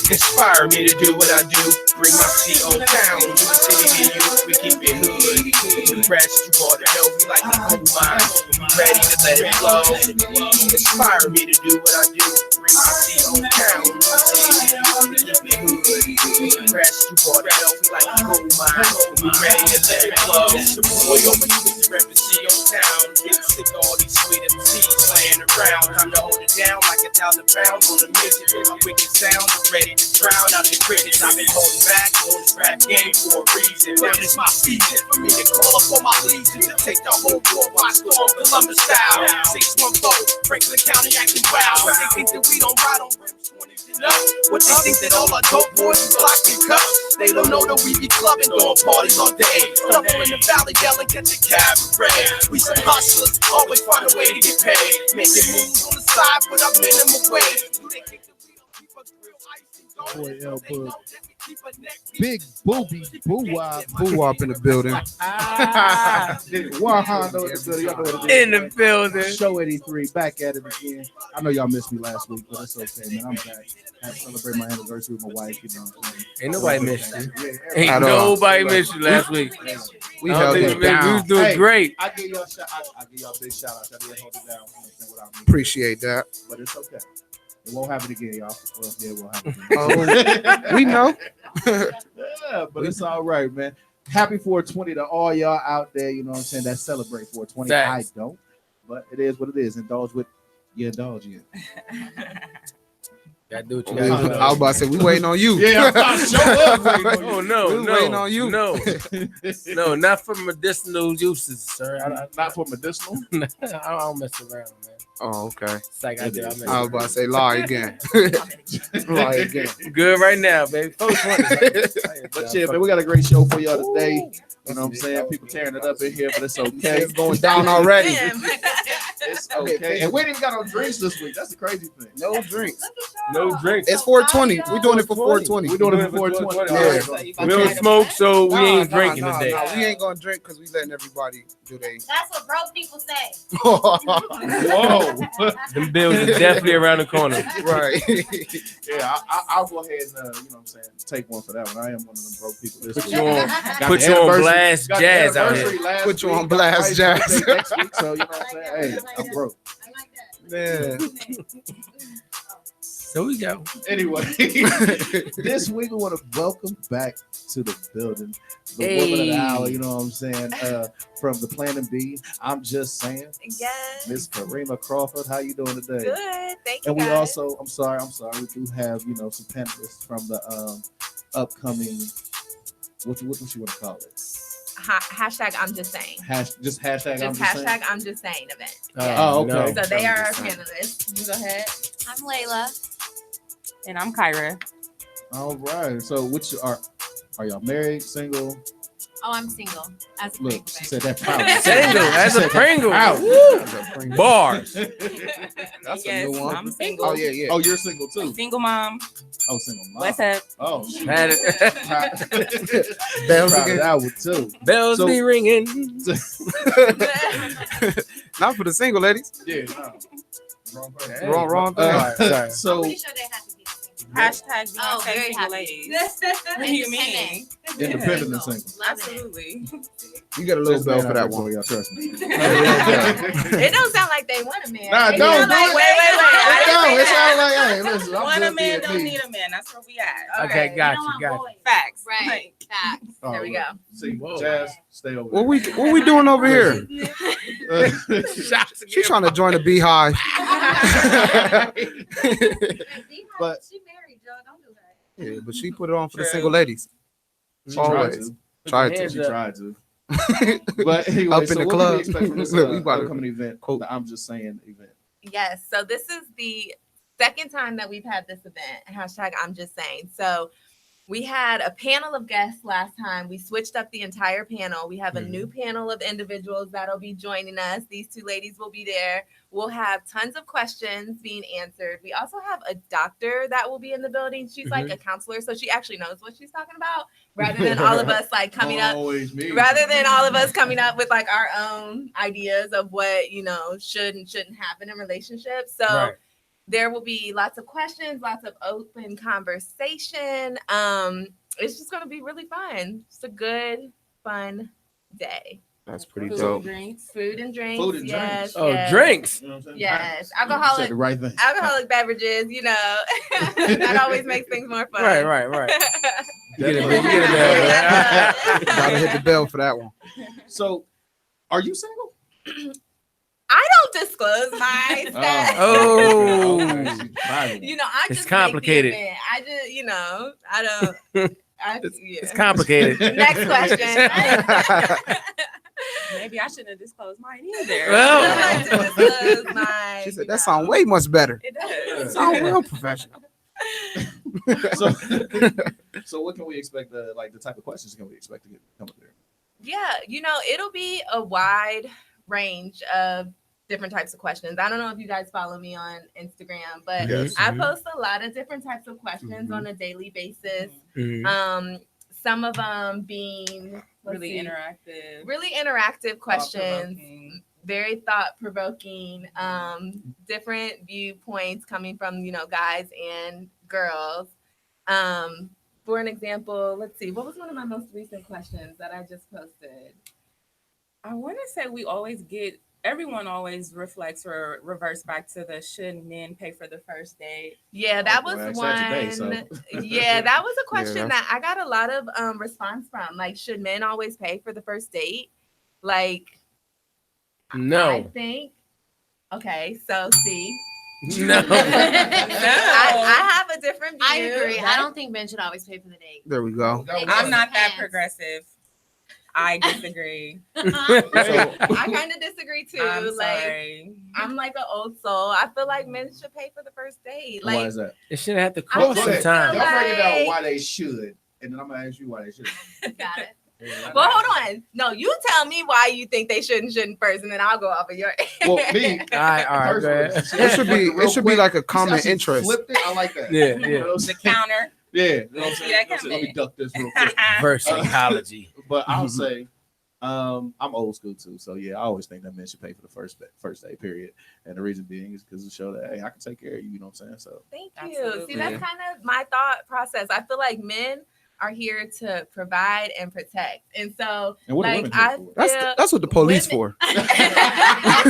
Inspire me to do what I do. Bring my CO town to the city to you. We keep it hood. The rest you ought to know. We like to hold mine. We ready to let it flow. Inspire me to do what I do. Bring my CO town to the city to you. We keep it hood. The rest you ought to know. We like to hold mine. We ready to let it flow. Boy, over Twitter, rep the CO town. Get sick of all these sweet MCs playing around. Time to hold it down like 1,000 pounds on a mission. My wicked sound is ready to drown out the critics. I've been holding back on this rap game for a reason. Now it's my season for me to call up all my legions and take the whole war by storm, Columbus style. 614, Franklin County acting wild. What they think that we don't ride on rims 20s and up? What they think that all our dope boys is locked in cuffs? They don't know that we be clubbing, doing parties all day. Stumble in the valley, yelling, catch a cabaret. We some hustlers, always find a way to get paid. Making moves on the side with our minimum wage. Do they think that we don't keep a grill ice and gold? Boy, L. They know Boog. that we keep a neck Big booby boo wop in the building. Ah, Y'all know what it is. in the building. Show 83 back at it again. I know y'all missed me last week, but it's okay, man. I'm back. I had to celebrate my anniversary with my wife. You know what I'm saying? Ain't nobody missed you. Yeah, Ain't At all. nobody missed you last week. We I don't held think it you missed- You was down. doing Hey. great. I give y'all a shout. I give y'all a big shout out. I did hold it down. You know what I'm saying, without me. Appreciate that. But it's okay. It won't happen again, y'all. Well, yeah, it won't happen again. Oh, we know. Yeah, but it's all right, man. Happy 420 to all y'all out there. You know what I'm saying? That celebrate 420. Facts. I don't, but it is what it is. Indulge with your indulge in. Gotta do what you I gotta do. was about to say, we waiting on you. Yeah, I'm about to show up. Waiting on you. Oh no, We waiting no, on you. no, no, not for medicinal uses, sir. Not for medicinal. I don't mess around, man. Oh, okay. It's like I do. I mess I was about to say, lie again. Lie again. I'm good right now, baby. 420. But yeah, man, we got a great show for y'all today. You know what I'm saying? People tearing it up in here, but it's okay. It's going down already. It's okay. And we ain't even got no drinks this week. That's the crazy thing. No drinks. No drinks. It's 420. We're doing it for 420. We're doing it for 420. Yeah. We don't smoke, so we ain't drinking nah, today. nah. We ain't gonna drink because we letting everybody do they. That's what broke people say. Whoa. Them bills are definitely around the corner. Right. Yeah, I'll go ahead and you know what I'm saying, take one for that one. I am one of them broke people this Put week. you on, Got put the you on anniversary- blast got the jazz out anniversary here. last Put you week. on blast Wife's jazz. birthday next week, so you know what I'm saying? Hey, I'm broke. I like that. Man. So we go. Anyway, this week we want to welcome back to the building the woman of the hour, you know what I'm saying? From the Plan B, I'm just saying, Yes. Miss Karima Crawford, how you doing today? Good. Thank you. And we guys. also, I'm sorry, we do have, you know, some panelists from the upcoming, what you want to call it? Hashtag I'm just saying. Just hashtag. Just hashtag I'm just saying event. Oh, okay. So they are our panelists. You go ahead. I'm Layla. And I'm Kyra. All right. So, which are y'all married, single? Oh, I'm single. As a Look, single she baby. said that proud. Single as a Pringle. Proud. Woo. Bars. That's Yes, a new one. I'm single. Oh, yeah, yeah. Oh, you're single too. Single mom. Oh, single mom. What's up? Oh, shoot. Had it. Bells Proud of again. that one too. Bells So- be ringing. Not for the single ladies. Yeah. No. Wrong person. Wrong thing. Sorry. So Pretty sure they have to be single. Hashtag Oh, Beyonce very single happy. ladies. What do you mean? independent and single. Love it. Absolutely. You got a little bell for that one. one. Y'all trust me. It don't sound like they want a man. Nah, It don't sound do like, it. wait. No, it sounds like, hey, listen, I'm One good a man being don't me. need a man. That's where we at. Okay, Okay, got You don't you, want got you. boys. Facts. Right. Like, Facts. Oh, There we go. See, Whoa. Jazz, stay over What we doing over here? there. She's trying to join the beehive. But- She married, Joe. Don't do that. Yeah, but she put it on for the True. single ladies. She tried Always. to. Tried Hands to. She tried to. But anyway, Up in so the what club. can we expect from this We about to upcoming event? quote. The I'm just saying event. Yes. So this is the second time that we've had this event. Hashtag I'm just saying. So we had a panel of guests last time. We switched up the entire panel. We have a new panel of individuals that'll be joining us. These two ladies will be there. We'll have tons of questions being answered. We also have a doctor that will be in the building. She's like a counselor, so she actually knows what she's talking about, rather than all of us like coming up. Always me. Rather than all of us coming up with like our own ideas of what should and shouldn't happen in relationships. So Right. there will be lots of questions, lots of open conversation. It's just going to be really fun. It's a good, fun day. That's pretty Food dope. and drinks. Food and drinks. Food and yes, drinks. Oh, yes. drinks. You know what I'm saying? Yes, You said alcoholic the right thing. alcoholic beverages, you know. That always makes things more fun. Right. You get a bell. Gotta hit the bell for that one. So, are you single? I don't disclose my status. Oh. Okay, she's private. You know, I It's just complicated. Make the event. I just, you know, I don't. It's complicated. Next question. Maybe I shouldn't have disclosed mine either. Well. I like to disclose my, She said you that know. sounds way much better. It does. Sound real professional. So, so what can we expect? The type of questions can we expect to come up there? Yeah, you know, it'll be a wide range of different types of questions. I don't know if you guys follow me on Instagram, but Yes. I post a lot of different types of questions on a daily basis. Mhm. Some of them being Really interactive. really interactive questions, thought-provoking. very thought-provoking, different viewpoints coming from, you know, guys and girls. For an example, let's see, what was one of my most recent questions that I just posted? I want to say everyone always reflects or reverts back to the should men pay for the first date? Yeah, that Well, was it's one. not today, so. Yeah, that was a question that's- that I got a lot of response from. Like, should men always pay for the first date? Like, I No. think. Okay, so see, No. I have a different view. I agree. I don't think men should always pay for the date. There we go. I'm not that Depends. progressive. I disagree. I kind of disagree too. I'm like, sorry. I'm like an old soul. I feel like men should pay for the first date. Why Like, is that? It shouldn't have to I cost just some feel time. Y'all break it down like- why they should, and then I'm gonna ask you why they should. Got it. well, hold on. No, you tell me why you think they shouldn't first, and then I'll go off of your. Well, me. All right, go ahead. It should be like a common interest. Flipped it. I like that. Yeah, You yeah. know what I'm The saying? counter. Yeah. You know what I'm See saying? that Let me coming. duck this real quick. Verse psychology. But I'll say, I'm old school too. So yeah, I always think that men should pay for the first day period. And the reason being is because to show that, hey, I can take care of you. You know what I'm saying? So Thank you. Absolutely. See, that's kind of my thought process. I feel like men are here to provide and protect, and so and what are like women here I for? feel That's what the police women- for.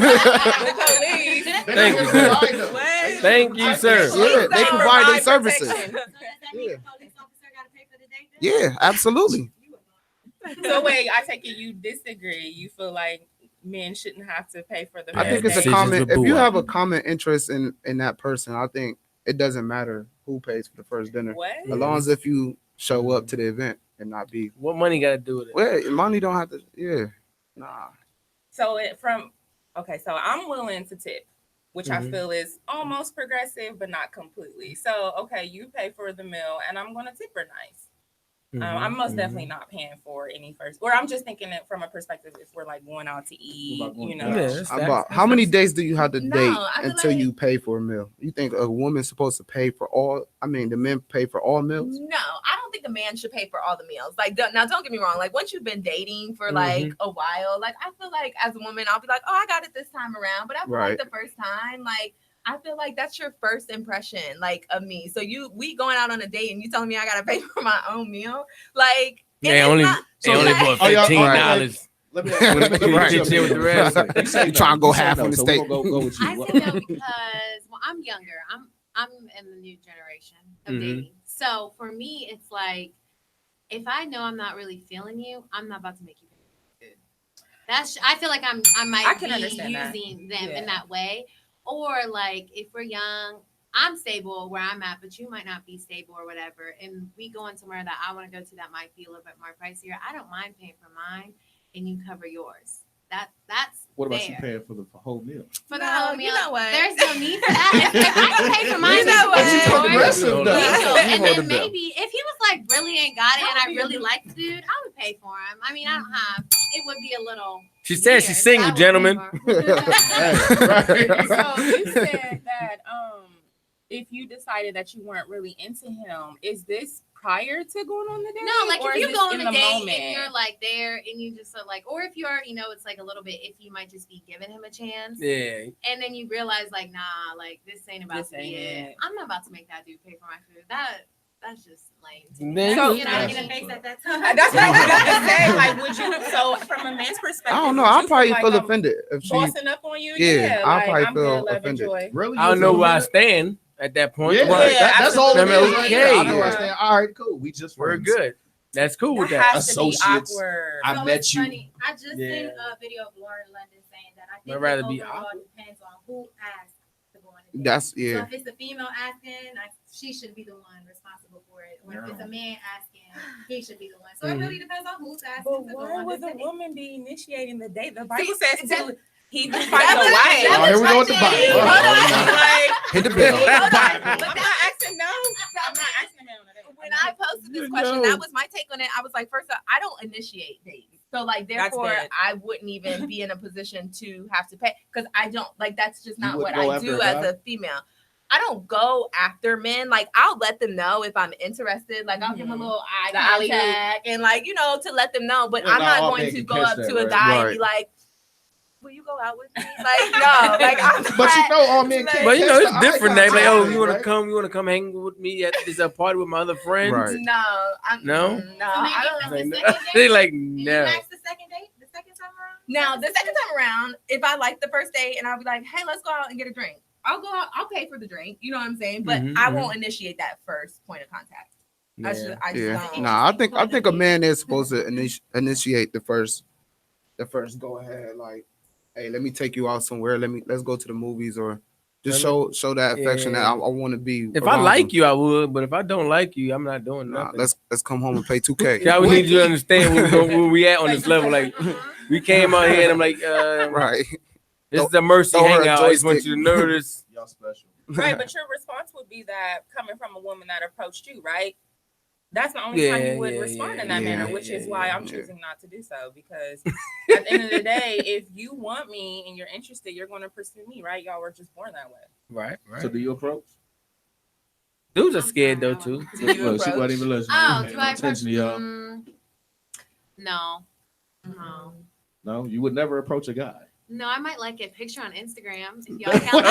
The police. Thank you, sir. What? Thank you, sir. Yeah, they provide their services. So does that mean Yeah. the police officer got to pay for the date? then? Yeah, absolutely. So wait, I take it you disagree. You feel like men shouldn't have to pay for the I Yeah, think it's a first date? decisions common. with If you Boo. have a common interest in that person, I think it doesn't matter who pays for the first dinner, What? as long as if you show up to the event and not be. What money got to do with it? Well, money don't have to. Yeah, nah. So so I'm willing to tip, which I Mhm. feel is almost progressive, but not completely. So okay, you pay for the meal, and I'm gonna tip her nice. I'm most definitely not paying for any first, or I'm just thinking it from a perspective if we're like going out to eat, about going you out? know. Yeah, that's About how many days do you have to No, date I feel until like- you pay for a meal? You think a woman's supposed to pay for all? I mean, the men pay for all meals. No, I don't think a man should pay for all the meals. Like, now don't get me wrong. Like, once you've been dating for like a while, like I feel like as a woman, I'll be like, oh, I got it this time around. But I feel Right. like the first time, like I feel like that's your first impression, like of me. So we going out on a date and you telling me I gotta pay for my own meal, like and They it's only not- they only like- bought Oh, y'all- $15. Let me When you get there with the rest. You say You trying to go You say half on the so steak. We're gonna go with you. I What- say no because I'm younger. I'm in the new generation of Mhm. dating. So for me, it's like if I know I'm not really feeling you, I'm not about to make you pay for food. I feel like I might I can be understand that. using them Yeah. in that way. Or like if we're young, I'm stable where I'm at, but you might not be stable or whatever. And we going somewhere that I want to go to that might be a little bit more pricier. I don't mind paying for mine and you cover yours. That's What about fair. you paying for the whole meal? For the No, whole you meal. know what? There's no need for that. If I can pay for mine, You know what? it's She's so yours. progressive, Hold though. on. So, You and hold then the bill. maybe if he was like really ain't got it and I really like the dude, I would pay for him. I mean, I don't have. It would be a little. She said she's weird, single, but I would pay gentlemen. for him. So you said that if you decided that you weren't really into him, is this prior to going on the date? No, like Or if is you this go on in a the date moment? and you're like there and you just are like, or if you are, it's like a little bit if you might just be giving him a chance. Yeah. And then you realize like, nah, like this ain't about This to be ain't it. it. I'm not about to make that dude pay for my food. That's just lame. To me. Man, So- you know, That's in the face what's at up. that time. That's what I was gonna say. Like, would you? So, from a man's perspective, I don't know. would I'll you probably like feel I'm offended if she. bossing up on you. Yeah, I'll like, probably I'm feel good, love, and offended. joy. Really? I don't You know feel where I me? stand at that point. Yeah, but that's all it absolutely. is. Right there. I know I Okay. stand. All right, cool. We just We're friends. good. That's cool with That that. has to be Associates. awkward. I So met it's you. funny. I just seen Yeah. a video of Lauren London saying that I I'd think rather it be overall awkward. depends on who asked to go on the date. That's So yeah. if it's a female asking, she should be the one responsible for it. Or if it's a man asking, he should be the one. So it really depends on who's asking But to go why on would this a date. woman be initiating the date? The Bible See, says that- to he who That finds a was- wife. that Oh, here we go with the Bible. Hold on, like, Hit the bell. Hold on. I'm But not that- asking no. I'm not asking a man on a date. when I posted this You question, know. that was my take on it. I was like, first off, I don't initiate dates. So like That's therefore good. I wouldn't even be in a position to have to pay because I don't like that's just You not what wouldn't go I after do a as guy? a female. I don't go after men. Like I'll let them know if I'm interested. Like I'll give them a little eye The alley-oop. contact and like to let them know. But Yeah, I'm not not all going men to can go catch up that, to a right? guy and Right. be like, "Will you go out with me?" Like no, like I'm But you not- know, all men can't. But catch it's the eye different. They like, contact oh, thing, you want right? to come? You want to come hang with me at this party with my other friends? Right. No, No? no. So maybe I if don't. it's Like, the second they date, like and you no. ask the second date, the second time around. Now, the second time around, if I like the first date and I'll be like, hey, let's go out and get a drink. I'll go out, I'll pay for the drink. You know what I'm saying? But Mhm, I mhm. won't initiate that first point of contact. I just Yeah. don't. Nah, I think a man is supposed to initiate the first go ahead. Like, hey, let me take you out somewhere. Let's go to the movies or just show that affection that I want to be. If I like you, I would. But if I don't like you, I'm not doing nah, nothing. let's come home and pay 2K. Yeah, we need you to understand where we at on this level. Like we came out here and I'm like, Right. this is a mercy throw her a hangout. I just want joystick. you to know this. Y'all special. Right, but your response would be that coming from a woman that approached you, right? That's the only time Yeah, you would yeah, respond yeah, in that yeah, manner, which is why I'm yeah. choosing not to do so. Because at the end of the day, if you want me and you're interested, you're going to pursue me, right? Y'all were just born that way. Right, right. So do you approach? Dudes are I'm scared though sorry, too. Do you Look, she approach? wasn't even listening. Oh, Paying do I attention approach? to y'all? No. No. No, you would never approach a guy. No, I might like a picture on Instagram if y'all count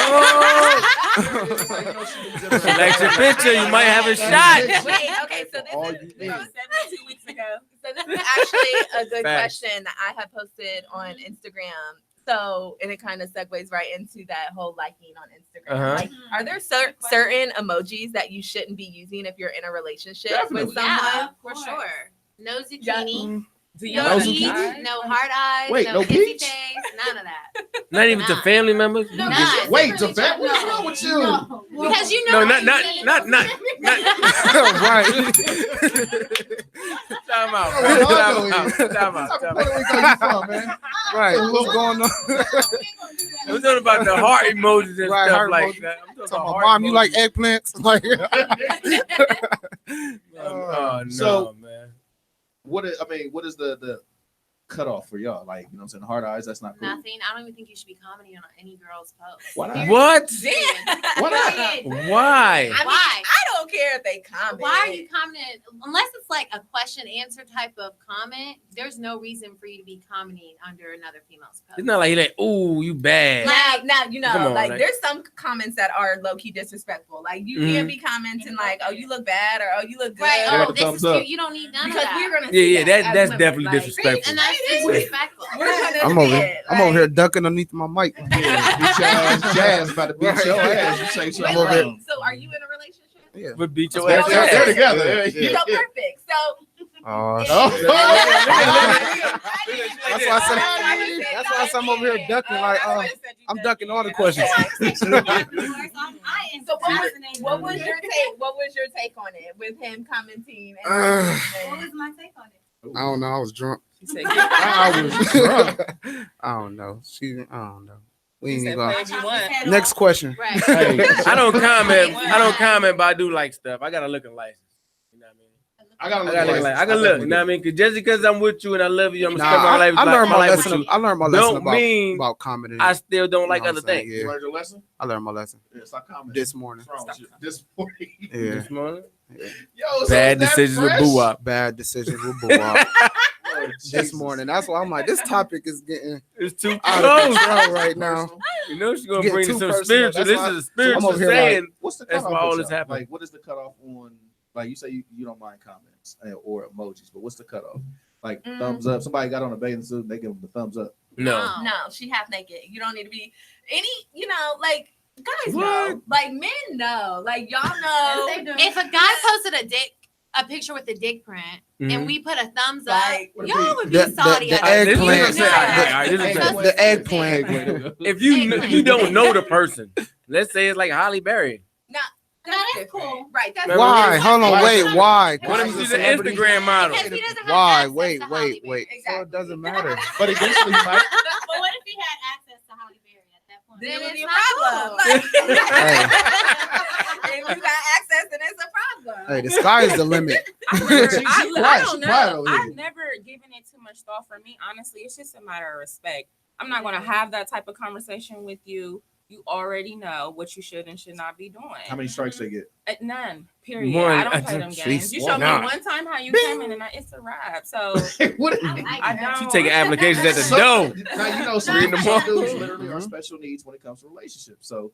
Like your picture, you might have a shot. Wait, okay, so All this you is need. 72 weeks ago. so this is actually a good Facts. question that I had posted on Instagram. So, and it kind of segues right into that whole liking on Instagram. Uh-huh. Like, are there certain emojis that you shouldn't be using if you're in a relationship Definitely. with someone? Yeah, for sure. No zucchini. Do No No teeth, zucchini? no hard eyes, Wait, no kissy peach? face, none of that. Not even to Nah. family members. No, Nah. this is Wait, really Javette, true. what is wrong with you? No. Because you No, know not. Right. Time out. Oh, no, Time no, out. Time out. What type Time of out. Puerto Rico you from, man? Right. What's going on? We ain't gonna do that. We're talking about the heart emojis and Right, stuff heart like emoji. that. I'm talking So about my heart mom, you like emojis. eggplants? Like, Oh no, So- man. What is the cutoff for y'all? Like, you know what I'm saying? Hard eyes, that's not cool. nothing. I don't even think you should be commenting on any girl's post. Why not? What? Why not? Why? I mean, Why? I don't care if they comment. Why are you commenting? Unless it's like a question answer type of comment, there's no reason for you to be commenting under another female's post. It's not like he like, ooh, you bad. Now you know, Come on, like like- there's some comments that are low key disrespectful. Like you can't be commenting like, "Oh, you look bad" or "Oh, you look good." Right? Give it Oh, a this thumbs is up. cute. You don't need none Because of that. we're gonna Yeah, see yeah, that that's as women. definitely Like, disrespectful. And that's disrespectful. we're gonna I'm see over, it, I'm over like- here ducking underneath my mic. Yeah, beat your ass, Jazz about to beat Right. your ass. You say something Wait, wrong. so are you in a relationship? Yeah. Would beat your They're, ass. they're Yeah. together. Yeah. Yeah. So perfect. So Oh, Oh. that's why I said I'm over here ducking. Like, I'm ducking all the questions. So Fascinating. what was your take? What was your take on it with him commenting? What was my take on it? I don't know. I was drunk. She said, I was drunk. I don't know. I don't know. We she ain't said, gonna. play if you want. Next question. Right. Hey, I don't comment. I don't comment, but I do like stuff. I got a looking license. You know what I mean? I gotta look. I gotta look like I can look. You know what I mean? Cause just because I'm with you and I love you, I'm gonna spend my life. I learned my life lesson. with you. I learned my lesson Don't mean about commenting. I still don't like You know other what I'm saying? things. You Yeah, learned your lesson? I learned my lesson Yeah, stop commenting. this morning. What's wrong with you? This morning. Yeah, This morning. Yo, so Bad is that decisions with fresh? Boo Wop. bad decisions with Boo Wop Oh, this Jesus. morning. That's why I'm like, this topic is getting It's too out of close. control right now. You know she's gonna Get bring too some personal. spiritual. That's This why is a spiritual I'm over here like- saying. What's the That's cutoff? why all with this y'all? happened. Like, what is the cutoff on? Like, you say you don't mind comments or emojis, but what's the cutoff? Like thumbs up. Somebody got on a bathing suit, and they give them the thumbs up. No. No, she half naked. You don't need to be any, like guys What? know, like men know, like y'all know. Yes, they do. If a guy posted a picture with a dick print, Mhm. and we put a thumbs Like, up, y'all would be the salty. the at us. This is what I'm eggplant. saying. All right, this is what I'm saying. The eggplant. If you Eggplant. you don't know the person, let's say it's like Holly Berry. That's different. cool. Right? That's Why? Hold on. Why? Wait. Why? What if He's a she's an celebrity. Instagram model? Because he doesn't have Why? access Wait. to Halle Berry. So it doesn't matter. But eventually, he might. But what if he had access to Halle Berry at that point? Then it would be a It's problem. not Like, if you got access, then it's a problem. Hey, the sky is the limit. I quiet, don't she quiet know. over here. I've never given it too much thought. For me, honestly, it's just a matter of respect. I'm not going to have that type of conversation with you. You already know what you should and should not be doing. How many strikes they get? None. Period. One. I don't play them Jeez, games. You why show me not? one time how you came in, and it's a wrap. So What? I don't. She taking applications at the Some- door. Now you know some Reading them some off. dudes literally are special needs when it comes to relationships. So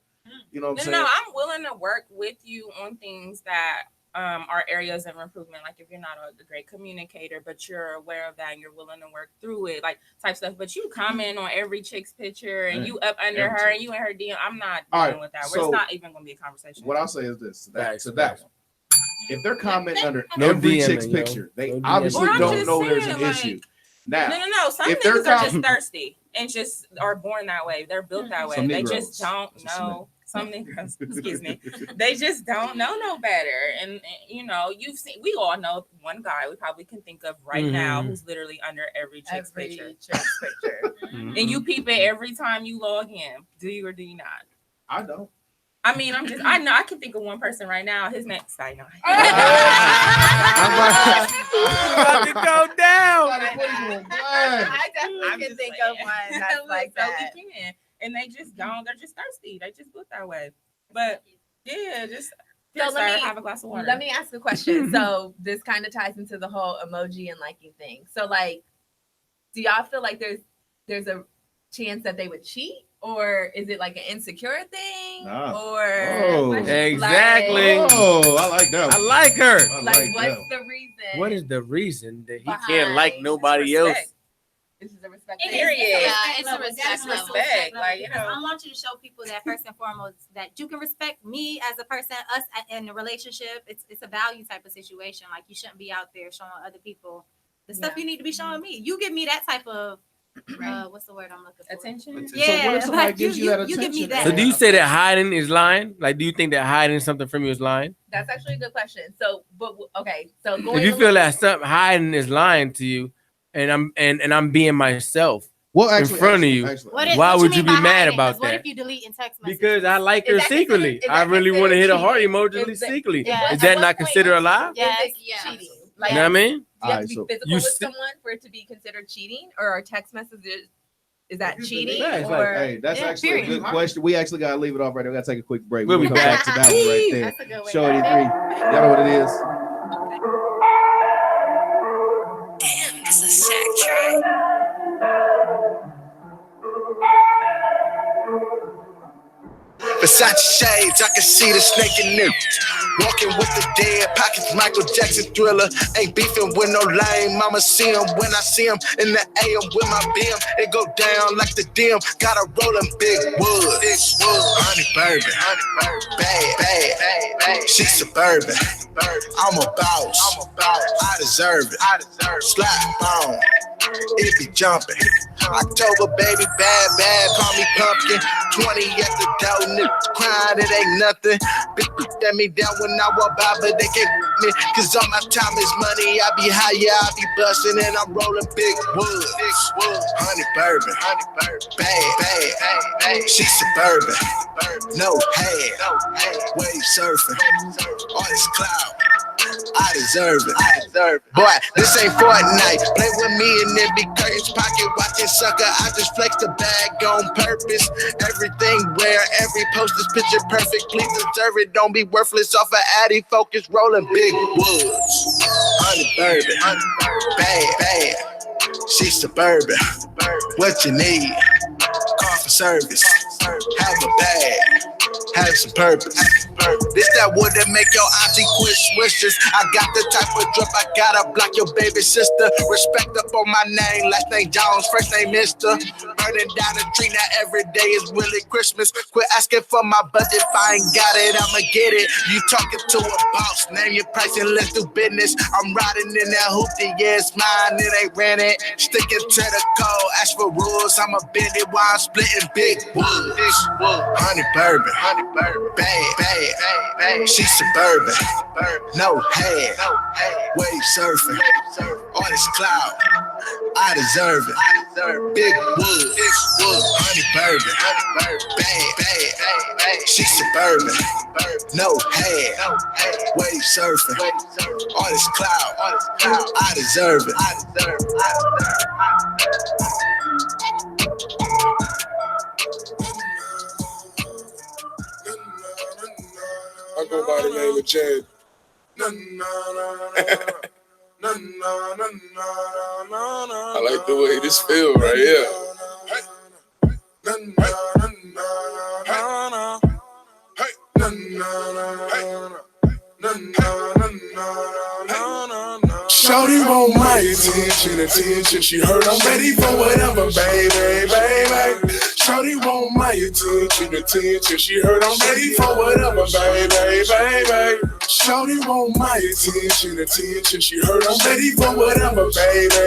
you know what I'm No, saying? I'm willing to work with you on things that are areas of improvement. Like if you're not a great communicator, but you're aware of that and you're willing to work through it, like type stuff. But you comment on every chick's picture and you up under Every her chick. and you in her DM. I'm not All dealing right, with that. so It's not even going to be a conversation. What I'll say is this: Facts, to that facts. one. If they're commenting under No every DMing, chick's yo. picture, they No obviously DMing. Or I'm don't just know there's an saying, like, issue. Now, No. Some if they're niggas are just com- thirsty and just are born that way. They're built that way. Some They Negroes. just don't Just some know. Some niggas, excuse me, they just don't know no better. And you've seen. We all know one guy we probably can think of right now Mhm. who's literally under every chick's Every picture, chick's picture. Mhm. and you peep it every time you log in. Do you or do you not? I don't. I mean, I know I can think of one person right now. His name, I know. About to go down. I definitely I'm can just think saying. of one that's like So that. we can, and they just don't. They're just thirsty. They just look that way. But yeah, just So let me- have a glass of water. Let me ask a question. So this kind of ties into the whole emoji and liking thing. So like, do y'all feel like there's a chance that they would cheat, or is it like an insecure thing, Nah. or Oh. Exactly. Oh, I like that. I one. like her. I like like what's that. the reason? What is the reason that he can't like Behind nobody else? respect. This is a respect It thing. is. Period. Yeah, it's a level. respect Definitely level. Respect, level. like, Because I want you to show people that first and foremost that you can respect me as a person, us in a relationship. It's a value type of situation. Like you shouldn't be out there showing other people the stuff you need to be showing me. You give me that type of what's the word I'm looking for? Attention. So what if somebody like gives you that you give me attention? that. So do you say that hiding is lying? Like, do you think that hiding something from you is lying? That's actually a good question. So, but okay. So going If you a feel little- that something hiding is lying to you, and I'm being myself, Well, in front of you. What if- Why what would you mean be by mad hiding? about 'Cause What that? if you delete in text messages? Because I like Is her that secretly. considered- is I that really want to hit a heart considered emotionally cheating? secretly. Yeah. Is At that what not point considered a is- lie? Yes, is it yeah. cheating? You Like, know what I mean? do you have Alright, to be so physical you with si- someone for it to be considered cheating, or are text messages? Is that cheating? Yeah, it's like, or Hey, that's Yeah, actually period. a good question. We actually gotta leave it off right there. We gotta take a quick break. We'll be come back. back to that one right there. That's a good way. Shorty 3. Y'all know what it is. Versace shades, I can see the snake in them. Walking with the dead pockets, Michael Jackson Thriller. Ain't beefing with no lame. Mama see him when I see him in the AM with my beam. It go down like the dim. Got a rolling big wood. Honey bourbon, bad. She suburban. I'm a boss. I deserve it. Slap on. It be jumping. October, baby, bad, call me pumpkin. 20 at the door, niggas crying, it ain't nothing. Bitch, let me down when I walk by, but they can't me. Cause all my time is money. I be high, yeah, I be bustin', and I'm rolling big wood. Honey bourbon, bad. She suburban, no hair, wave surfing, all this cloud. I deserve it. I deserve it. Boy, this ain't Fortnite. Play with me and then be curtains pocket watching sucker. I just flex the bag on purpose. Everything where every post is picture perfect. Please deserve it. Don't be worthless off of Addy. Focus rolling big woods. Honey bourbon. Bad, bad. She's suburban. What you need? Call for service. Have a bag. Have some purpose. This that wood that make your auntie quit swishers. I got the type of drip I gotta block your baby sister. Respect up on my name, last name Jones, first name Mister. Burning down the tree, now every day is really Christmas. Quit asking for my budget, if I ain't got it, I'ma get it. You talking to a boss, name your price and let's do business. I'm riding in that hoopty, yeah, it's mine, it ain't rented. Sticking to the code, ask for rules, I'ma bend it while I'm splitting big woods. Honey bourbon, bad, bad. She's suburban, no hair, wave surfing, all this cloud, I deserve it. Big wood, honey bourbon, bad, she's suburban, no hair, wave surfing, all this cloud, I deserve it. I go by the name of Jed. I like the way this feel right here. Shawty want my attention, she heard I'm ready for whatever, baby. Shawty want my attention, she heard I'm ready for whatever, baby. Shawty want my attention, she heard I'm ready for whatever, baby.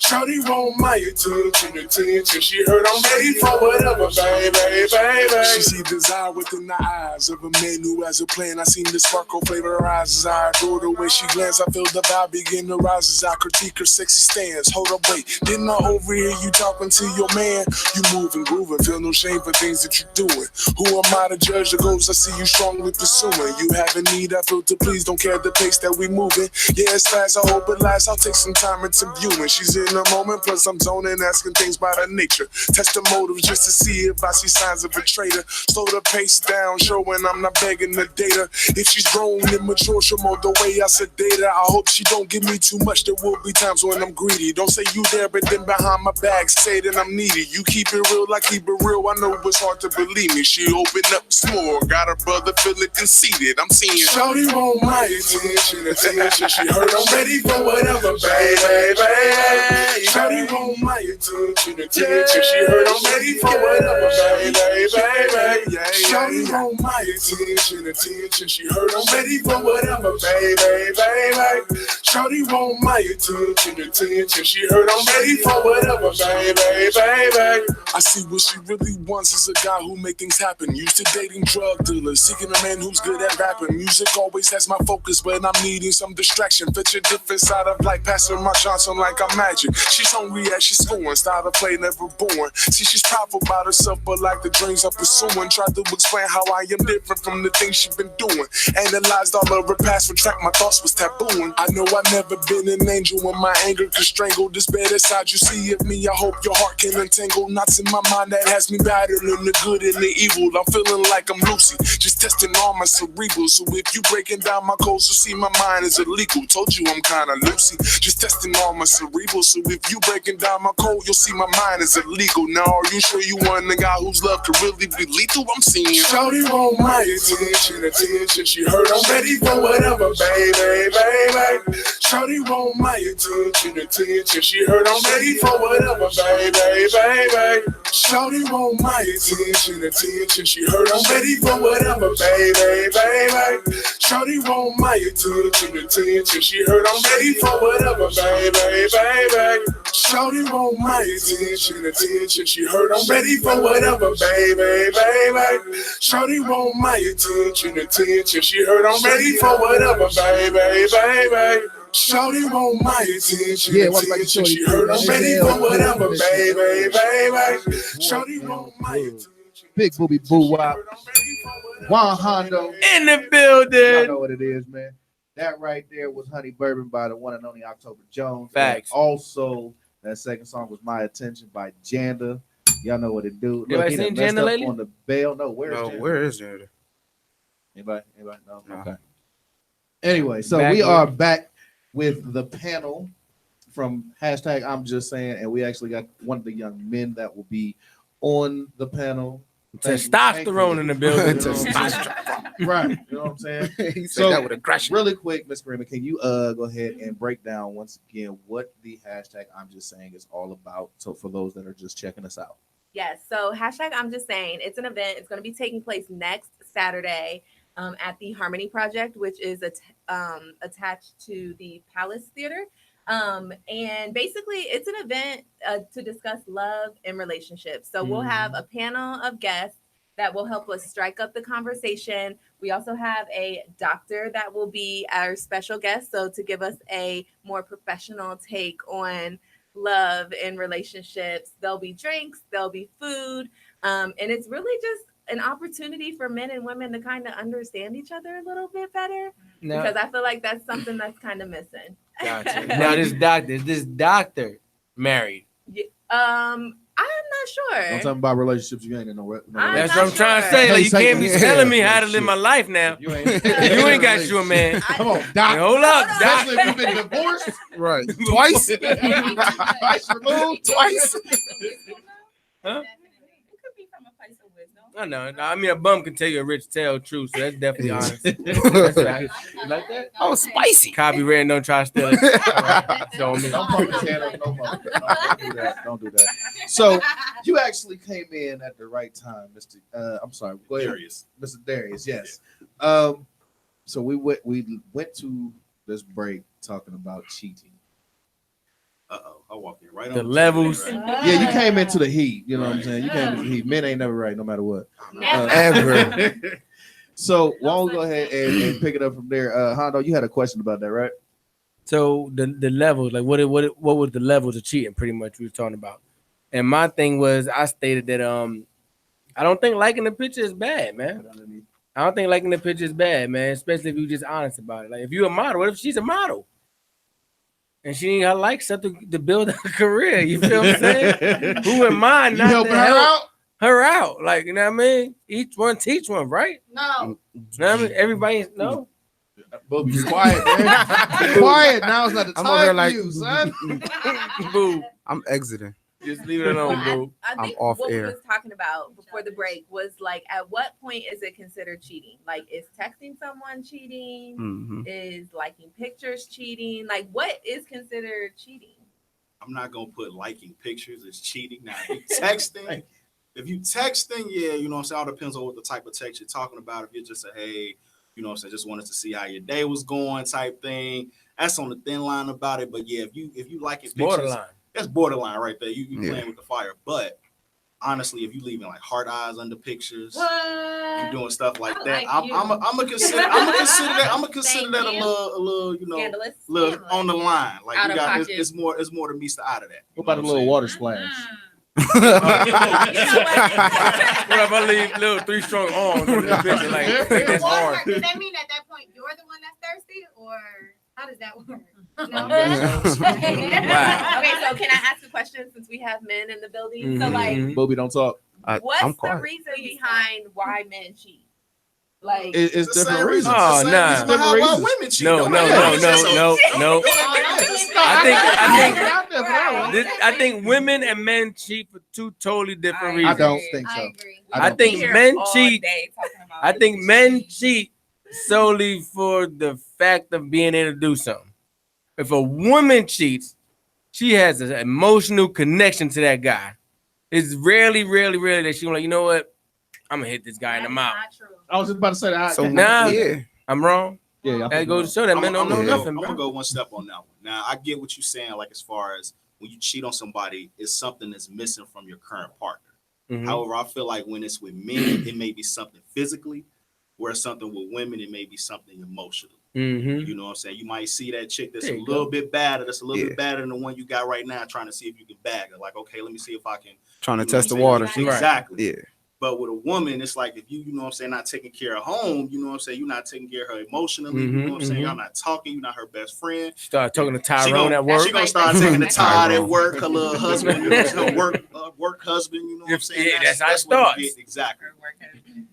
Shawty want my attention, she heard I'm ready for whatever, baby. She see desire within the eyes of a man who has a plan. I seen the sparkle flavor her eyes as I adore the way she glance. I feel the vibe begin to rise as I critique her sexy stance. Hold up, wait, didn't I overhear you talking to your man? You moving, grooving, feel no shame for things that you're doing. Who am I to judge the goals I see you strongly pursuing? You have a need, I feel to please, don't care the pace that we moving. Yeah, it's fast, I hope it lasts, I'll take some time into viewing. She's in a moment, plus I'm zoning, asking things by her nature. Test the motives just to see if I see signs of a traitor. Slow the pace down, showing I'm not begging the data. If she's grown and mature, she'll mold the way I sedate her. I hope she don't give me too much, there will be times when I'm greedy. Don't say you there, but then behind my back, say that I'm needy. You keep it real, I keep it real, I know it's hard to believe me. She opened up some more, got her brother feeling conceited. I'm seeing Shawty want my attention, she heard I'm ready for whatever, baby. Shawty want my attention, she heard I'm ready for whatever, baby. Shawty want my attention, she heard I'm ready for whatever, baby. Shawty want my attention, she heard I'm ready for whatever, baby. I see what she really wants is a guy who make things happen. Used to dating drug dealers, seeking a man who's good at rapping. Music always has my focus, but I'm needing some distraction. Fit a different side of life, passing my Johnson like I'm magic. She's hungry as she's scoring, style of play never born. See, she's proudful about herself, but like the dreams I'm pursuing. Tried to explain how I am different from the things she's been doing. Analyzed all of her past, for track my thoughts was tabooing. I know I've never been an angel when my anger can strangle this better side you see of me. I hope your heart can untangle knots in my mind that has me battling the good and the evil. I'm feeling like I'm Lucy, just testing all my cerebral. So if you breaking down my codes, you'll see my mind is illegal. Told you I'm kinda Lucy, just testing all my cerebral. So if you breaking down my code, you'll see my mind is illegal. Now are you sure you want a guy whose love could really be lethal? I'm seeing Shawty want my attention, she heard I'm ready for whatever, baby. Shawty want my attention, she heard I'm ready for whatever, baby. Shawty want my attention, she heard I'm ready for whatever, baby. Shawty want my attention, she heard I'm ready for whatever, baby. Shawty want my attention, she heard I'm ready for whatever, baby. Shawty want my attention, she heard I'm ready for whatever, baby. Shawty want my attention, Yeah, what about you, Shorty? she heard I'm ready for whatever, baby. Shawty want my attention. Big booby boo wop. Juan Hondo. In the Y'all building. know what it is, man. That right there was Honey Bourbon by the one and only October Jones. Facts. And also, that second song was My Attention by Janda. Y'all know what it do. Anybody he done seen messed Janda up lately? on the bell. No, where's Janda? Where is Jada? Anybody? No. No. Okay. Anyway, so Back we with- are back with the panel from hashtag I'm Just Saying, and we actually got one of the young men that will be on the panel. Testosterone in the building. Right. You know what I'm saying? He said So, that with aggression. really quick, Ms. Freeman, can you go ahead and break down once again what the hashtag I'm Just Saying is all about? So for those that are just checking us out. Yes. So hashtag I'm Just Saying, it's an event. It's going to be taking place next Saturday at the Harmony Project, which is attached to the Palace Theater. And basically, it's an event to discuss love and relationships. So we'll have a panel of guests that will help us strike up the conversation. We also have a doctor that will be our special guest, so to give us a more professional take on love and relationships. There'll be drinks, there'll be food, and it's really just an opportunity for men and women to kind of understand each other a little bit better, because I feel like that's something that's kind of missing. Gotcha. Now this doctor married. I'm not Don't sure. tell me about relationships. You ain't in no. I'm That's not what I'm trying to sure. say. Like, you can't be Yeah. telling me how to live my life now. You ain't. You ain't got you a man. Come on, doc. Hold up, doc. Especially if you've been divorced Right. Twice. twice removed. Twice. Huh? It could be from a place of wisdom. I know. I mean, a bum can tell you a rich tale truth, so that's definitely honest. That's right. You like that? Oh, spicy. Copyright and don't try to steal it. Show me. Don't pump his head up no more. Don't do that. Don't do that. So you actually came in at the right time, Mr. I'm sorry. Go ahead, Darius. Mr. Darius. Yes. So we went to this break talking about cheating. I walked in right The on levels. Right? Yeah, you came into the heat. You know what I'm saying? You came into the heat. Men ain't never right, no matter what. Ever. So why don't we go ahead and pick it up from there? Hondo, you had a question about that, right? So the levels, like what was the levels of cheating? Pretty much we were talking about. And my thing was, I stated that I don't think liking the picture is bad, man. I don't think liking the picture is bad, man. Especially if you're just honest about it. Like if you're a model, what if she's a model? And she ain't got like something to build her career. You feel what I'm saying? Who am I You not helping to her help out? her out? Like, you know what I mean? Each one teach one, right? No. You know what I mean? Everybody no. Boo, be quiet, man. Be quiet. Now is not the I'm over here time like- for you, son. Boo. I'm exiting. Just leave it alone, boo. I think off what air. we was talking about before the break was like, at what point is it considered cheating? Like, is texting someone cheating? Mm-hmm. Is liking pictures cheating? Like, what is considered cheating? I'm not gonna put liking pictures as cheating. Now, if you texting, yeah, you know what I'm saying. All depends on what the type of text you're talking about. If you're just a hey, you know what I'm saying, just wanted to see how your day was going type thing. That's on the thin line about it. But yeah, if you like it, pictures, Borderline. that's borderline right there. You Yeah. playing with the fire. But honestly, if you leaving like heart eyes under pictures, you What? doing stuff like I that, like you. I'm gonna consider that Thank a little, you know, Scandalous? little on the line. Like Out you of got pocket. it's more to meet the out of that. You What about a know little I'm water splash? What if I leave little 3 strong arms on this picture? Like that's Or, hard. does that mean at that point you're the one that's thirsty, or how does that work? No. Okay, so can I ask a question since we have men in the building? So, like, Mhm. Booby, don't talk. what's I'm the quiet. reason behind why men cheat? Like, It's the different same reasons. reason. Oh, the same nah. reason behind why Different women cheat. No. I think women and men cheat for 2 totally different I reasons. I don't think so. I agree. I don't think we here men all cheat. day talking about I think men cheat solely for the fact of being able to do something. If a woman cheats, she has an emotional connection to that guy. It's rarely that she's like, you know what? I'm gonna hit this guy in the mouth. Not true. I was just about to say that. So Nah. yeah. I'm wrong. Yeah, That goes to show that men don't know nothing, I'm gonna bro. go one step on that one. Now I get what you're saying. Like as far as when you cheat on somebody, it's something that's missing from your current partner. Mhm. However, I feel like when it's with men, it may be something physically, whereas something with women, it may be something emotionally. Mhm. You know what I'm saying? You might see that chick that's There a you little go. bit better, that's a little Yeah. bit better than the one you got right now, trying to see if you can bag her. Like, okay, let me see if I can Trying to you know test the what I'm waters. saying? Right. Exactly. Yeah. But with a woman, it's like if you know what I'm saying, not taking care of home, you know what I'm saying, you're not taking care of her emotionally, you know what I'm saying, y'all not talking, you're not her best friend. Start talking to Tyrone at work. She gonna start taking the Todd at work, her little husband, you know, her work husband, you know what I'm saying? Yeah, that's how it starts. Exactly.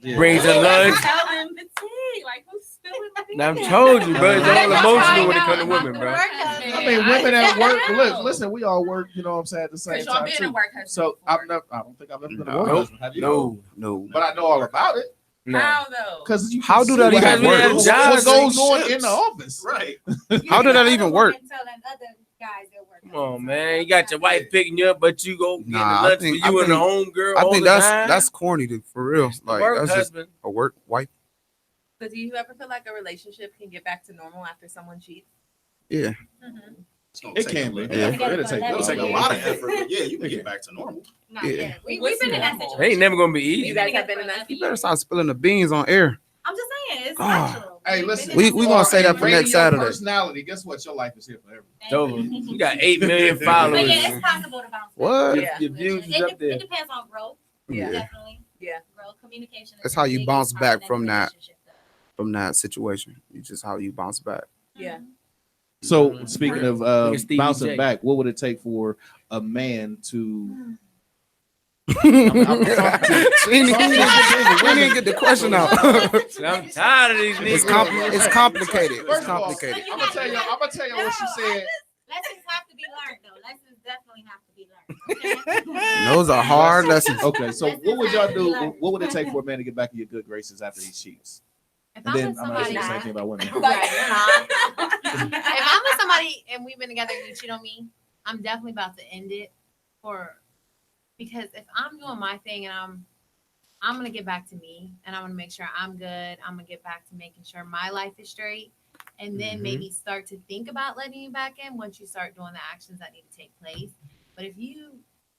Yeah. Brings her lunch. Tell them the tea. Like, who's spilling the tea? Now I'm told you, bro. It's all emotional when it comes to women, bro. I mean, women at work. Listen, we all work. You know what I'm saying, at the same Y'all time been too. a work husband So before. I don't think I've ever been a No. work husband. Have you? No. But I know all about it No. How though? because you. How do that what even happens- work? What goes on Ships. in the office? Right. How did that even work? Come on, man. You got your wife picking you up, but you go getting Nah, the I lunch think- for you I and the think- homegirl I all think the time. that's corny for real. Like work that's just husband. a work wife. So do you ever feel like a relationship can get back to normal after someone cheats? Yeah. It's gonna It take can a be. little Yeah. effort. It'll take a lot of Yeah. effort, but yeah, you can get back to normal. Not Yeah. yet. We've been in that It situation. It ain't never gonna be You easy. guys have been in that. You better stop spilling the beans on air. I'm just saying, it's Ah. natural. Hey, We've listen. been in We that gonna situation. say that for next Radio Saturday. Personality. Guess what? Your life is here forever. It's over. You got 8 million followers. But yeah, it's possible to bounce back. What? Yeah. Your views is It, up there. it depends on growth. Yeah. Definitely. Yeah. Growth, communication. is That's the how you biggest bounce part back in from any that. relationship, though. From that situation. You just how you bounce back. Yeah. So speaking of Look at Stevie bouncing J. back, what would it take for a man to? we didn't get the question out. I'm tired of these It's, niggas. it's complicated. It's First of all, complicated. I'm gonna tell you what she said. Lessons have to be learned, though. Lessons definitely have to be learned. Okay? Those are hard lessons. Okay, so what would y'all do? What would it take for a man to get back in your good graces after he cheats? If And I'm then with I'm gonna ask you somebody, the same thing about women. if I'm with somebody and we've been together and you cheat on me, I'm definitely about to end it. Because if I'm doing my thing and I'm gonna get back to me and I'm gonna make sure I'm good. I'm gonna get back to making sure my life is straight, and then maybe start to think about letting you back in once you start doing the actions that need to take place. But if you,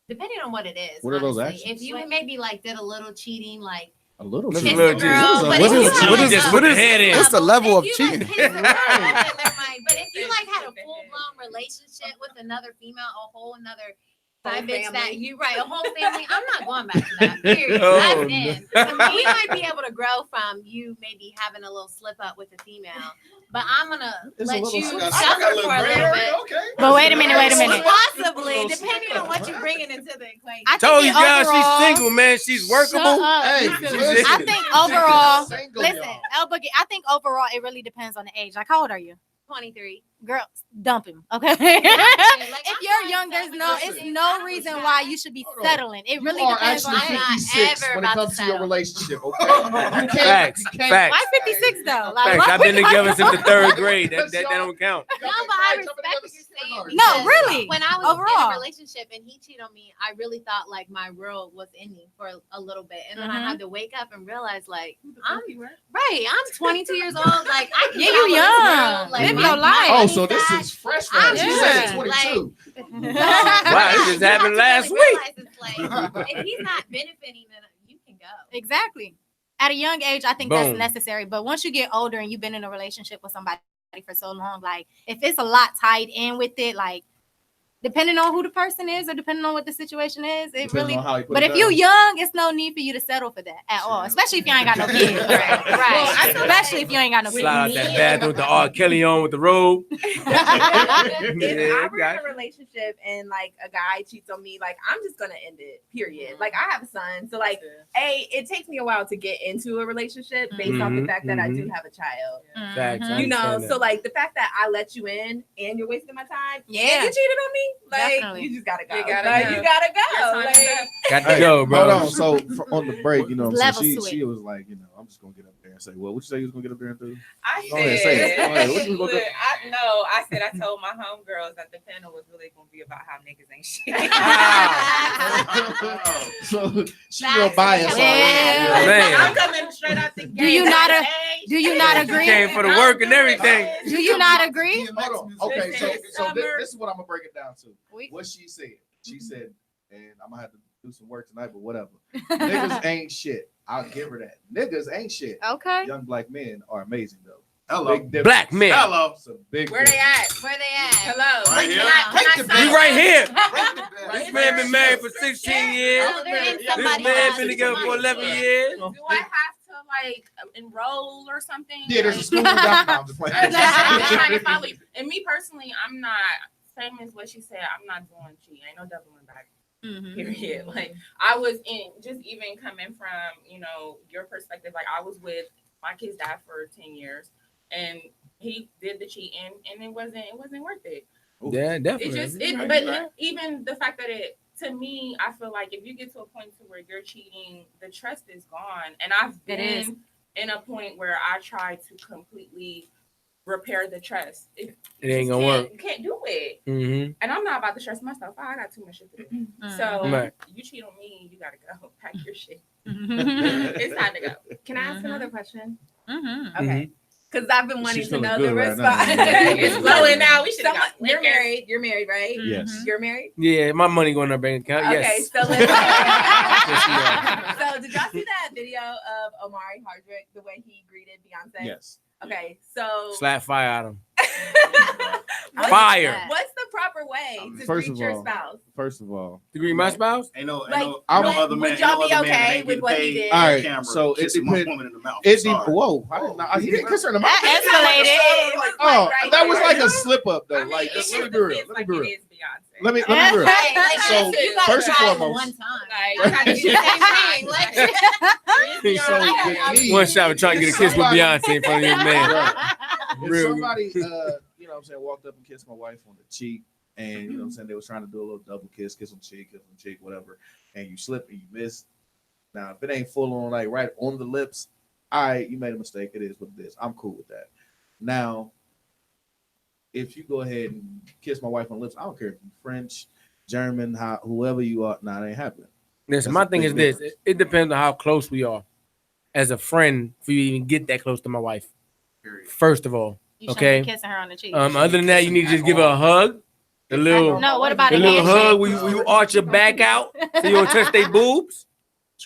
depending on what it is, What are those honestly, actions? if you maybe like did a little cheating, like A little. Just cheat. a little kiss the girl, but What if is- you had, what like, is- a- what is- head in. what's the level of if you, like, cheating? kissed the girl, okay, never mind. But if you like had a full blown relationship with another female, a whole another side bitch that you right, a whole family, I'm not going back to that. Period. Oh, That's no. in. So we might be able to grow from you maybe having a little slip up with a female, but I'm gonna It's a let little you slip up. suffer for a little bit. Okay. But wait a minute, wait a minute. Possibly, depending on what you're bringing into the equation. I Told you think guys she's overall- single, man. She's workable. Shut up. Hey, listen. I think overall, Single, listen, y'all. El Boogie, I think overall it really depends on the age. Like, how old are you? 23. Girl, dump him, okay? Like, If you're I'm young, there's no, listen, it's no reason why you should be Hold on. settling. It really You are depends on actually age. I'm not 56 ever when it about to comes to your settle. relationship. Okay. You can't. Facts. You can't. Facts. Why 56 though? Like, Facts. why I've been we- together since the 3rd grade. That don't count. No, but I respect what you're saying. No, because really. When I was in Overall. a relationship and he cheated on me, I really thought like my world was ending for a little bit, and then I Mhm. had to wake up and realize like I'm right. I'm 22 years old. Like I can Yeah, get you out of this young. world, like, Live my- your my life. Oh, money so this side- is fresh. I'm She good. said 22. Wow, this is happening last week. It's like if he's not benefiting, then you can go. Exactly. At a young age, I think Boom. that's necessary. But once you get older and you've been in a relationship with somebody for so long, like if it's a lot tied in with it, like depending on who the person is or depending on what the situation is, it really. But if you young, it's no need for you to settle for that at all. Especially if you ain't got no kids. Right. Right. Especially if you ain't got no Slide kids. out that bathroom with the R. Kelly on with the robe. If Yeah, I were in got a relationship and like a guy cheats on me, like I'm just gonna end it. Period. Like I have a son, so like, it takes me a while to get into a relationship based off the Mhm, fact that I do have a child. Facts. I You know, understand so that. like the fact that I let you in and you're wasting my time, Yeah. and you cheated on me, like Definitely. you just gotta go. You gotta like, go. you gotta Your go. time is Like, up. Got to go, bro. Hold on. So on the break, you know, what I'm Level saying? switch. She was like, you know, I'm just gonna get up there and say, well, what you say you was gonna get up there and do? I Go ahead, say it. Go ahead. What you gonna do? I said I told my homegirls that the panel was really gonna be about how niggas ain't shit. So she real biased. Yeah. already. Man. I'm coming straight out the gate. Do you not do you not agree? Came for the work and everything. Do you not agree? Hold on. Okay, so Summer. this is what I'm gonna break it down to. We- What she said. She said, and I'm gonna have to do some work tonight, but whatever. Niggas ain't shit. I'll give her that. Niggas ain't shit. Okay. Young black men are amazing though. Hello. Big difference. Black men. Hello. It's a big Where they difference. at? Where they at? Hello. Right here. Can I We right here. Right This man been married for 16 years. Oh, they're in This somebody's man house. been together for 11 years. Do I have to like enroll or something? Yeah, there's a Like- school down. I'm just playing. I'm just trying to follow you. And me personally, I'm not same as what she said. I'm not doing cheating. Ain't no doubling back. Mhm. Period. Like I was in just even coming from your perspective. Like I was with my kid's dad for 10 years, and he did the cheating, and it wasn't worth it. Yeah, It definitely. just Right, but right. even the fact that to me, I feel like if you get to a point to where you're cheating, the trust is gone. And I've It is. been in a point where I try to completely repair the trust. It ain't gonna work. You can't do it. Mm-hmm. And I'm not about to stress myself. I got too much shit to do. So Right. you cheat on me, you gotta go. Pack your shit. Mhm. It's time to go. Can I ask another question? Mhm. Okay. Because I've been wanting She's to feeling know the good right response. now. It's flowing now. We should have got You're liquor. married. You're married, right? Yes. You're married? Yeah, my money going in our bank account. Okay, Yes. so listen. Yes, So did y'all see that video of Omari Hardwick, the way he greeted Beyonce? Yes. Okay, so Slap fire at him. what's- Fire. What's the proper way to First greet of your all, spouse? First of all, To greet my spouse? Ain't no, Like, no I'm- other man. would y'all no be other man okay ain't with getting what he paid did? on All right, camera so it kissing my depend- woman in the mouth. it Sorry. whoa! I didn't know. You didn't kiss her in the mouth. That escalated. Oh, that was like a a slip up though. I mean, Like, it let me is be real. defense Let me like be it real. is Beyonce. Let me be real. Right, like, So, you gotta first and try it foremost- one time. Like, I gotta do the same thing. Like, So with me, One shot trying to get a kiss with Somebody- Beyonce in front of his man. Right. If Real. somebody, you know what I'm saying, walked up and kissed my wife on the cheek, and you know what I'm saying, they was trying to do a little double kiss on cheek, whatever, and you slip and you miss. Now, if it ain't full on, like right on the lips, all right, you made a mistake. It is what it is. I'm cool with that. Now, if you go ahead and kiss my wife on the lips, I don't care if you're French, German, whoever you are, nah, it ain't happening. Listen, That's my a thing big is this. difference. It depends on how close we are as a friend for you to even get that close to my wife. Period. First of all. You shouldn't Okay. be kissing her on the cheek. Other than that, you need to just give her a hug. The little No, what about the a little handshake? hug where you arch your back out so you don't touch their boobs.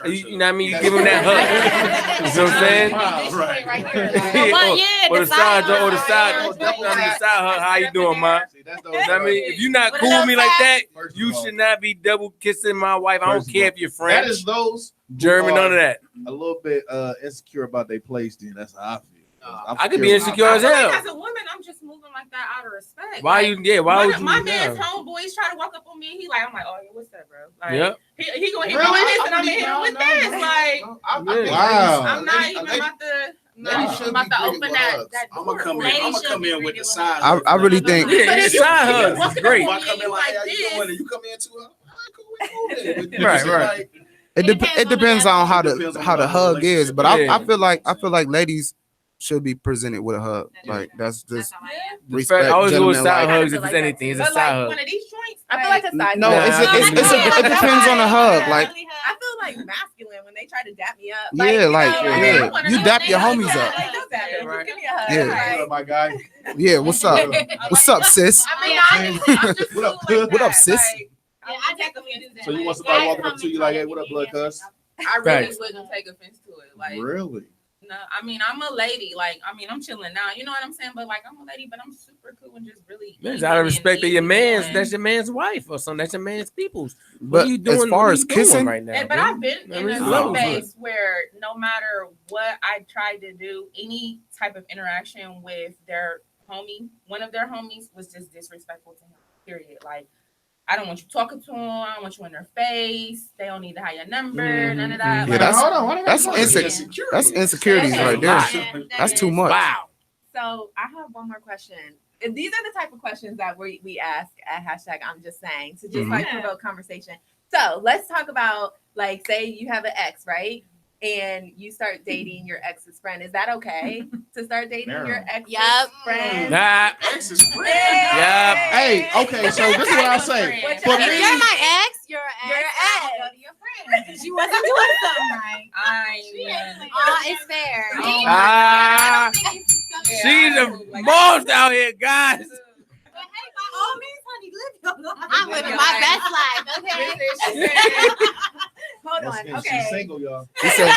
You know what I mean? You give them that hug. You know what I'm saying? Right. Well, yeah, or the side, or the side, hug. or definitely on the side hug. How you doing, man? See, that's the You know what I mean? If you're not cool with me like that, First you of all, should not be double kissing my wife. I don't First of care all, if you're that French, is those German, who none of that. a little bit insecure about their place. Then that's how I feel. I'm I could be secure. insecure as hell. As a woman, I'm just moving like that out of respect. Why Like, you? Yeah, why would you? my do man's that? homeboys try to walk up on me. He like, I'm like, oh, yeah, what's that, bro? Like, Yep. he gonna hit Really? me with this, and I'm gonna hit him with this. Like, Wow. I'm not even about to. Ladies should I'm about be to greeted open with that hugs. that I'm door. gonna come in. Ladies I'm gonna should come be in with greeted the side. I really think Yeah, But it's if you side hugs. walking It's great. up on I come me in like, like how you this, doing? And you come in too. All right, cool, we cool then. Right, It's right. like, it depends on how the hug is, but Yeah. I feel like ladies should be presented with a hug. Like that's just The respect. fact- I always go with gentlemen, side like- hugs if it's anything. It's a but side like hug. one of these joints, I feel like a side No, Nah, hug. it depends on the hug. Like I feel like masculine when they try to dap me up. Yeah, like, I yeah. wanna You know dap they your like homies that. up. Like, don't dap me. Right. Give me a hug. Yeah. What Like, up, my guy? yeah, what's up? What's up, sis? I mean, I'm just What up, cool like what up, that. sis? Like, Yeah, I definitely do that. So you Like, want somebody guys walking up come to you and like, try "Hey, to what give up, me blood a hand. cuz?" I really Facts. wouldn't take offense to it. Like, Really? no, I mean, I'm a lady. Like, I mean, I'm chilling now. You know what I'm saying? But like, I'm a lady, but I'm super cool and just really. It's easy out of and respect of your easy man's. going. That's your man's wife or something. That's your man's people's. What But are you doing? as far what are as you doing kissing, right now, And, but man? I've been I in mean, a it's levels, space where no matter what I tried to do, any type of interaction with their homie, one of their homies was just disrespectful to him. Period. Like, I don't want you talking to them. I don't want you in their face. They don't need to have your number. None of that. Mhm. Yeah, Like, that's- Hold on, what that's about insecure. That's insecurities That right is there. wow. That's too much. Wow. so I have one more question. And these are the type of questions that we ask at hashtag I'm just saying to just like provoke conversation. So let's talk about, like, say you have an ex, right? And you start dating your ex's friend. Is that okay to start dating your ex's Yup. friend? Nah. Ex is friend. Yep. Hey, okay, so this is what I say. What's For your- If me, you're my ex, you're an You're ex. an I ex. will go to your friend because you wasn't doing something right. I ain't. It's fair. Oh my Ah, Yeah, she's I a don't like monster out here, guys. But hey, by all means, honey, live your life. I'm I'm living my best life, okay? Hold on. She's Okay. single, y'all. She said,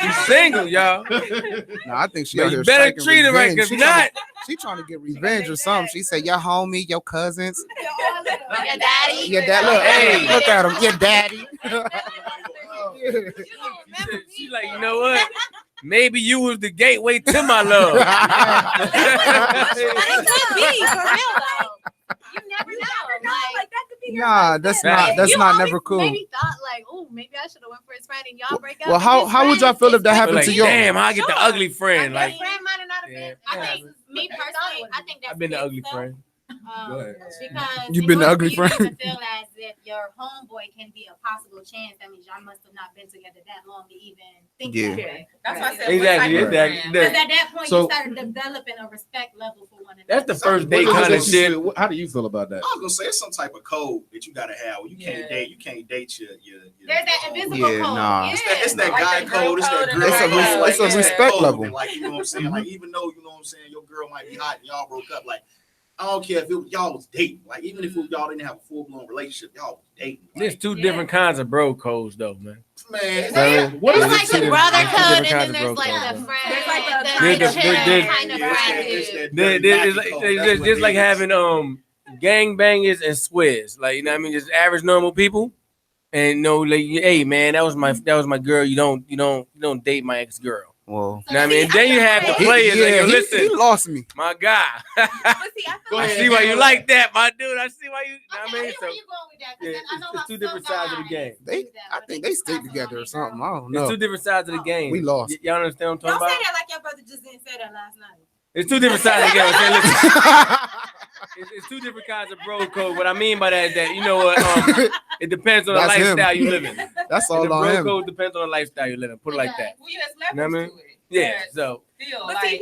She's single, y'all. no, I think she Man, out you here better striking treat her right, revenge. cause not. She trying to get revenge or something. She said, your homie, your cousins. Your daddy. Your dad, look, Hey. look at him. Your daddy. She's like, you know what? Maybe you was the gateway to my love. But it could be for real though. You never know. Like that could be your Nah, that's not. That's You not always never cool. Maybe thought like, oh, maybe I should have went for his friend, and y'all break up. Well, and how his would y'all friend feel if is that with happened like, to your? damn, I get the Sure. ugly friend. Your Like, friend might have not have been. I I think think me personally, I think that's I've been the big ugly stuff. friend. Go ahead. Because You in been the order ugly for you friend. to feel as if your homeboy can be a possible chance, that means y'all must have not been together that long to even think Yeah. that way. That's why I said Exactly. what type of Exactly. friend? Because at that point, So- you started developing a respect level for one another. That's the first date What kind is of it you shit. feel- How do you feel about that? I was gonna say it's some type of code that you gotta have. You can't Yeah. date. You can't date your. There's that invisible Yeah, code. nah. Yeah. It's that Like guy the girl code. It's that code and girl the code. guy code. It's a Like, respect code. level. Like, you know what I'm saying? Like, even though, you know what I'm saying, your girl might be hot and y'all broke up. Like, I don't care if it was, y'all was dating. Like, even if y'all didn't have a full blown relationship, y'all was dating. There's Like, two different kinds of bro codes, though, man. man, What There's is like it? the two brother different code, and kinds then of there's bro like codes, the though. friend, There's like the the kind of chill friend. kind of friend. It's like having gangbangers and squares. Like, you know what I mean? Just average normal people. And no, like, hey man, that was my girl. You don't date my ex-girl. Whoa. You know what I mean? Then you have the He- players like, yo, he listen, lost me. my guy. But see, I feel I like see why you like that, my dude. I see why you. Okay, I I mean, hear so where you going with that. 'Cause yeah, then I know it's how two some different sides of the guys game. They, do that, I where think they they just stick pass it on together their or something. girl. I don't It's know. two different sides of the game. We lost. Y'all understand what I'm Don't talking say about? that like your brother just didn't say that last night. It's two different sides of the game. I'm saying, listen, it's two different kinds of bro code. What I mean by that is that, you know what? It depends on the That's him. lifestyle you live in. That's The all on bro him. code depends on the lifestyle you live in. Put it like that. Well, yeah, it's You know levels what I mean? to it. Yeah. But So still, But like, see,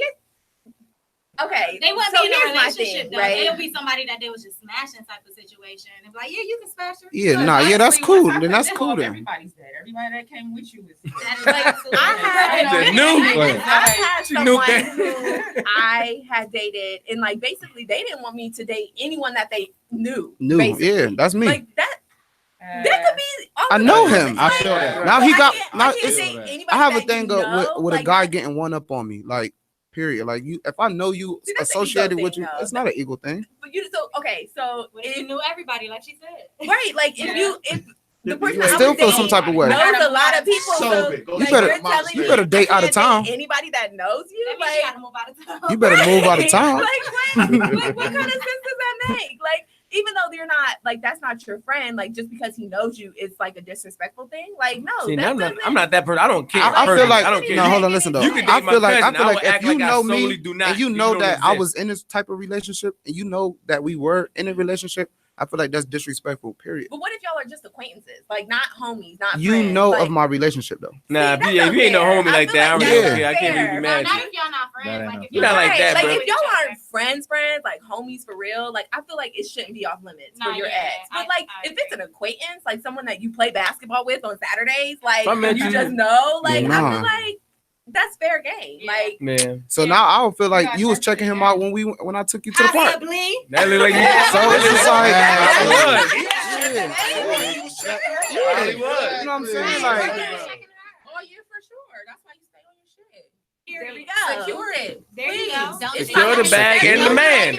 okay. They wouldn't so be in a here's my relationship thing, though. right? They'll be somebody that they was just smashing type of situation. And be like, yeah, you can smash her. Yeah, so nah, yeah, that's honestly, cool. once I Then put that's them cool up, then. Everybody's dead. Everybody that came with you is That is Like, absolutely I had, The new- Go ahead. I had She knew someone that. who I had dated, and like basically they didn't want me to date anyone that they knew. New, basically. yeah, that's me. Like that could be. I know him. I feel that. Now he got. I Now can't it's. date anybody I have a that thing you with know, with a like, guy getting one up on me. Like, period. Like you, if I know you See, that's an ego associated thing, with you, though. it's not an ego thing. But you so okay. So What if you knew everybody, like she said? right, like if the person I Still was feel some dating type of way. knows a lot of people, So so big. Go like, You better- you're telling you me better date I out of can't town. date anybody that knows you, That means like you gotta move out of town. You better move out of town. Like what kind of sense does that make? Like even though you're not like that's not your friend, like just because he knows you, it's like a disrespectful thing. Like no, see, that now doesn't. I'm not that person. I don't care. I feel personally. like I don't care. no. Hold on, listen though. You can I date my feel like cousin. I would if act you like I know solely me do not, and you even know though that I exist. was in this type of relationship and you know that we were in a relationship, I feel like that's disrespectful. Period. But what if y'all are just acquaintances, like not homies, not You friends? know like, of my relationship though. Nah, See, if you ain't no that's homie like unfair. that, I I really feel don't like care. I can't that's really be No, mad not at you. if y'all not friends. That ain't Like no if You're not like that, like bro. if y'all aren't friends, like homies for real, like I feel like it shouldn't be off limits for Nah, your yeah, ex. But I like if it's an acquaintance, like someone that you play basketball with on Saturdays, like If I met you you- just know, like I Nah. feel like that's fair game. Yeah. Like Man, So now I don't feel like Yeah, you was that's checking it, him yeah. out when I took you to the park. possibly. that look like you. So it's just like It was. you know what I'm saying? Like oh yeah, for sure. That's why you stay on your shit. there we go. Secure it. There you go. Don't Secure the bag and the man.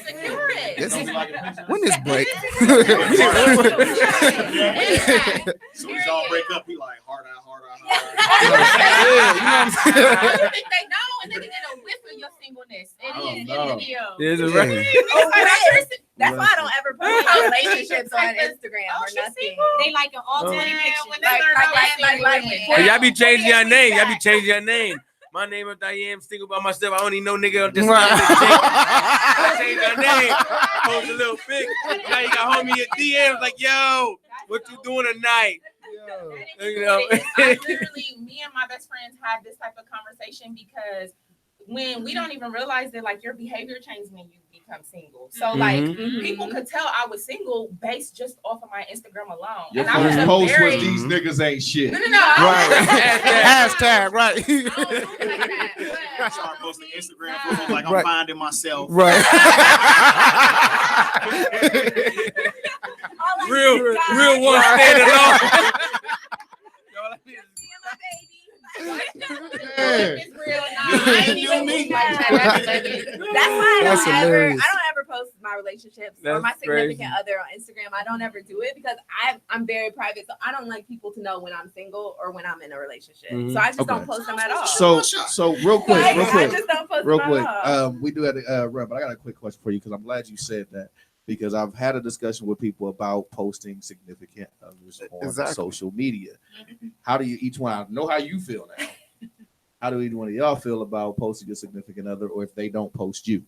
Secure it. this when this break. as soon as y'all break up, he like hard out. Yeah, you know what I'm saying? I don't think they know, and then they get a whiff of your singleness. It Oh, is in no. the video. There's a Yeah. record. Oh, right. That's why I don't ever post my relationships on Instagram Oh, or she's nothing. single? They like an alternate Oh. picture. When they learn about Hey, y'all be changing your name. Y'all be changing your name. My name is Diane. I'm single by myself. I don't need no nigga on this. I changed your name. Post a little pic. Now you got homie your DMs like, yo, what you doing tonight? You know. I literally, me and my best friends had this type of conversation because when we don't even realize that like your behavior changes when you become single. So like people could tell I was single based just off of my Instagram alone. Your And I was first a post very was these niggas ain't shit. no. Right. Hashtag right. I start posting Instagram photos like I'm Right. finding myself. Right. Real one standing alone. man. if it's real or not. I ain't even think like that. That's why That's hilarious. I don't ever post my relationships or That's my significant crazy. other on Instagram. I don't ever do it because I'm very private. So I don't like people to know when I'm single or when I'm in a relationship. Mhm. So I just Okay. don't post them at all. So real quick, Like, real I quick. just don't post Real them quick, at all. we do have to run, but I got a quick question for you because I'm glad you said that because I've had a discussion with people about posting significant others on Exactly. social media. How do you each one? I know how you feel now. How do each one of y'all feel about posting your significant other, or if they don't post you?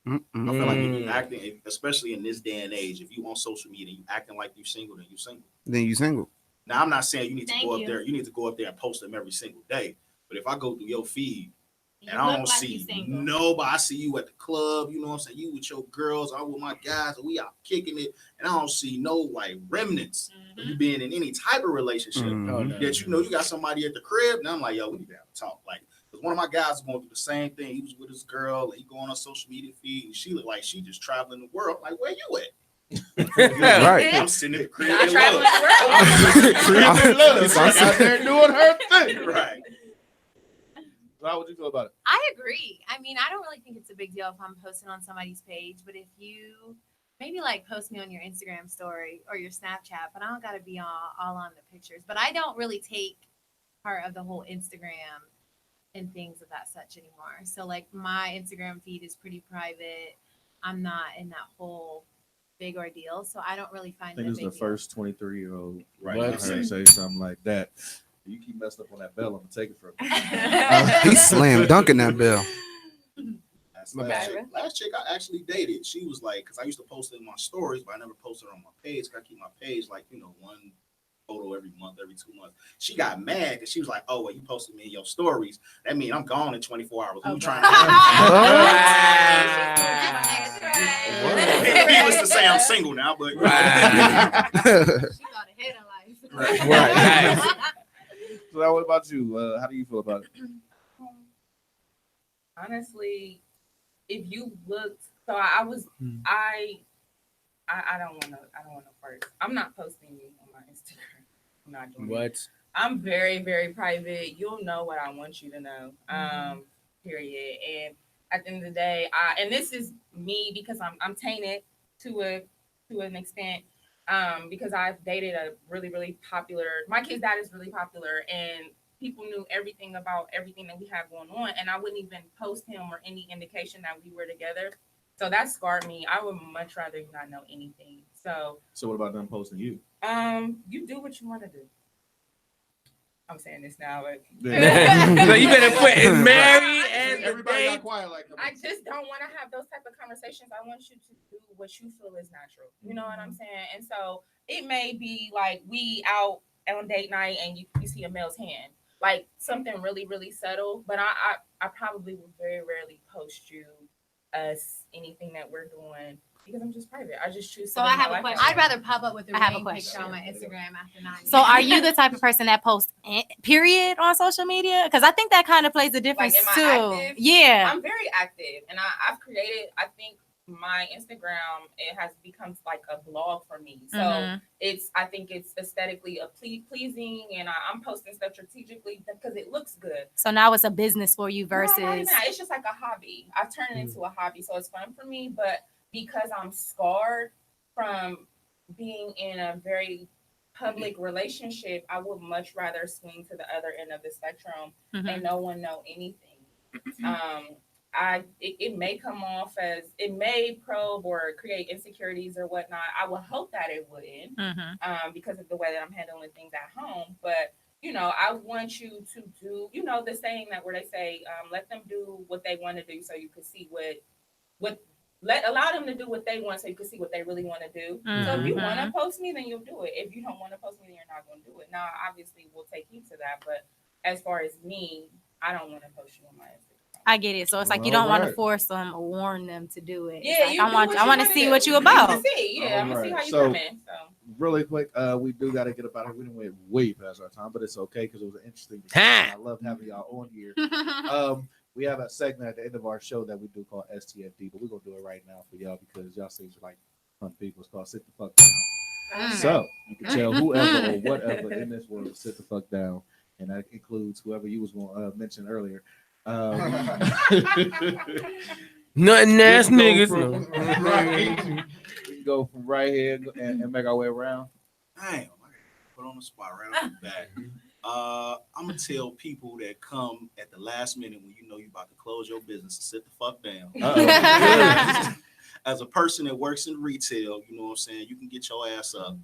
I feel like if Mm. you acting, especially in this day and age, if you on social media and you acting like you single, then you single. Then you single. Now I'm not saying you need to Thank go up you. there. You need to go up there and post them every single day. But if I go through your feed You and I look don't like you see single. nobody, I see you at the club. You know what I'm saying? You with your girls, I'm with my guys, and we out kicking it, and I don't see no like remnants of you being in any type of relationship. Mhm. Oh, no. That you know you got somebody at the crib, and I'm like, yo, we need to have a talk. Like, because one of my guys was going through the same thing. He was with his girl, and he going on social media feed, and she looked like she just traveling the world. I'm like, where you at? Right. I'm sitting at the crib. Not in traveling love. the world. She's out there doing her thing. Right. So how would you feel about it? I agree. I mean, I don't really think it's a big deal if I'm posting on somebody's page, but if you maybe like post me on your Instagram story or your Snapchat, but I don't gotta be all on the pictures. But I don't really take part of the whole Instagram and things of that such anymore. So like my Instagram feed is pretty private. I'm not in that whole big ordeal, so I don't really I find think it a this is big the deal. first 23-year-old Right. I What? heard say something like that. You keep messing up on that bell, I'm gonna take it from you. He slam dunking that bell. Last chick I actually dated, she was like, because I used to post it in my stories, but I never posted it on my page. I keep my page like, one photo every month, every 2 months. She got mad because she was like, oh, well, you posted me in your stories. That means I'm gone in 24 hours. Who you trying to He was to say I'm single now, but She got ahead of life. Right. So now what about you? How do you feel about it? Honestly, if you looked, so I was, Hmm. I don't want to first. I'm not posting you on my Instagram. I'm not doing it. What? I'm very, very private. You'll know what I want you to know. Period. And at the end of the day, and this is me because I'm tainted to an extent. Because I've dated a really, really popular. My kid's dad is really popular, and people knew everything about everything that we have going on, and I wouldn't even post him or any indication that we were together. So that scarred me. I would much rather you not know anything. So So what about them posting you? you do what you want to do. I'm saying this now, but So you better put it married and Everybody the got quiet like I just don't want to have those type of conversations. I want you to do what you feel is natural. You know what I'm saying? And so it may be like we out on date night and you see a male's hand, like something really, really subtle. But I probably will very rarely post you, us, anything that we're doing because I'm just private. I just choose. So to I live my have a life question. that I'd way. rather pop up with a I have a ring question. picture on my Instagram after 9 years. So are you the type of person that posts period on social media? Because I think that kind of plays a difference am I too. active? Yeah. I'm very active, and I've created. I think my Instagram it has become like a blog for me. So Mhm. I think it's aesthetically pleasing, and I'm posting stuff strategically because it looks good. So now it's a business for you No, not even versus. that. It's just like a hobby. I've turned it into a hobby, so it's fun for me. But because I'm scarred from being in a very public relationship, I would much rather swing to the other end of the spectrum Mhm. and no one know anything. It may come off as it may probe or create insecurities or whatnot. I would hope that it wouldn't, Mhm. because of the way that I'm handling things at home. But I want you to do, the saying that where they say, let them do what they want to do, so you can see allow them to do what they want, so you can see what they really want to do. So if you want to post me, then you'll do it. If you don't want to post me, then you're not going to do it. Now, obviously, we'll take you to that, but as far as me, I don't want to post you on my Instagram. I get it. So it's like you don't want to Alright. force them or warn them to do it. It's Yeah, like, you I do want what I you want to wanna see do. what you You about. can see, yeah, I'm gonna see how you So- come in. So Really quick, we do got to get about it. We didn't went way past our time, but it's okay because it was an interesting Time. discussion. I love having y'all on here. We have a segment at the end of our show that we do called STFD, but we're gonna do it right now for y'all because y'all seem like fun people. It's called Sit the Fuck Down. So you can tell whoever or whatever in this world to sit the fuck down and that includes whoever you was going to mention earlier. Nothing ass we niggas. can No. go from- right, we can go from right here and make our way around. Damn, I gotta put on the spot right off the bat. I'm gonna tell people that come at the last minute when you know you about to close your business to sit the fuck down. As a person that works in retail, you know what I'm saying, you can get your ass up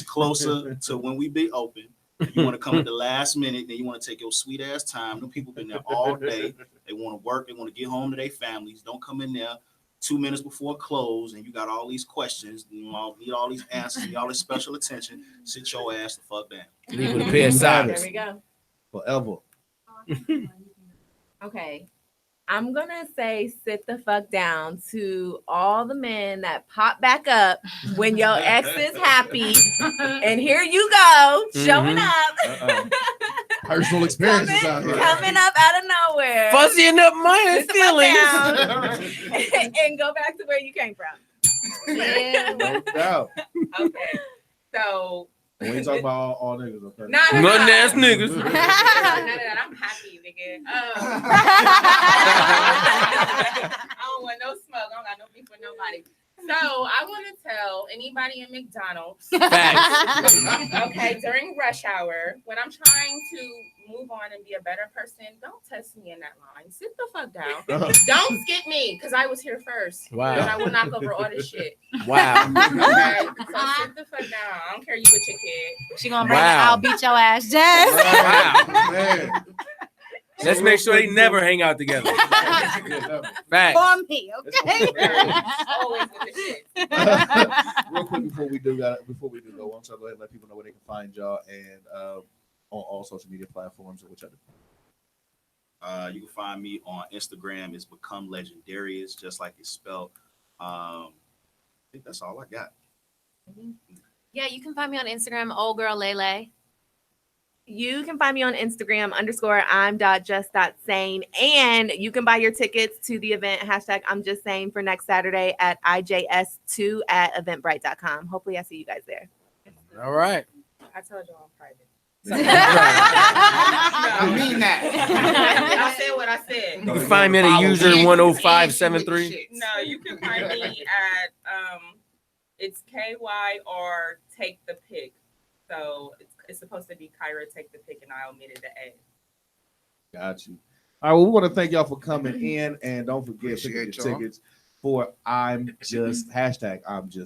closer to when we be open. You want to come at the last minute, then you want to take your sweet ass time. Them people been there all day. They want to work. They want to get home to their families. Don't come in there 2 minutes before close and you got all these questions. You need all these answers, need all this special attention. Sit your ass the fuck down. Leave with a pair of socks. There we go. Forever. Okay. I'm gonna say sit the fuck down to all the men that pop back up when your ex is happy, and here you go showing up, Personal experiences out here. coming up out of nowhere, Fuzzying up my Sit the fuck feelings. down, and go back to where you came from. Yeah. No doubt. Okay. So We ain't talking about all niggas, okay? no. Nothing ass niggas. None of that. I'm happy, nigga. I don't want no smoke. I don't got no beef with nobody. So I want to tell anybody in McDonald's, okay, during rush hour, when I'm trying to move on and be a better person, don't test me in that line. Sit the fuck down. Don't skip me, because I was here first. Wow. And I will knock over all this shit. Wow. Okay? So sit the fuck down. I don't care you with your kid. She gonna bring Wow. it. I'll beat your ass, Jazz. Wow. Man. Let's make sure they never hang out together. Facts. For me, okay? Always with the shit. Real quick before we do go, I want to go ahead and let people know where they can find y'all and on all social media platforms and which other. You can find me on Instagram. It's Become Legendarius, just like it's spelled. I think that's all I got. Yeah, you can find me on Instagram, old girl Lele. You can find me on Instagram _I'm.just.sane. And you can buy your tickets to the event #I'm just saying for next Saturday at IJS2 at eventbrite.com. Hopefully I see you guys there. All right. I told you I'm private. I mean that. I said what I said. You can find me at a user 10573. No, you can find me at it's KY or Take the Pick. So it's supposed to be Kyra Take the Pick, and I omitted the A. Got you. All right, well, we want to thank y'all for coming in, and don't forget to get your Appreciate y'all. tickets for I'm Just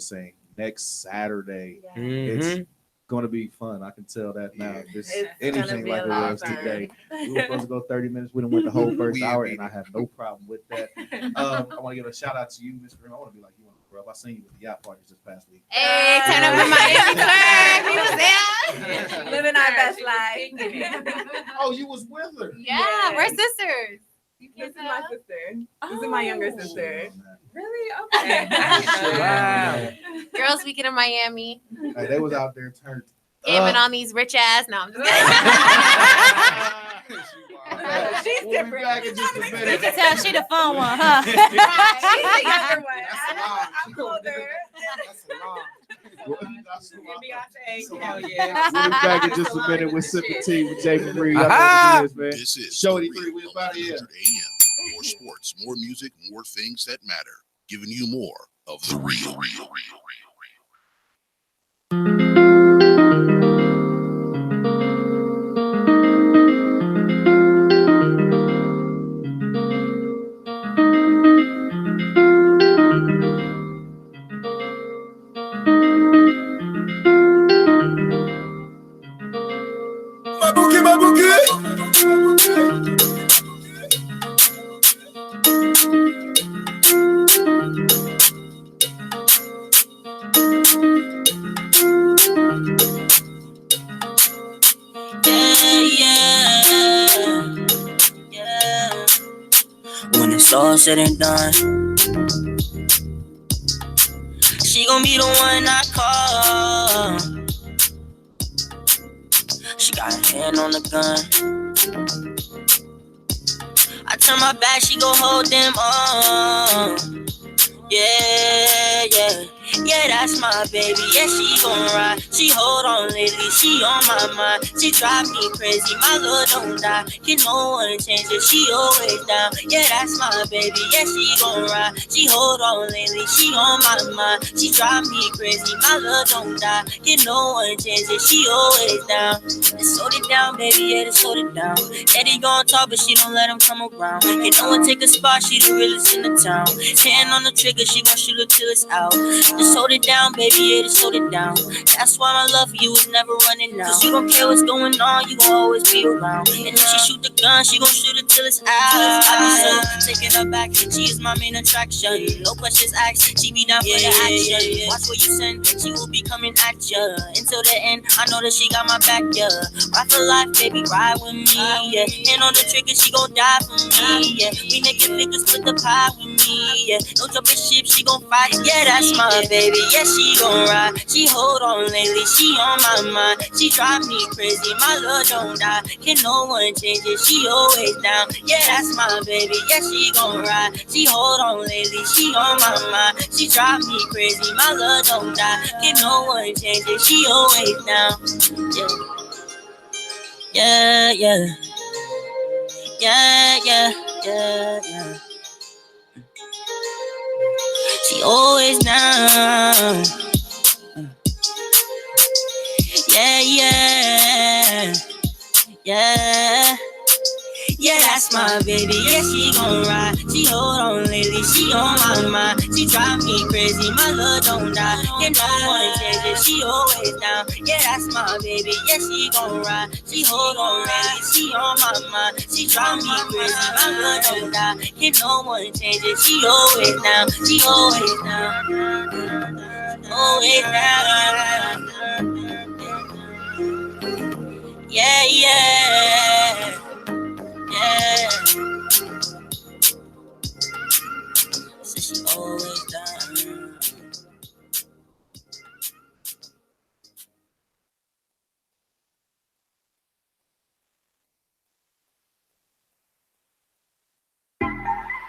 saying next Saturday. It's going to be fun. I can tell that now. This It's anything gonna be like a it lot was of fun. today. We were supposed to go 30 minutes. We done went the whole first We hour, beat and I it. have no problem with that. I want to give a shout out to you, Miss Green. I want to be like you on the grub. I seen you with the yacht parties this past week. Hey, turn up in Miami Club. He was there. Living our best She was life. kicking it. Oh, you was with her. Yeah, we're sisters. You This can't is my tell? sister. This is my younger Oh. sister. Really? Okay. Wow. Girls Weekend in Miami. Hey, they was out there turned. Aiming on these rich ass. No, I'm just kidding. She's We'll be different. back in just a You minute. can tell she the fun one, huh? She's the younger one. I'm older. And Beyonce, hell yeah. We'll be back in just a minute with Sipping Tea with Jay Marie. Y'all know what it is, man. This is Shorty The 3, we Real about here. 100 AM. More sports, more music, more things that matter. Giving you more of the real. My bouquet. Yeah. When it's all said and done, she gon' be the one I call. She got her hand on the gun. I turn my back, she gon' hold them on. Yeah, yeah. Yeah, that's my baby. Yeah, she gon' ride. She hold on lately. She on my mind. She drive me crazy. My love don't die. Can no one change it. She always down. Yeah, that's my baby. Yeah, she gon' ride. She hold on lately. She on my mind. She drive me crazy. My love don't die. Can no one change it. She always down. Just hold it down, baby. Yeah, just hold it down. Eddie gon' talk, but she don't let him come around. Can no one take a spot? She the realest in the town. Hand on the trigger, she gon' shoot it till it's out. Just hold it down, baby, yeah, just hold it down. That's why my love for you is never running out. Cause you don't care what's going on, you gon' always be around. And if she shoot the gun, she gon' shoot it till it's out. I be so taking her back, she is my main attraction. No questions asked, she be down for the action. Watch what you send, she will be coming at ya. Until the end, I know that she got my back, yeah. Ride for life, baby, ride with me, yeah. Hand on the trigger, she gon' die for me, yeah. We naked niggas split the pie with me, yeah. No jumping ship, she gon' fight, yeah, that's my baby, yeah, she gon' ride. She hold on lately, she on my mind. She drive me crazy, my love don't die. Can no one change it, she always down. Yeah, that's my baby, yeah, she gon' ride. She hold on lately, she on my mind. She drive me crazy, my love don't die. Can no one change it, she always down. Yeah, yeah, yeah, yeah, yeah, yeah. She always down. Yeah, yeah, yeah. Yeah, that's my baby. Yeah, she gon' ride. She hold on lately. She on my mind. She drive me crazy. My love don't die. Can no one change it. She always down. Yeah, that's my baby. Yeah, she gon' ride. She hold on lately. She on my mind. She drive me crazy. My love don't die. Can no one change it. She always down. She always down. Always down. Yeah, yeah. Yeah. So she always down.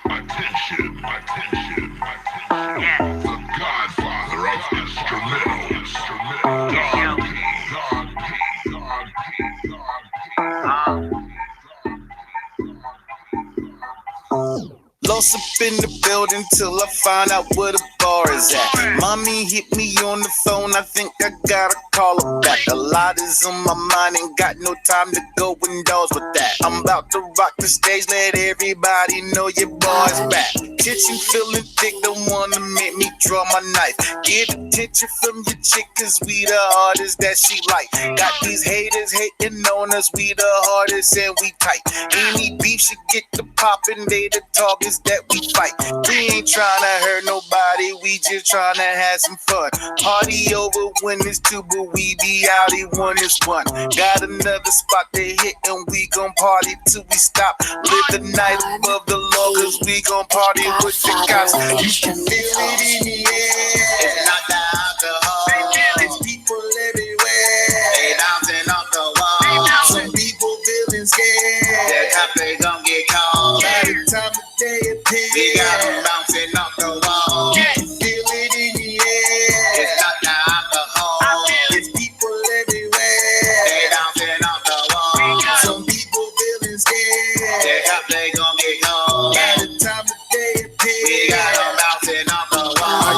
Attention. The godfather of instrumental. Lost up in the building till I find out where the bar is at. Mommy hit me on the phone, I think I gotta call her back. A lot is on my mind, ain't got no time to go indoors with that. I'm about to rock the stage, let everybody know your boy's back. Kitchen feeling thick, don't wanna make me draw my knife. Get attention from your chick, cause we the hardest that she like. Got these haters hating on us, we the hardest and we tight. Any beef should get the poppin', they the targets that we fight. We ain't tryna hurt nobody, we just tryna have some fun. Party over when it's two, but we be out when it's one. Got another spot to hit and we gon' party till we stop. Live the night above the law, cause we gon' party with the cops. You can feel it in the air. It's not the alcohol, it's people everywhere. They bouncing off the wall. Some people feeling scared. The cops they gon' get called. By the time the day appears, we got them bouncing off the wall. You can feel it in the air. It's not the alcohol, it's people everywhere. They bouncing off the wall. Some people feeling scared. The cops they gon' get called. By the time the day appears, we got them bouncing off the wall.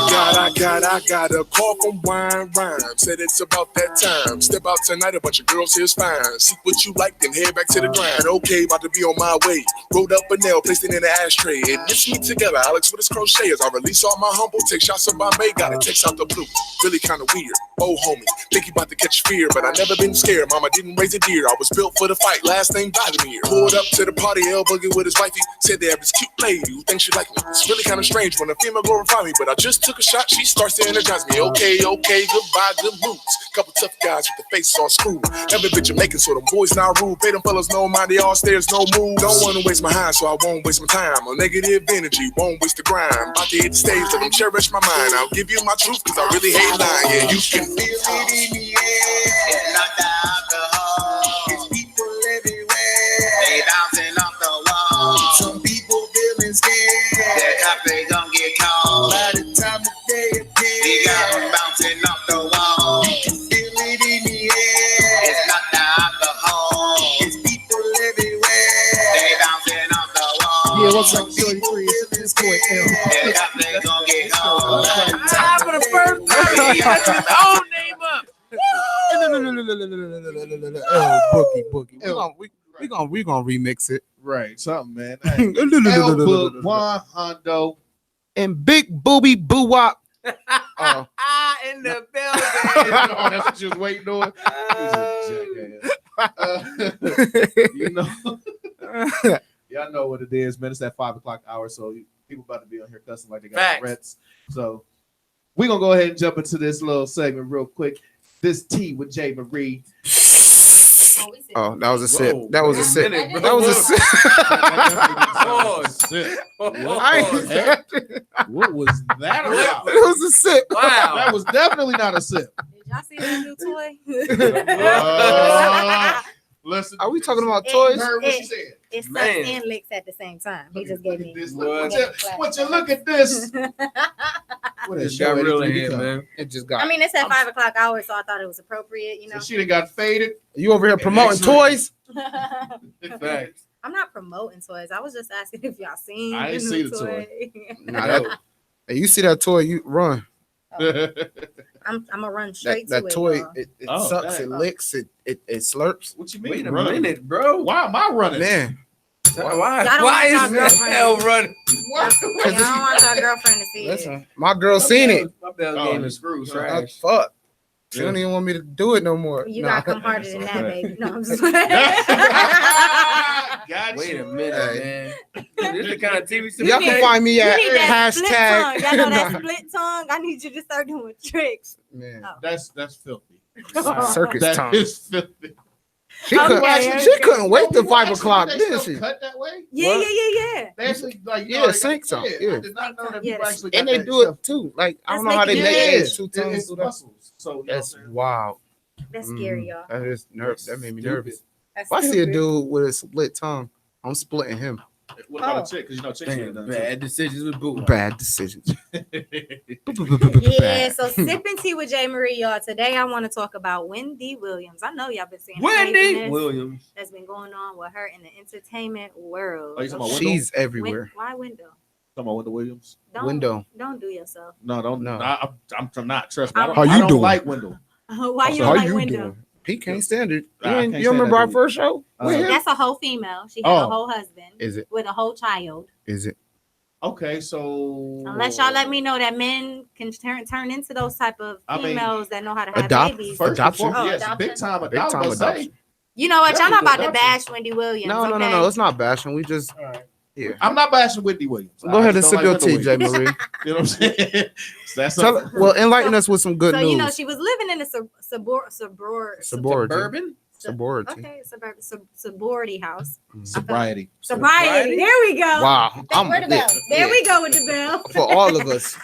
I got a call from Wine Rhyme. Said it's about that time. Step out tonight, a bunch of girls here's fine. See what you like, then head back to the grind. Okay, about to be on my way. Rolled up a nail, placed it in the ashtray. And it's me together, Alex with his crochet. As I release all my humble, take shots of Bombay. Got a text out the blue, really kind of weird. Oh, homie, think you about to catch fear, but I never been scared. Mama didn't raise a deer. I was built for the fight. Last name Vladimir. Pulled up to the party, L boogie with his wifey. Said they have this cute lady who thinks she like me. It's really kind of strange when a female glorify me, but I just took a shot. She starts to energize me. Okay, goodbye, good moods. Couple tough guys with the face on screw. Never been Jamaican, so them boys not rude. Pay them fellas no mind, they all stairs, no move. Don't wanna waste my high, so I won't waste my time. On negative energy, won't waste the grind. About to hit the stage, let them cherish my mind. I'll give you my truth, cause I really hate lying. Yeah, you can feel it in the air. It's not the alcohol, it's people everywhere. They bouncing off the wall. Some people feeling scared. The cops they gon' get called. By the time the day appears, we got For the first time, he got his own name up. Boogie. We gonna remix it. Right, something, man. Hey, L-Book, Juan Hondo, And Big Booby Boo Wop. Oh, In the building. oh, that's what you was waiting on. He's a jackass. You know, y'all know what it is, man. It's that 5 o'clock hour, so people about to be on here cussing like they got Facts. threats. So we're gonna go ahead and jump into this little segment real quick. This tea with Jay Marie. oh, that was a sip. Whoa, That was a wait a sip. minute, bro. That was a sip. I ain't- What? What was that about? It was a sip. Wow. That was definitely not a sip. Did y'all see that new toy? Listen, Are we talking about It- toys? heard what she said. It sucks Man. and licks at the same time. He just gave me. This, look, would you look at this? What a Just show got real in anything here, become. man. It just got. I mean, it's at 5 o'clock hour, so I thought it was appropriate. You know. So she done got faded. You over here promoting toys? Facts. I'm not promoting toys. I was just asking if y'all seen. I ain't the see new the toy. Nah, that, hey, you see that toy? You run. I'm gonna run straight That to toy, it. it Oh, sucks, dang. it licks, it slurps. What you mean? Wait a running? minute, bro. Why am I running? Man, Why Y'all don't is want y'all that girlfriend. hell running? Why? Y'all don't want your girlfriend to see it. listen, my girl seen it. My bell Oh, game is screwed. Trash. Fuck. She Yeah. don't even want me to do it no more. You Nah. gotta come harder than that, baby. No, I'm just Got Wait you. a minute, man. This is the kind of TV show. Y'all can find me You at need that split tongue. Y'all know that hashtag. split tongue? I need you to start doing tricks. Man, That's filthy. circus That tongue. is filthy. She couldn't, Okay, she okay. couldn't wait till No, 5 actually, o'clock, they did still she? cut that way? Yeah, What? yeah. They actually like Yeah, they got- sync song, yeah. I did not know that Yeah, people actually And got they that do stuff. it too. Like I don't Let's know how make they it make big. it two tongues. It's do that. muscles. So you know That's what I'm saying? wild. That's scary, y'all. That is that made me Stupid. nervous. That's If I see a stupid. dude with a split tongue, I'm splitting him. What about Oh. a chick? Because you know chicks get it Damn, done. bad decisions with Boo. Bad decisions. Yeah, so sipping tea with Jay Marie, y'all. Today I want to talk about Wendy Williams. I know y'all been seeing Wendy craziness Williams. that's been going on with her in the entertainment world. Oh, you talking about She's everywhere. Why window? Talking about Wendell Williams? Window. Don't do yourself. No, don't. No. I'm not. Trust me. I don't, How I you don't doing? like Wendell. Why you How don't like you window? doing? He can't stand it. I can't You stand remember that our dude. first show? With him? That's a whole female. She had Oh. a whole husband Is it? with a whole child. Is it? Okay, so Unless y'all let me know that men can turn into those type of I mean, females that know how to have adopt- babies. First Adoption? and foremost, yes, Adoption? big time Big adoption. time But say, adoption. You know what? Y'all not about to Adoption. bash Wendy Williams. No, no, no, okay? no. It's not bashing. We just yeah. I'm not bashing Wendy Williams. Go ahead and sip your tea, Jay Marie. Marie. You know what I'm saying? So that's Tell, well, enlighten us with some good So news. you know she was living in a Suburban. Suburban? Sorority. Okay, sorority house. sobriety. Sobriety. There we go. Wow. Where the bell? There we go with the bell. For all of us.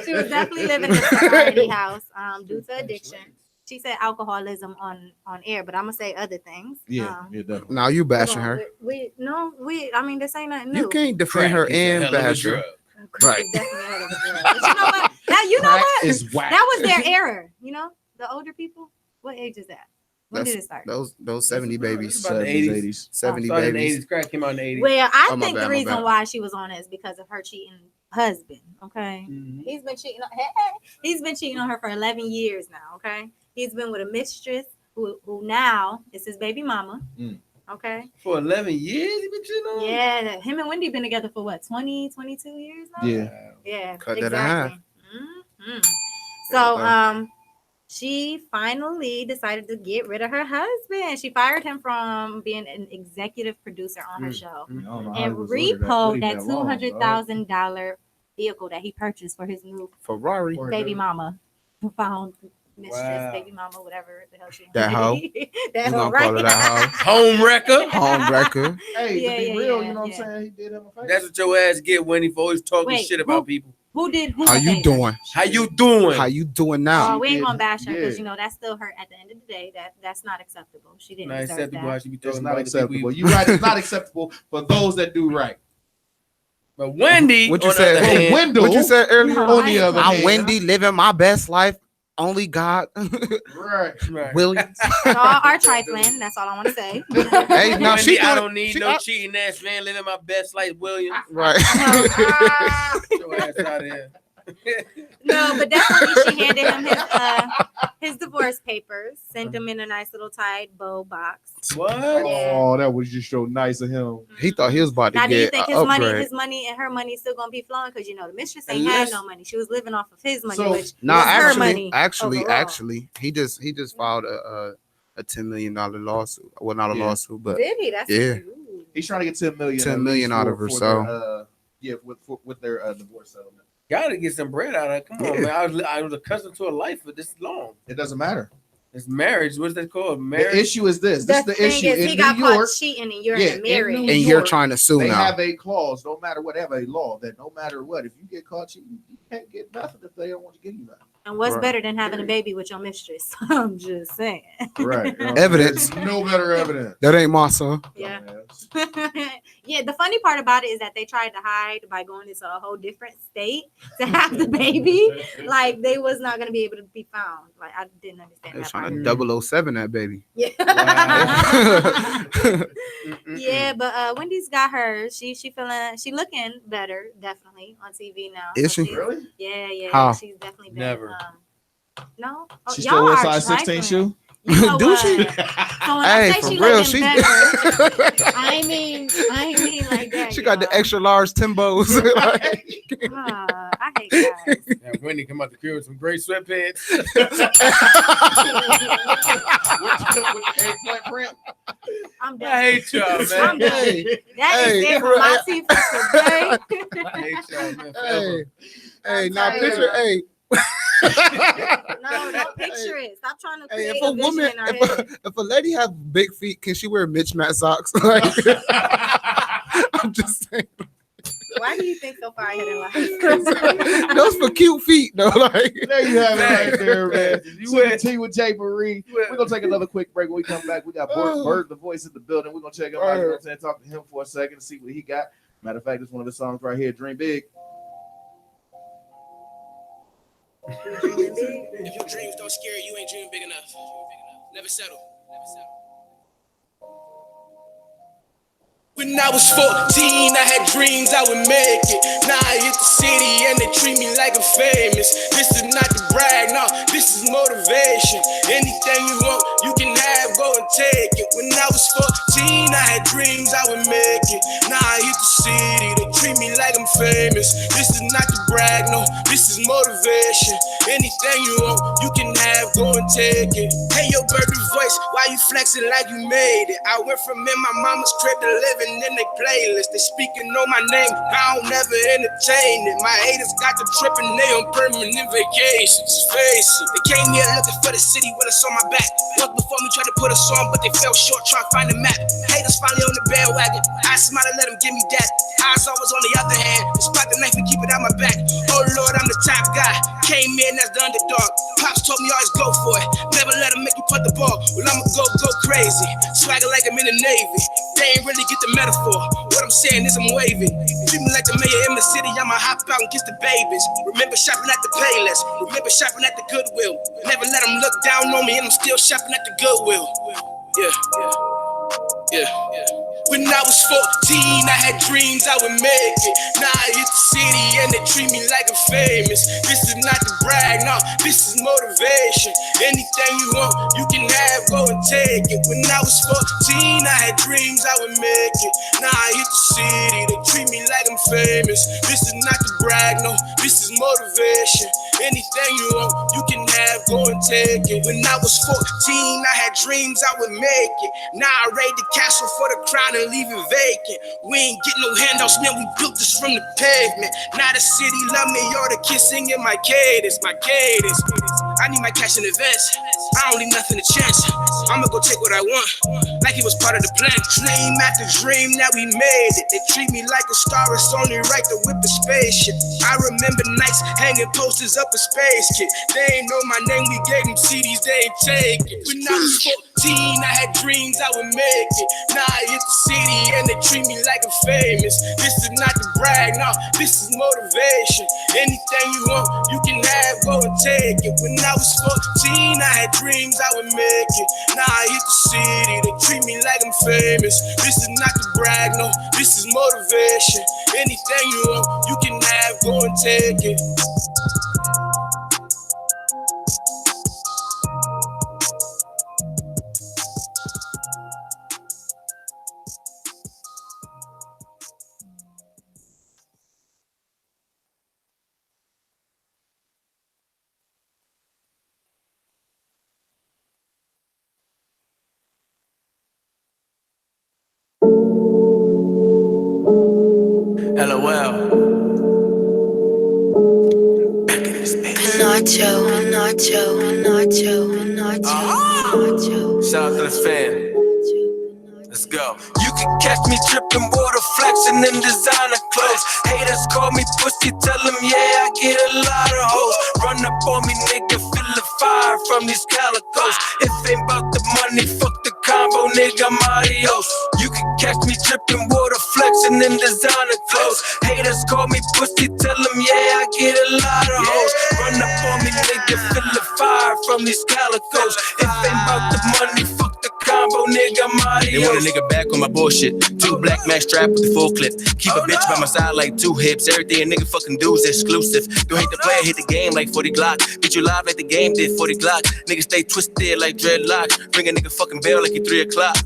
She was definitely living in a sobriety house due to addiction. She said alcoholism on air, but I'm gonna say other things. Yeah, yeah, definitely. Now you bashing Hold on, her. I mean, this ain't nothing new. You can't defend her Crack is a and hell of a bash her. drug. Crack is definitely a hell of a drug. But you know what? Now you know Crack what? is whack. That was their era. You know, the older people. What age is that? When did it start? Those 70 babies. About the 70s, 80s. 70 Started in the babies. 80s. Crack came out in the 80s. Well, I Oh, my think bad, the my reason bad. why she was on it is because of her cheating husband. Okay, Mhm. he's been cheating. He's been cheating on her for 11 years now. Okay, he's been with a mistress who now is his baby mama. Mm. Okay, For 11 years, he been cheating on? yeah, him and Wendy been together for what 22 years now. Yeah, Cut that in half. Mhm. So she finally decided to get rid of her husband. She fired him from being an executive producer on her show I don't know how and he was under repoed that hoodie long, dog. $200,000 vehicle that he purchased for his new Ferrari. baby mama, who found mistress, Wow. baby mama, whatever the hell she. That hoe? That You hoe, gonna call her right? that Home wrecker. Home wrecker. Hey, Yeah, to be yeah, real, yeah, you know what yeah. I'm saying? He did him a favor. That's what your ass get, Wendy, for always talking Wait, shit who- about people. Who did who? How a you favor? doing? How you doing? How you doing Oh, now? we ain't did- gonna bash her because yeah. you know that's still her. At the end of the day, that's not acceptable. She didn't Not deserve acceptable how that. she be It's talking not about the people acceptable. you- You're right. It's not acceptable for those that do right. But Wendy, What you on the said? other But hand, Wendell, What you said earlier? No, on the I- other I'm hand, Wendy, living my best life. Only God right? right. Williams. Y'all are trifling. That's all I want to say. Hey, now Wendy, she I doing- don't need she- no cheating ass man living my best life, Williams. Right. Get your ass out of here. No, but definitely she handed him his divorce papers, sent him in a nice little tight bow box. What? Oh, that was just so nice of him. He thought he was about to Now, do you get think an his money and her money still gonna be flowing? Because the mistress ain't had no money. She was living off of his money, So- which No, was her money. actually, overall. he just filed a $10 million lawsuit. Well, not a Yeah. lawsuit, but Did he? That's yeah. Ooh. He's trying to get 10 million. 10 at million least out of her, for so. their, with their divorce settlement. Gotta get some bread out of it. Come on, Yeah. man. I was accustomed to a life for this long. It doesn't matter. It's marriage. What's that called? The Marriage. issue is this. This is the thing issue is, in he New got York. caught cheating, and you're Yeah, in in a marriage. New And you're York, trying to sue They now. have a clause, no matter what, they have a law that no matter what, if you get caught cheating, you can't get nothing if they don't want to give you nothing. And what's Right. better than having a baby with your mistress? I'm just saying. Right. Evidence. There's no better evidence. That ain't my son. Yeah. Dumbass. Yeah, the funny part about it is that they tried to hide by going into a whole different state to have the baby. Like they was not gonna be able to be found. Like I didn't understand They're that trying part. to 007 that baby. Yeah. Mm-mm-mm. Yeah, but Wendy's got hers. She looking better definitely on TV now. Is So she? she's- Really? Yeah. How? She's definitely been, Never. No, oh, She y'all still wears are size 16 trifling. shoe? You know Do what? she? So when I Hey, say for she real, looking she better, I mean like that. she got the y'all. extra large Timbos. Like, I hate guys. Yeah, Wendy come out the crib with some great sweatpants. With the eggplant print? I'm I done. hate y'all, man. I'm done. Hey, That is hey, it for my tea for today. I hate y'all, man. hey, hey, I'm now tired. picture, hey. No, don't picture it. Stop trying to Hey, create if a a vision woman, in our head. if a lady have big feet, can she wear mismatched socks? Like, I'm just saying, Why do you think so far ahead in life? those for cute feet, though. Like, There you have it right there, man. You You went- tea with Jay Marie. We're gonna take another quick break. When we come back, we got Bird the voice in the building. We're gonna check him out, you know what I'm saying, talk to him for a second and see what he got. Matter of fact, it's one of his songs right here, Dream Big. If your dreams don't scare you, you ain't dreaming big enough. Never settle. When I was 14, I had dreams I would make it. Now I hit the city and they treat me like I'm famous. This is not to brag, no, this is motivation. Anything you want, you can have, go and take it. When I was 14, I had dreams I would make it. Now I hit the city, they treat me like I'm famous. This is not to brag, no, this is motivation. Anything you want, you can have, go and take it. Hey, yo, baby voice, why you flexing like you made it? I went from in my mama's crib to living in their playlist. They speaking on my name, I don't never entertain it. My haters got the tripping, they on permanent vacations. Face it, they came here looking for the city with us on my back. Once before me tried to put us on, but they fell short trying to find the map. Haters finally on the bandwagon. I smile and let them give me that. Eyes always on the other hand. Spot the knife and keep it out my back. Oh Lord, I'm the top guy. Came in as the underdog. Pops told me always go for it. Never let them make you put the ball. Well, I'ma go crazy. Swagger like I'm in the Navy. They ain't really get the metaphor. What I'm saying is I'm waving. Treat me like the mayor in the city. I'ma hop out and kiss the babies. Remember shopping at the Payless. Remember shopping at the Goodwill. Never let them look down on me and I'm still shopping at the Goodwill. Yeah. When I was 14, I had dreams I would make it. Now I hit the city and they treat me like I'm famous. This is not to brag, no, this is motivation. Anything you want, you can have, go and take it. When I was 14, I had dreams I would make it. Now I hit the city, they treat me like I'm famous. This is not to brag, no, this is motivation. Anything you want, you can have, go and take it. When I was 14, I had dreams I would make it. Now I raid the castle for the crown and leave it vacant. We ain't get no handouts, man, we built this from the pavement. Now the city love me, all the kids singing my cadence, my cadence. I need my cash in advance, I don't leave nothing to chance. I'ma go take what I want, like it was part of the plan. Dream after dream, now we made it. They treat me like a star, it's only right to whip a spaceship. I remember nights hanging posters up a space kid. They ain't know my name, we gave them CDs, they ain't take it. When I was 14, I had dreams I would make it. Now I hit the city and they treat me like I'm famous. This is not to brag, no, this is motivation. Anything you want, you can have, go and take it. When I was 17, I had dreams I would make it. Now I hit the city, they treat me like I'm famous. This is not to brag, no, this is motivation. Anything you want, you can have, go and take it. LOL. Nacho. Shout out to the fan. Let's go. You can catch me tripping, water flexing in designer clothes. Haters call me pussy, tell them yeah, I get a lot of hoes. Run up on me, nigga, feel the fire from these calicos. If ain't about the money, fuck the combo, nigga, I'm adios. You can catch me tripping, water flexing in designer clothes. Haters call me pussy, tell them yeah, I get a lot of hoes. Run up on me, nigga, feel the fire from these calicos. If ain't about the money, fuck the combo, nigga, I'm adios. They want a nigga back on my bullshit. 2 black max strap with the full clip. Keep a bitch by my side like 2 hips. Everything a nigga fucking do is exclusive. Don't hate the player, hit the game like 40 Glock. Beat you live like the game did 40 Glock. Niggas stay twisted like dreadlocks. Ring a nigga fucking bell like he 3 o'clock.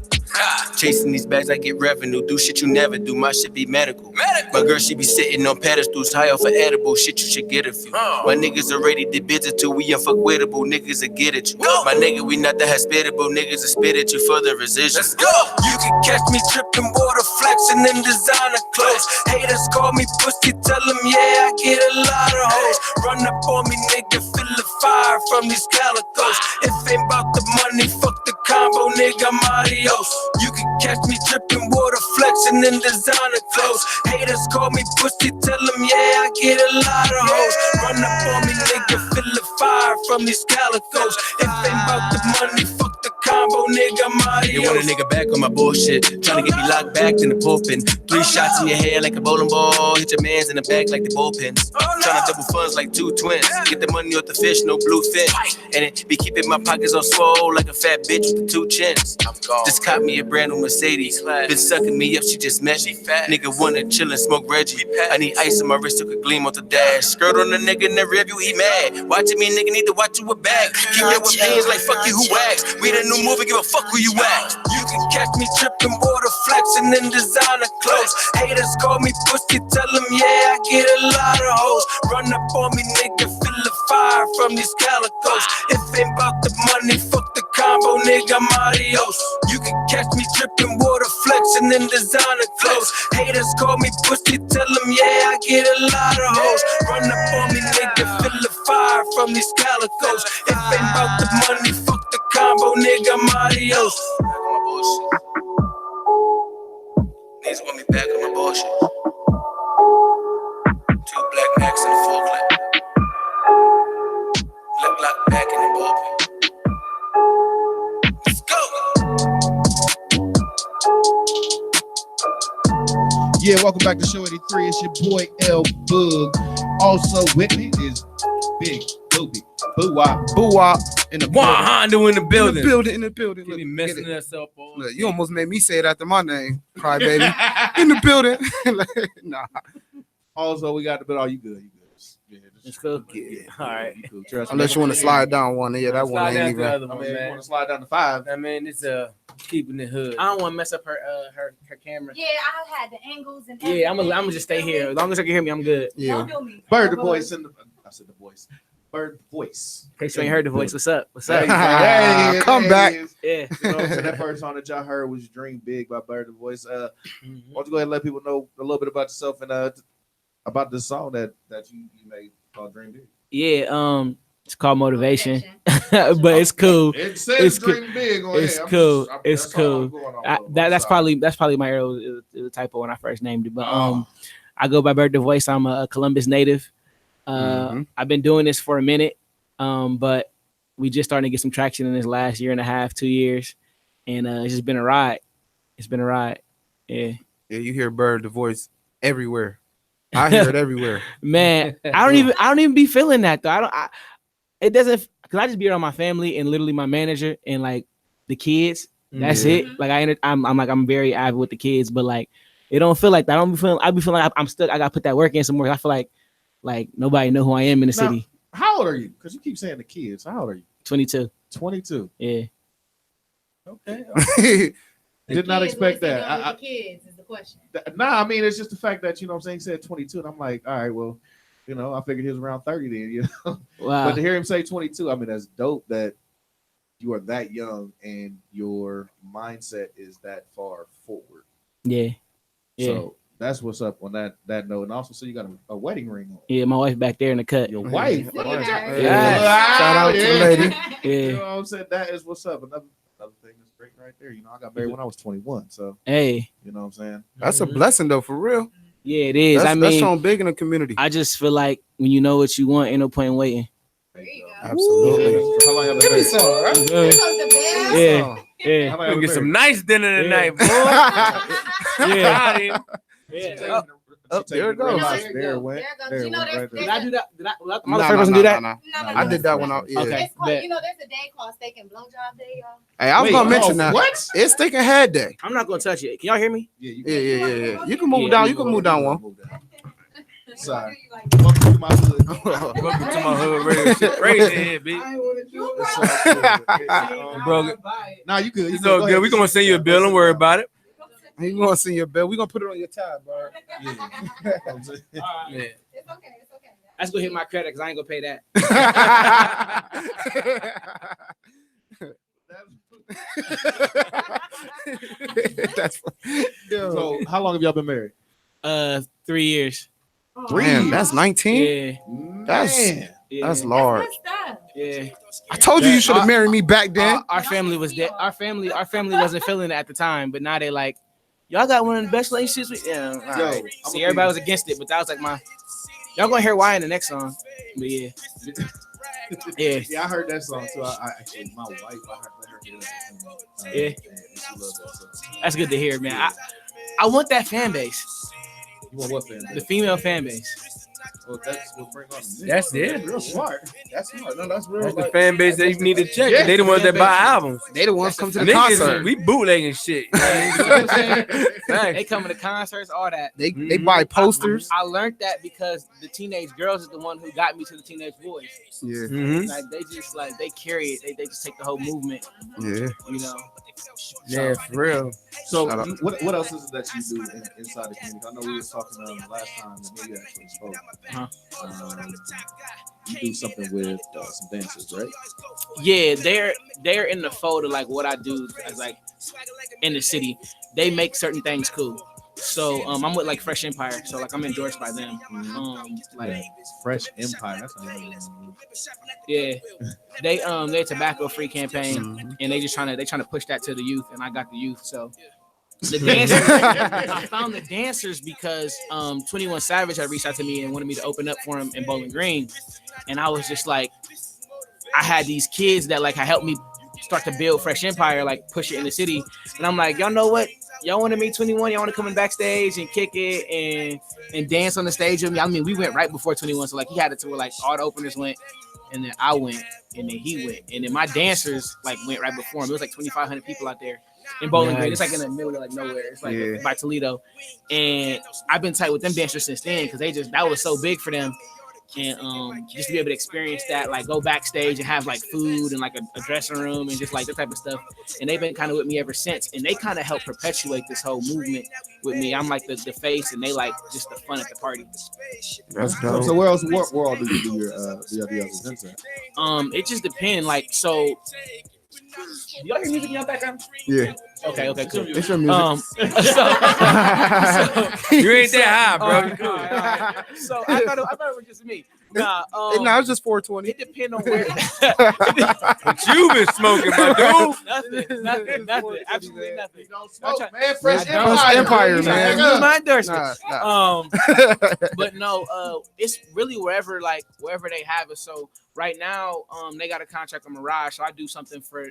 Chasing these bags, I get revenue. Do shit you never do, my shit be medical. My girl, she be sitting on pedestals, high off of edible. Shit, you should get a few. My niggas already did bids until we unfuckwittable. Niggas will get at you. My nigga, we not the hospitable. Niggas will spit at you for the residual. Let's go. You can catch me tripping, water flexing in designer clothes. Haters call me pussy, tell them yeah, I get a lot of hoes. Run up on me, nigga, feel the fire from these calicos. If ain't about the money, fuck the combo, nigga, I'm adios. You can catch me dripping, water flexing in designer clothes. Haters call me pussy, tell them yeah, I get a lot of hoes. Run up on me, nigga, feel the fire from these calicos. If ain't about the money, fuck the combo, nigga, I'm adios. You want a nigga back on my bullshit, tryna get me locked back in the bullpen. 3 shots in your head like a bowling ball, hit your mans in the back like the bullpens. Tryna double funds like 2 twins, get the money off the fish, no blue fin. And it be keeping my pockets on swole like a fat bitch with the 2 chins. Just caught me a brand new Mercedes, been sucking me up, she just met me. Nigga wanna chillin', smoke Reggie. I need ice in my wrist so could gleam off the dash. Skirt on the nigga in the rearview, he mad. Watching me, nigga, need to watch you a bag. Keep your opinions like fuck you, who wax. We the new movie, give a fuck who you at. You can catch me tripping, water flexing in designer clothes. Haters call me pussy, tell them yeah, I get a lot of hoes. Run up on me, nigga, feel the fire from these calicos. If ain't about the money, fuck the combo, nigga, I'm adios. You can catch me tripping, water flexing in designer clothes. Haters call me pussy, tell them yeah, I get a lot of hoes. Run up on me, nigga, feel the fire from these calicos. If ain't about the money, fuck the combo, nigga, I'm adios. Niggas want me back on my bullshit. 2 black Macs in the full clip. Lock back in the bullpen. Let's go. Yeah, welcome back to Show 83. It's your boy L Bug. Also with me is Big Booby Boo-wop in the Juan Hondo in the building. In the building. Look, messing us up all look, you almost made me say it after my name, crybaby. In the building. Nah. Also, we got the bit. Oh, you good? You good? Yeah, it's cool. Yeah, all right. You cool. Trust Unless you want to slide down one, yeah, that one ain't even. I mean, you want to slide down to 5. I mean, it's keeping it hood. I don't want to mess up her camera. Yeah, I had the angles and Yeah, I'm gonna just stay here. As long as I can hear me, I'm good. Yeah. Bird the voice in the. I said the voice. Bird voice. In case you ain't heard the voice, what's up? What's Hey, up? hey, Come hey, back. Yeah. You know, so that first song that y'all heard was "Dream Big" by Bird the Voice. Why don't you go ahead and let people know a little bit about yourself and about the song that you made called "Dream Big"? Yeah, it's called Motivation, but it's cool. It says It's "Dream Big" on It's here. cool. It's that's all I'm cool. going on with. That's probably my error. It was a typo when I first named it, but I go by Bird the Voice. I'm a Columbus native. I've been doing this for a minute, but we just starting to get some traction in this last 1.5, 2 years, and it's just been a ride. It's been a ride. Yeah. Yeah, you hear Bird the Voice everywhere. I hear it everywhere. Man, I don't even be feeling that though. It doesn't, because because I just be around my family and literally my manager and like the kids. That's Yeah. it. Like I'm very avid with the kids, but like it don't feel like that. I be feeling like I'm stuck. I gotta put that work in somewhere. I feel like nobody know who I am in the Now, city. How old are you? Because you keep saying the kids. How old are you? 22. 22. Yeah. Okay. Did not expect that. The kids is the question. Nah, I mean, it's just the fact that, you know what I'm saying, he said 22, and I'm like, all right, well, you know, I figured he was around 30 then, you know. Wow. But to hear him say 22, I mean, that's dope that you are that young and your mindset is that far forward. Yeah. Yeah. So that's what's up on that note. And also, so you got a wedding ring on. Yeah, my wife back there in the cut. Your wife. Yeah. Shout out to the lady. Yeah. You know what I'm saying? That is what's up. Another thing that's great right there. You know, I got married when I was 21. So, Hey. you know what I'm saying? That's a blessing though, for real. Yeah, it is. That's that's showing big in the community. I just feel like when you know what you want, ain't no point in waiting. Absolutely. How long y'all been Give me married? some, right? Yeah. Yeah. How long y'all been Get some married? nice dinner tonight, boy. Yeah. Yeah. Oh, there it goes. There it went. There it You know, went right Did there. I do that? Did I? Was I Nah, the first person to do that? nah. No. I did that one out. Yeah. Okay. It's called, bet. you know, there's a day called Steak and Blowjob Day, y'all. Hey, I was Wait, gonna mention oh, that. what? It's Steak and Head Day. I'm not gonna touch it. Can y'all hear me? Yeah, you Yeah. You can move Yeah, down. you You can move down one. Sorry. Welcome to my hood. Welcome to my hood radio. Shit crazy here, B. Bro, Nah, you good. it's all good. We're gonna send you a bill. Don't worry about it. You gonna see your bill? We gonna put it on your tab, bro. Yeah. It's okay. It's okay. Let's go hit my credit because I ain't gonna pay that. That's So, how long have y'all been married? 3 years. man, that's 19. Yeah. Man. Yeah. That's large. Yeah. I told you you should have married me back then. Our family was dead. Our family wasn't feeling it at the time, but now they like, y'all got one of the best relationships. Yeah. All right. Yo, See, everybody was against it, but that was like my. Y'all gonna hear why in the next song, but yeah. Yeah. Yeah, I heard that song too. I actually, my wife, I heard her hear that. Yeah. And she loves that song. That's good to hear, man. I want that fan base, You want what fan? the female fan base. Well, that's what bring on the That's it. Real smart. That's smart. No, that's real. That's the like- fan base that you need to check. Yeah, They the ones that buy albums. They the ones come to the Niggas, concert. we bootlegging shit. They come to concerts, all that. They buy posters. I learned that because the teenage girls is the one who got me to the Teenage Boys. Yeah. Mm-hmm. Like they just like they carry it. They just take the whole movement. Yeah. You know. Yeah, for real. So, Shout out. what else is it that you do inside the community? I know we were talking last time that you actually spoke. You do something with some dancers, right? Yeah, they're in the fold of like what I do as like in the city. They make certain things cool. So I'm with like Fresh Empire. So like I'm endorsed by them. Like Fresh Empire. That's not even yeah, they're a tobacco free campaign, and they trying to push that to the youth, and I got the youth. So the dancers, I found the dancers because 21 Savage had reached out to me and wanted me to open up for him in Bowling Green, and I was just like, I had these kids that like had helped me start to build Fresh Empire, like push it in the city, and I'm like, y'all know what? Y'all want to meet 21? Y'all want to come in backstage and kick it and dance on the stage with me? I mean, we went right before 21, so like he had it to where like all the openers went, and then I went, and then he went, and then my dancers like went right before him. It was like 2,500 people out there in Bowling Green. It's like in the middle of like nowhere. It's like by Toledo, and I've been tight with them dancers since then because that was so big for them. And just to be able to experience that, like go backstage and have like food and like a dressing room and just like that type of stuff. And they've been kind of with me ever since. And they kind of help perpetuate this whole movement with me. I'm like the face, and they like just the fun at the party. That's dope. So where else? Where all do you do your the events at? It just depends. Like so. Y'all hear music in your background? Yeah. Okay, cool. It's your music. So You ain't that high, bro. all right. So I thought it was just me. Nah, No, it's just 420. it depends on where. What you been smoking, my dude? nothing, absolutely nothing. Smoke, try- man. Fresh I don't. Empire, Empire, man. man. Use my endorsement. Nah. But no, it's really wherever they have it. So right now, they got a contract with Mirage, so I do something for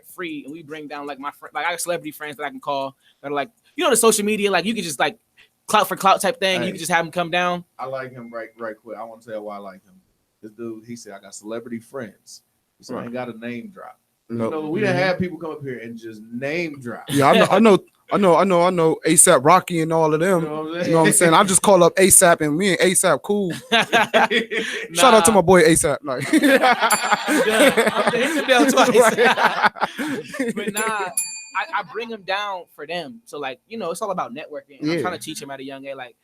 free, and we bring down like my friend, like I got celebrity friends that I can call that are like, you know, the social media, like you can just like clout for clout type thing. Hey. You can just have them come down. I like him right quick. I want to tell you why I like him. This dude, he said, I got celebrity friends So I ain't got a name drop. No. You know, we done had people come up here and just name drop. Yeah, I know ASAP Rocky and all of them. You know what I'm You know what I'm saying? I just call up ASAP and me and ASAP cool. Shout out to my boy ASAP. Like, I'm done. Hit the bell twice. But nah, I bring him down for them. So like, you know, it's all about networking. Yeah. I'm trying to teach him at a young age. Like,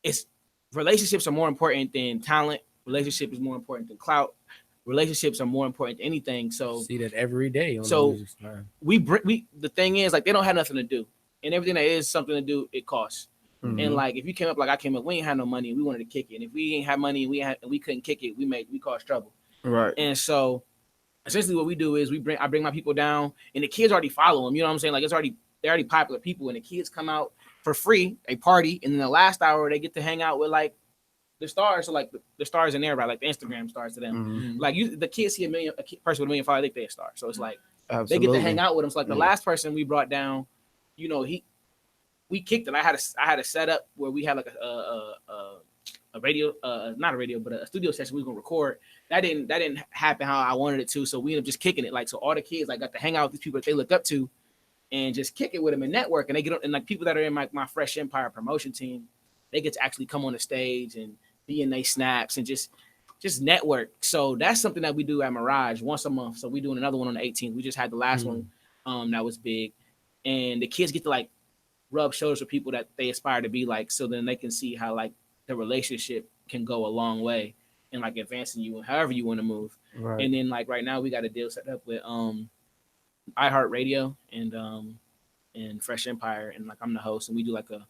it's relationships are more important than talent. Relationship is more important than clout. Relationships are more important than anything. So See that every day. On So- the music, man. the thing is, like, they don't have nothing to do, and everything that is something to do, it costs. And like, if you came up like I came up, we ain't had no money, we wanted to kick it. And if we ain't had money, we couldn't kick it, we caused trouble. right. And so, essentially, what we do is I bring my people down, and the kids already follow them. You know what I'm saying? Like, they're already popular people, and the kids come out for free, they party, and then the last hour they get to hang out with like the stars. So like the stars in there, right? Like the Instagram stars to them. Like the kids see a person with 1 million followers, they think they're a star. So it's like they get to hang out with them. So like the last person we brought down, you know, we kicked it. I had a setup where we had like a radio, not a radio, but a studio session we was gonna record. That didn't happen how I wanted it to. So we ended up just kicking it. Like, so all the kids like got to hang out with these people that they look up to and just kick it with them and network. And they get on, and like people that are in my Fresh Empire promotion team, they get to actually come on the stage and be in their snaps and just network. So that's something that we do at Mirage once a month. So we're doing another one on the 18th. We just had the last one that was big. And the kids get to like rub shoulders with people that they aspire to be like, so then they can see how like the relationship can go a long way and like advancing you and however you want to move. Right. And then like right now we got a deal set up with iHeartRadio and Fresh Empire, and like I'm the host, and we do like a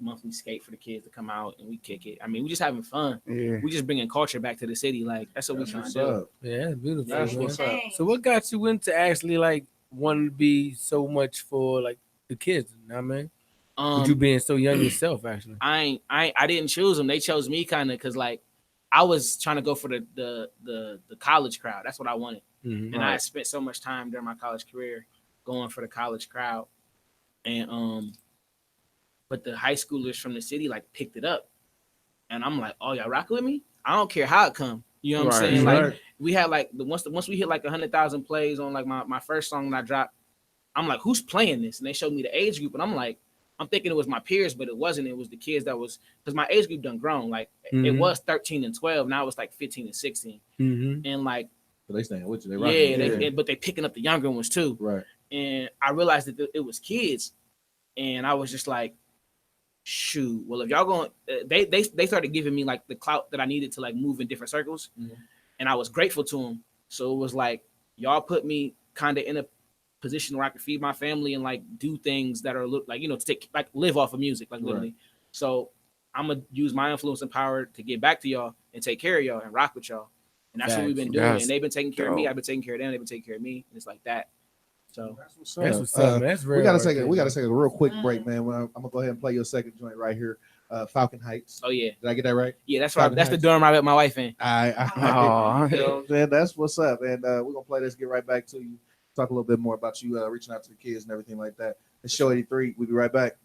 monthly skate for the kids to come out and we kick it. I mean, we just having fun. Yeah. We just bringing culture back to the city. Like that's what we trying to do. Yeah, that's beautiful. That's man. what's up. So what got you into actually like wanting to be so much for like the kids? You know what I mean? With you being so young yourself, actually. I didn't choose them. They chose me kind of because like I was trying to go for the college crowd. That's what I wanted. And I had spent so much time during my college career going for the college crowd. And but the high schoolers from the city like picked it up. And I'm like, oh, y'all rock with me? I don't care how it come. You know what I'm saying? Like we had like once we hit like 100,000 plays on like my first song that I dropped, I'm like, who's playing this? And they showed me the age group, and I'm thinking it was my peers, but it wasn't. It was the kids that was, because my age group done grown. Like it was 13 and 12. Now it's like 15 and 16. And like, So they staying with you. They rocking. but they picking up the younger ones too. Right. And I realized that it was kids, and I was just like, shoot. Well, if y'all going, they started giving me like the clout that I needed to like move in different circles, and I was grateful to them. So it was like y'all put me kind of in a position where I could feed my family and like do things that are like, you know, to take like live off of music, like literally. So I'm gonna use my influence and power to get back to y'all and take care of y'all and rock with y'all. And that's what we've been doing. Yes. And they've been taking care of me. I've been taking care of them. They've been taking care of me. And it's like that. So That's what's up, man. That's real. We gotta right take a real quick break, man. I'm gonna go ahead and play your second joint right here, Falcon Heights. oh yeah. Did I get that right? Yeah, that's Falcon right. That's the Heights. dorm I met my wife in. You know what I'm saying? That's what's up. And we're gonna play this, get right back to you. Talk a little bit more about you reaching out to the kids and everything like that. It's Show 83. We'll be right back.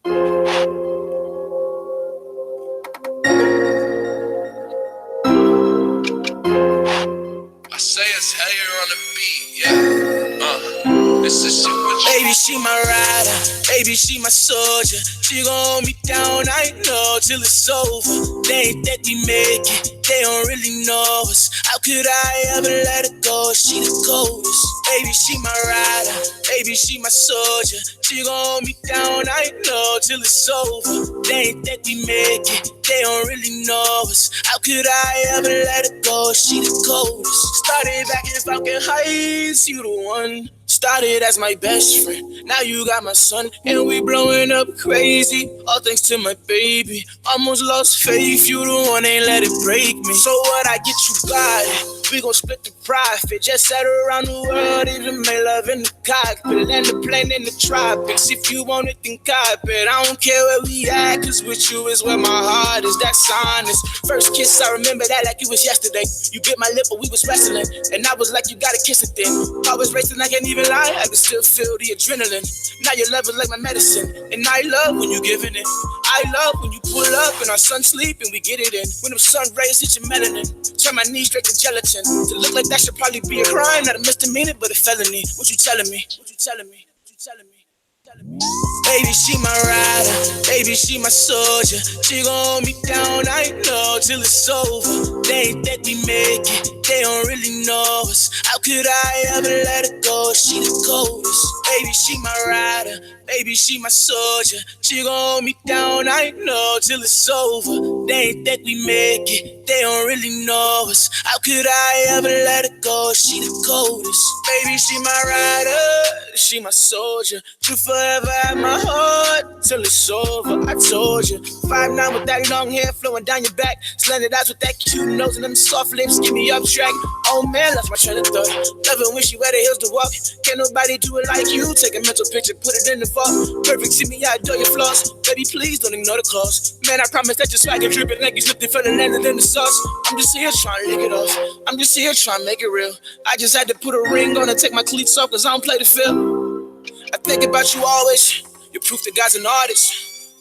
I say it's higher on the beat, yeah. This is shit with Baby, she my rider. Baby, she my soldier. She gon' hold me down, I know, till it's over. They ain't that we make it. They don't really know us. How could I ever let her go? She the coldest. Baby, she my rider. Baby, she my soldier. She gon' hold me down, I know, till it's over. They ain't that we make it. They don't really know us. How could I ever let her go? She the coldest. Started back in Falcon Heights, you the one. Started as my best friend, now you got my son, and we blowing up crazy, all thanks to my baby. Almost lost faith, you the one, ain't let it break me. So what, I get you got it, we gon' split the profit. Just sat around the world, even made love in the cockpit, land the plane in the tropics. If you want it, then cop it. I don't care where we at, cause with you is where my heart is, that's honest. First kiss, I remember that like it was yesterday. You bit my lip, but we was wrestling, and I was like, you gotta kiss it then. I was racing, I can't even I can still feel the adrenaline. Now your love is like my medicine. And I love when you giving it. I love when you pull up and our son sleep and we get it in. When the sun rays hit your melanin, turn my knees straight to gelatin. To look like that should probably be a crime, not a misdemeanor, but a felony. What you telling me? What you telling me? What you telling me? Baby, she my rider. Baby, she my soldier. She gon' hold me down, I know, till it's over. They ain't that we make it. They don't really know us. How could I ever let her go? She the coldest. Baby, she my rider. Baby, she my soldier. She gon' hold me down, I know, till it's over. They ain't that we make it. They don't really know us. How could I ever let her go? She the coldest. Baby, she my rider. She my soldier. You forever at my heart till it's over. I told you. 5'9" with that long hair flowing down your back. Slanted eyes with that cute nose and them soft lips. Get me up track. Oh man, lost my train of thought. Love it when she wear the heels to walk. Can't nobody do it like you. Take a mental picture, put it in the vault. Perfect, see me, I adore your flaws. Baby, please don't ignore the cost. Man, I promise that your swagger dripping like you slipped it for the land and then the sauce. I'm just here trying to lick it off. I'm just here trying to make it real. I just had to put a ring on and take my cleats off cause I don't play the field. I think about you always. You're proof that God's an artist.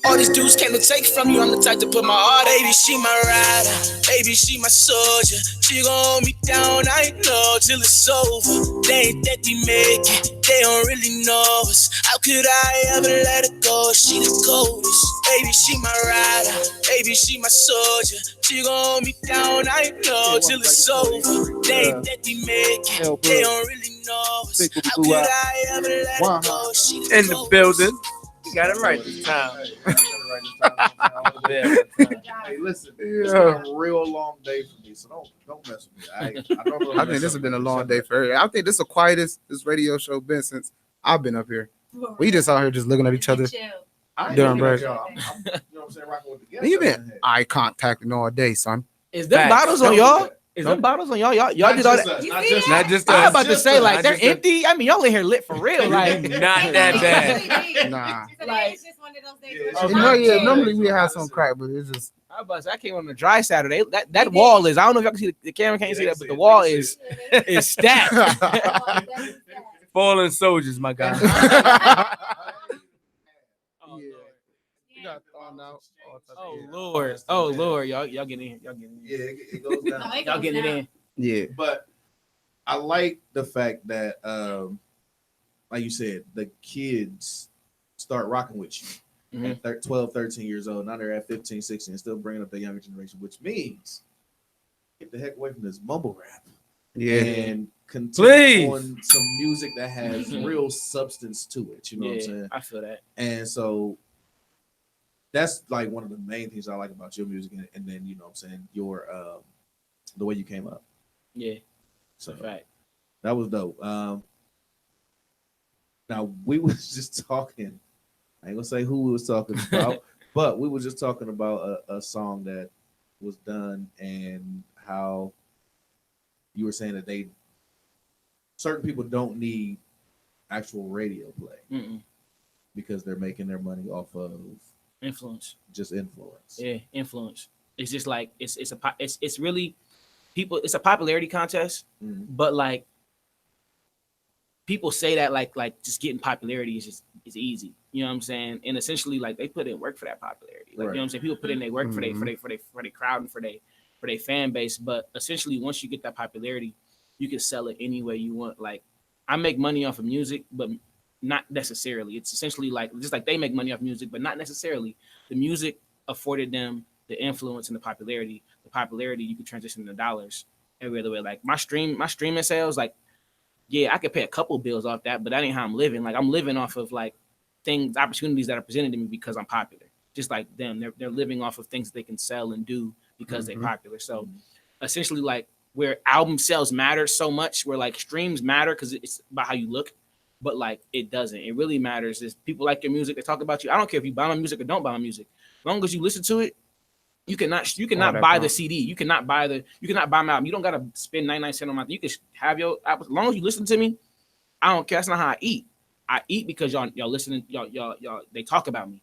All these dudes came to take from you. I'm the type to put my heart. Baby, she my rider. Baby, she my soldier. She gon' hold me down, I know, till it's over. They ain't that we make it. They don't really know us. How could I ever let her go? She the coldest. Baby, she my rider. Baby, she my soldier. She gon' hold me down, I know, till it's over. They ain't that we make it. They don't really know us. How could I ever let her go? She the In the building. You got it right this time. Hey, listen, it's been a real long day for me, so don't mess with me. I think this has been a long day for her. I think this is the quietest this radio show been since I've been up here. We just out here just looking at each other during break. You know what I'm saying? Rocking with the guests. You've been eye contacting all day, son. Is them bottles on y'all? Is them bottles on y'all? Y'all did all that. Not just I us. was about to say, like, they're empty. I mean, y'all in here lit for real. Like, not that bad. Nah. Like, it's just one of those days. Normally we have some crack, but it's just. I was about to say, I came on a dry Saturday. That wall is. I don't know if y'all can see the camera can't see that, but the wall is stacked. Fallen soldiers, my guy. Oh Lord, y'all getting in here. Yeah, it goes down. Y'all getting it in. Yeah, but I like the fact that, like you said, the kids start rocking with you at 12, 13 years old. Now they're at 15, 16, and still bringing up the younger generation, which means get the heck away from this mumble rap. Yeah, and continue on some music that has real substance to it. You know what I'm saying? I feel that. And so that's like one of the main things I like about your music, and then you know what I'm saying, your the way you came up. Yeah. So right. That was dope. Now we was just talking. I ain't gonna say who we was talking about, but we were just talking about a song that was done and how you were saying that certain people don't need actual radio play because they're making their money off of influence. Just influence. Yeah, influence. It's just like it's really people. It's a popularity contest, but like people say that like just getting popularity is easy. You know what I'm saying? And essentially, like they put in work for that popularity. Like you know what I'm saying? People put in their work for their crowd and for their fan base. But essentially, once you get that popularity, you can sell it any way you want. Like I make money off of music, but not necessarily. It's essentially like just like they make money off music, but not necessarily. The music afforded them the influence and the popularity. The popularity you can transition to dollars every other way. Like my streaming sales, like yeah, I could pay a couple bills off that, but that ain't how I'm living. Like I'm living off of like opportunities that are presented to me because I'm popular. Just like them, they're living off of things they can sell and do because they're popular. So essentially, like where album sales matter so much, where like streams matter because it's about how you look, but like it doesn't. It really matters is people like your music. They talk about you. I don't care if you buy my music or don't buy my music. As long as you listen to it, you cannot buy the CD. You cannot buy my album. You don't gotta spend 99 cents on my. You can have your. As long as you listen to me, I don't care. That's not how I eat. I eat because y'all listening. Y'all. They talk about me,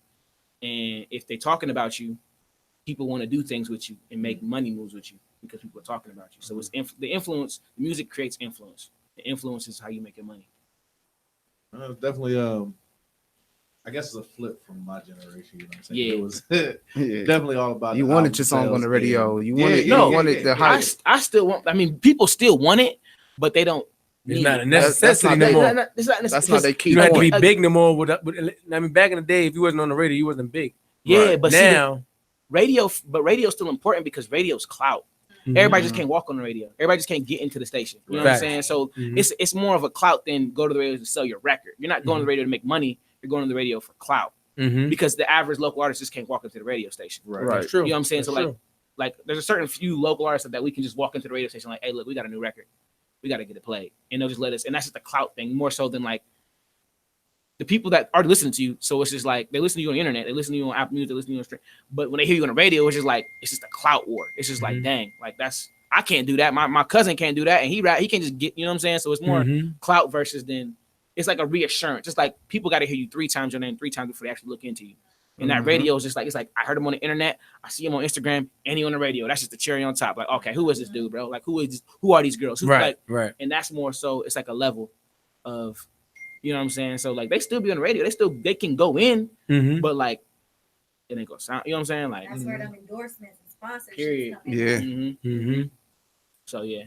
and if they talking about you, people want to do things with you and make money moves with you because people are talking about you. So it's the influence. The music creates influence. The influence is how you make your money. Definitely. I guess it's a flip from my generation. You know what I'm saying? Yeah. It was Yeah. definitely all about. You the wanted album your song on sales the radio. and- You Yeah, wanted, yeah, you yeah, wanted yeah, the yeah. hype. I still want. I mean, people still want it, but they don't. It's need not it. a necessity not- no They- more. it's not That's not their key You don't have to be point. big no more. I mean, back in the day, if you wasn't on the radio, you wasn't big. Yeah, Right. but Now, radio's still important because radio's clout. Everybody just can't walk on the radio. Everybody just can't get into the station. You know what I'm Facts. saying? So Mhm. it's more of a clout than go to the radio to sell your record. You're not going to the radio to make money. You're going to the radio for clout Mhm. because the average local artist just can't walk into the radio station. Right. That's true. You know what I'm saying? That's So true. like there's a certain few local artists that we can just walk into the radio station like, hey, look, we got a new record. We got to get it played. And they'll just let us. And that's just a clout thing more so than like the people that are listening to you. So it's just like they listen to you on the internet, they listen to you on Apple Music, they listen to you on stream. But when they hear you on the radio, it's just like it's just a clout war. It's just like, dang, like that's I can't do that. My cousin can't do that, and he can't just get, you know what I'm saying? So it's more clout versus than it's like a reassurance. It's like people got to hear you 3 times your name 3 times before they actually look into you. And that radio is just like, it's like I heard him on the internet, I see him on Instagram, and he on the radio. That's just the cherry on top. Like, okay, who is this dude, bro? Like, who are these girls? Who, Right, like, right. And that's more so it's like a level of, you know what I'm saying? So like they still be on the radio, they can go in, Mhm. but like it ain't gonna sound, you know what I'm saying? Like That's where them endorsements and sponsorships period. come in. Yeah. Mhm. So yeah.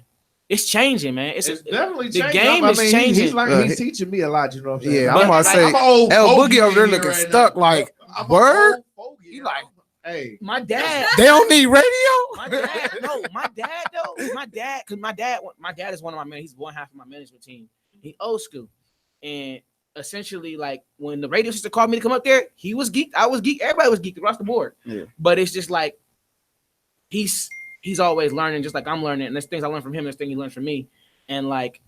It's changing, man. It's definitely the changing. game I is mean, changing. He's learning, he's teaching me a lot. You know what I'm saying? Yeah, But I'm about to say, I'm an old El fogey Boogie over there in here looking right stuck now. like, I'm an word? old fogey, You like, hey, my dad. They don't need radio? My dad, no, my dad though, my dad is one of my men. He's one half of my management team. He old school, and essentially, like when the radio sister called me to come up there, he was geeked. I was geeked. Everybody was geeked across the board. Yeah. But it's just like he's always learning, just like I'm learning. And there's things I learned from him. There's things he learned from me. And like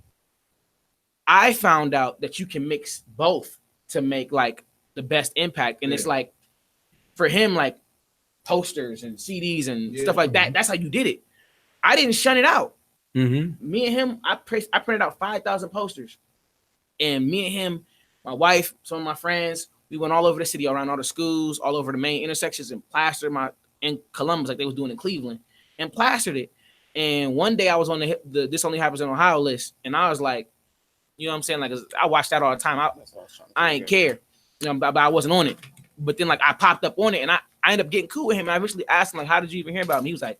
I found out that you can mix both to make like the best impact. And it's like for him, like posters and CDs and stuff like that. That's how you did it. I didn't shun it out. Mm-hmm. Me and him, I printed out 5,000 posters. And me and him, my wife, some of my friends, we went all over the city, around all the schools, all over the main intersections, and plastered in Columbus, like they was doing in Cleveland, and plastered it. And one day I was on the This Only Happens in Ohio list, and I was like, you know what I'm saying? Like I watched that all the time. I ain't care, you know, but I wasn't on it. But then like I popped up on it, and I ended up getting cool with him. And I eventually asked him like, how did you even hear about me? He was like,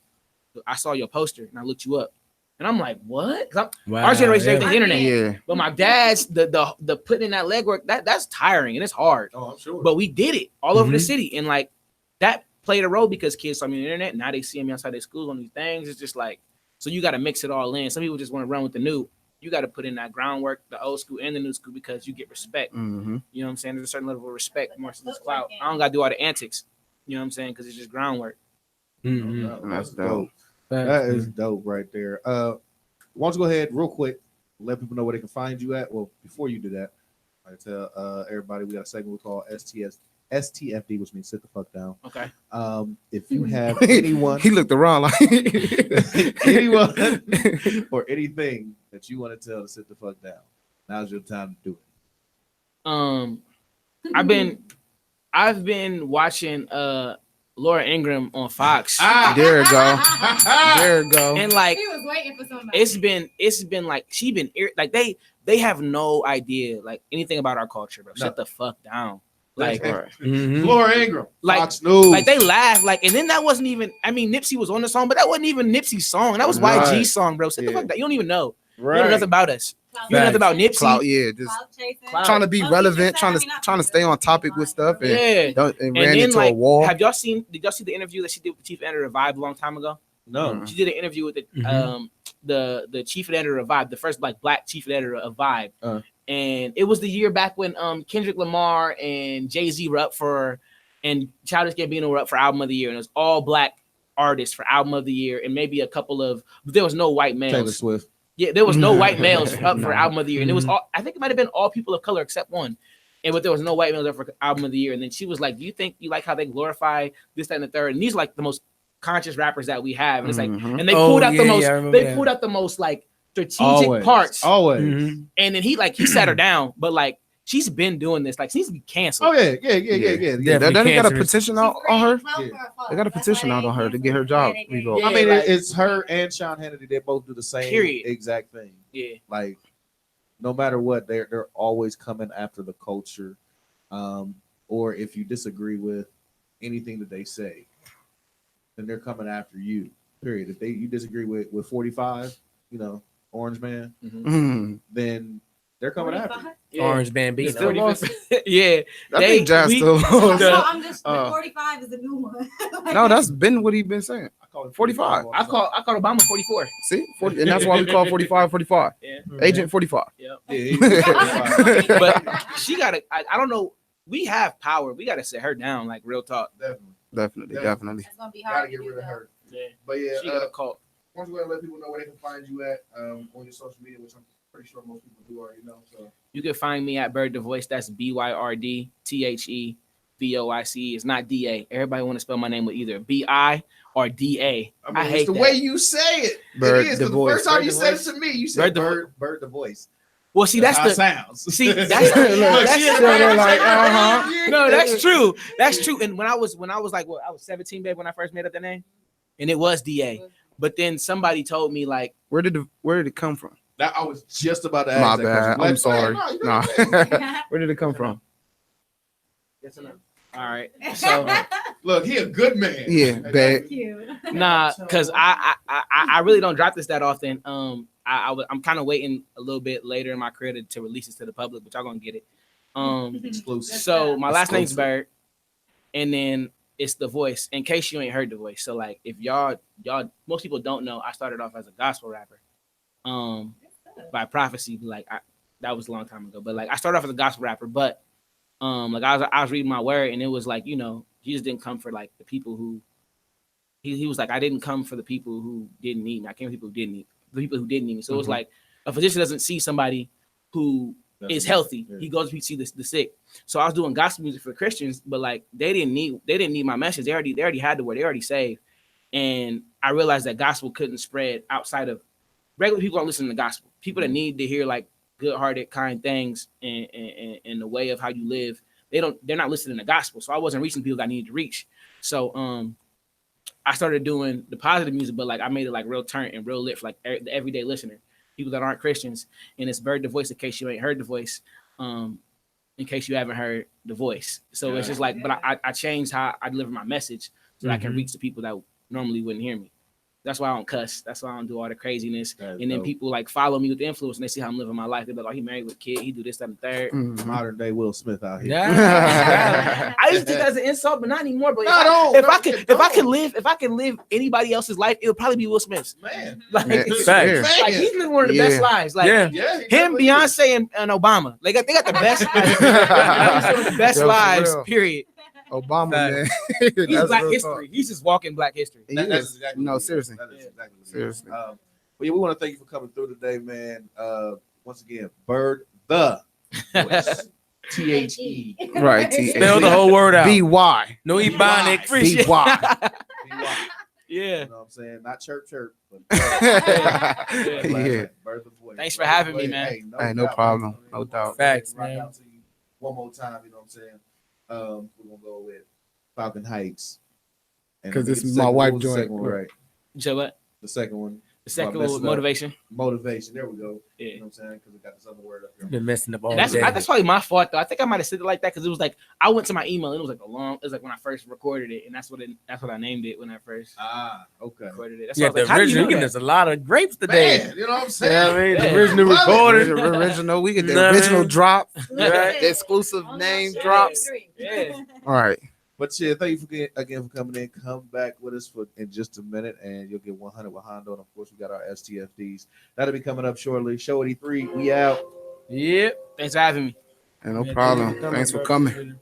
I saw your poster and I looked you up. And I'm like, what? Our generation, everything's internet. Yeah. But my dad's the putting in that legwork, that's tiring and it's hard. Oh, I'm sure. But we did it all over the city, and like that played a role because kids saw me on the internet. Now they see me outside their schools on these things. It's just like, so you got to mix it all in. Some people just want to run with the new. You got to put in that groundwork, the old school and the new school, because you get respect. Mm-hmm. You know what I'm saying? There's a certain level of respect more than this clout. I don't got to do all the antics. You know what I'm saying? Because it's just groundwork. Mm-hmm. That's dope. That is dope right there. Why don't you go ahead real quick, let people know where they can find you at. Well, before you do that, I tell everybody we got a segment we call STFD, which means sit the fuck down. Okay. If you have anyone, he looked around like anyone or anything that you want to tell to sit the fuck down, now's your time to do it. I've been watching Laura Ingraham on Fox. There you go. There you go. And like He was waiting for somebody. it's been like they have no idea like anything about our culture, bro. Shut the fuck down. Like Laura Ingraham, like Fox News. Like they laugh, like, and then that wasn't even. I mean, Nipsey was on the song, but that wasn't even Nipsey's song. That was YG's song, bro. Sit the fuck down. You don't even know. You don't know nothing about us. You know nothing about Nipsey. Clout, yeah, just trying to be relevant, trying to stay on topic with stuff, and and ran into a wall. Did y'all see the interview that she did with the chief editor of Vibe a long time ago? No. She did an interview with the chief editor of Vibe, the first black chief editor of Vibe. And it was the year back when Kendrick Lamar and Jay-Z were up for, and Childish Gambino were up for album of the year, and it was all black artists for album of the year, and maybe a couple of, but there was no white males. Taylor Swift. Yeah, there was no white males up for album of the year, and it was all, I think it might have been all people of color except one, but there was no white males up for album of the year. And then she was like, "Do you think you like how they glorify this, that, and the third?" And these are like the most conscious rappers that we have, and it's like, and they pulled out the most, pulled out the most like strategic parts, always. And then he sat her down, but like she's been doing this, like she needs to be canceled. Oh yeah. They got a petition out on her. They got a petition out on her to get her job revoked. I mean, it's her and Sean Hannity. They both do the same Period. exact thing. Yeah. Like no matter what, they're always coming after the culture, or if you disagree with anything that they say, then they're coming after you. Period. If you disagree with 45, Orange Man, then they're coming after you. Yeah. Orange Bambino. Still lost. Yeah, I think Jazz still lost. So I'm just 45 is a new one. No, that's been what he been saying. 45. I call Obama 44. See, 40, and that's why we call 45. Yeah. Agent 45. Yeah. But she gotta. I don't know. We have power. We gotta sit her down. Like real talk. Definitely. It's gonna be hard Gotta get rid of her. Yeah. But yeah, She got a cult. why don't you go ahead and let people know where they can find you at on your social media, which I'm pretty sure most people do already know. So You can find me at Bird the Voice. That's BYRD THEVOICE. It's not DA. Everybody want to spell my name with either BI or DA. I hate it's the that. way you say it. Bird it is. the 'Cause Voice. First time Bird you the said Voice. it to me, you said Bird Bird the Voice. Well, see, that's how the it sounds. See, that's no, that's true. That's true. And when I was like, I was 17, babe, when I first made up the name, and it was DA. But then somebody told me like, where did it come from? That I was just about to ask. My that bad. question. I'm sorry. No, you Nah. good. Where did it come from? yes or no? All right. So Look, he a good man. Yeah, bad. nah, because I really don't drop this that often. I'm kind of waiting a little bit later in my career to release this to the public, but y'all gonna get it. Exclusive. So my last name's Bird, and then it's The Voice. In case you ain't heard The Voice, so like if y'all most people don't know, I started off as a gospel rapper, by prophecy. Like that was a long time ago, but like I started off as a gospel rapper, but like I was reading my word, and it was like Jesus didn't come for like the people who he was like I didn't come for the people who didn't need me. I came for people who didn't need me. So it was like a physician doesn't see somebody who is healthy. He goes to see the sick. So I was doing gospel music for Christians, but like they didn't need my message. They already had the word. They already saved. And I realized that gospel couldn't spread outside of regular people. Don't listen to gospel. People that need to hear like good-hearted, kind things and the way of how you live. They're not listening to gospel. So I wasn't reaching people that I needed to reach. So I started doing the positive music, but like I made it like real turn and real lit for like the everyday listener, people that aren't Christians. And it's Bird the Voice in case you ain't heard The Voice, in case you haven't heard The Voice. So it's just like, but I changed how I deliver my message so that I can reach the people that normally wouldn't hear me. That's why I don't cuss. That's why I don't do all the craziness. And then people like follow me with the influence and they see how I'm living my life. They're like, oh, he married with a kid. He do this, that, and the third. Modern day Will Smith out here. Yeah. I used to think that as an insult, but not anymore. But if I can live anybody else's life, it'll probably be Will Smith's. Man. Like, Man. like he's living one of the best lives. Like him, Beyonce, and Obama. Like they got the best one of the best lives, period. Obama, man. He's Black history. He's just walking Black history. That's exactly no, seriously. That is exactly seriously. But yeah, we want to thank you for coming through today, man. Once again, Bird the Voice. THE. Right. Spell the whole word out. BY. No ebonic. BY. Yeah. You know what I'm saying? Not chirp. But Yeah. Bird the Voice. Thanks for having me, man. Hey, no problem. No doubt. Facts, Right man. out to you one more time, you know what I'm saying? We're gonna go with Falcon Heights. And 'Cause I think this it's is the my second- wife what was the joint. second one, right? So what? The second one. The second Well, one was messing up. motivation. Motivation. There we go. Yeah. You know what I'm saying? Because we got this other word up here. Been messing up all That's day. that's probably my fault though. I think I might have said it like that because it was like I went to my email and it was like it was like when I first recorded it, and that's what I named it when I first okay. recorded it. That's Yeah, why I was like, the how do you original. know Getting that? us a lot of grapes today. Man, you know what I'm saying? Yeah, I mean, the Yeah. original recorded. The original. We get the Know what I original mean? drop. Right. The exclusive name Yeah. drops. Yeah. All right. But yeah, thank you again for coming in. Come back with us in just a minute, and you'll get 100 with Hondo. And of course, we got our STFDs. That'll be coming up shortly. Show 83. We out. Yep. Thanks for having me. Hey, no problem. Thanks for coming.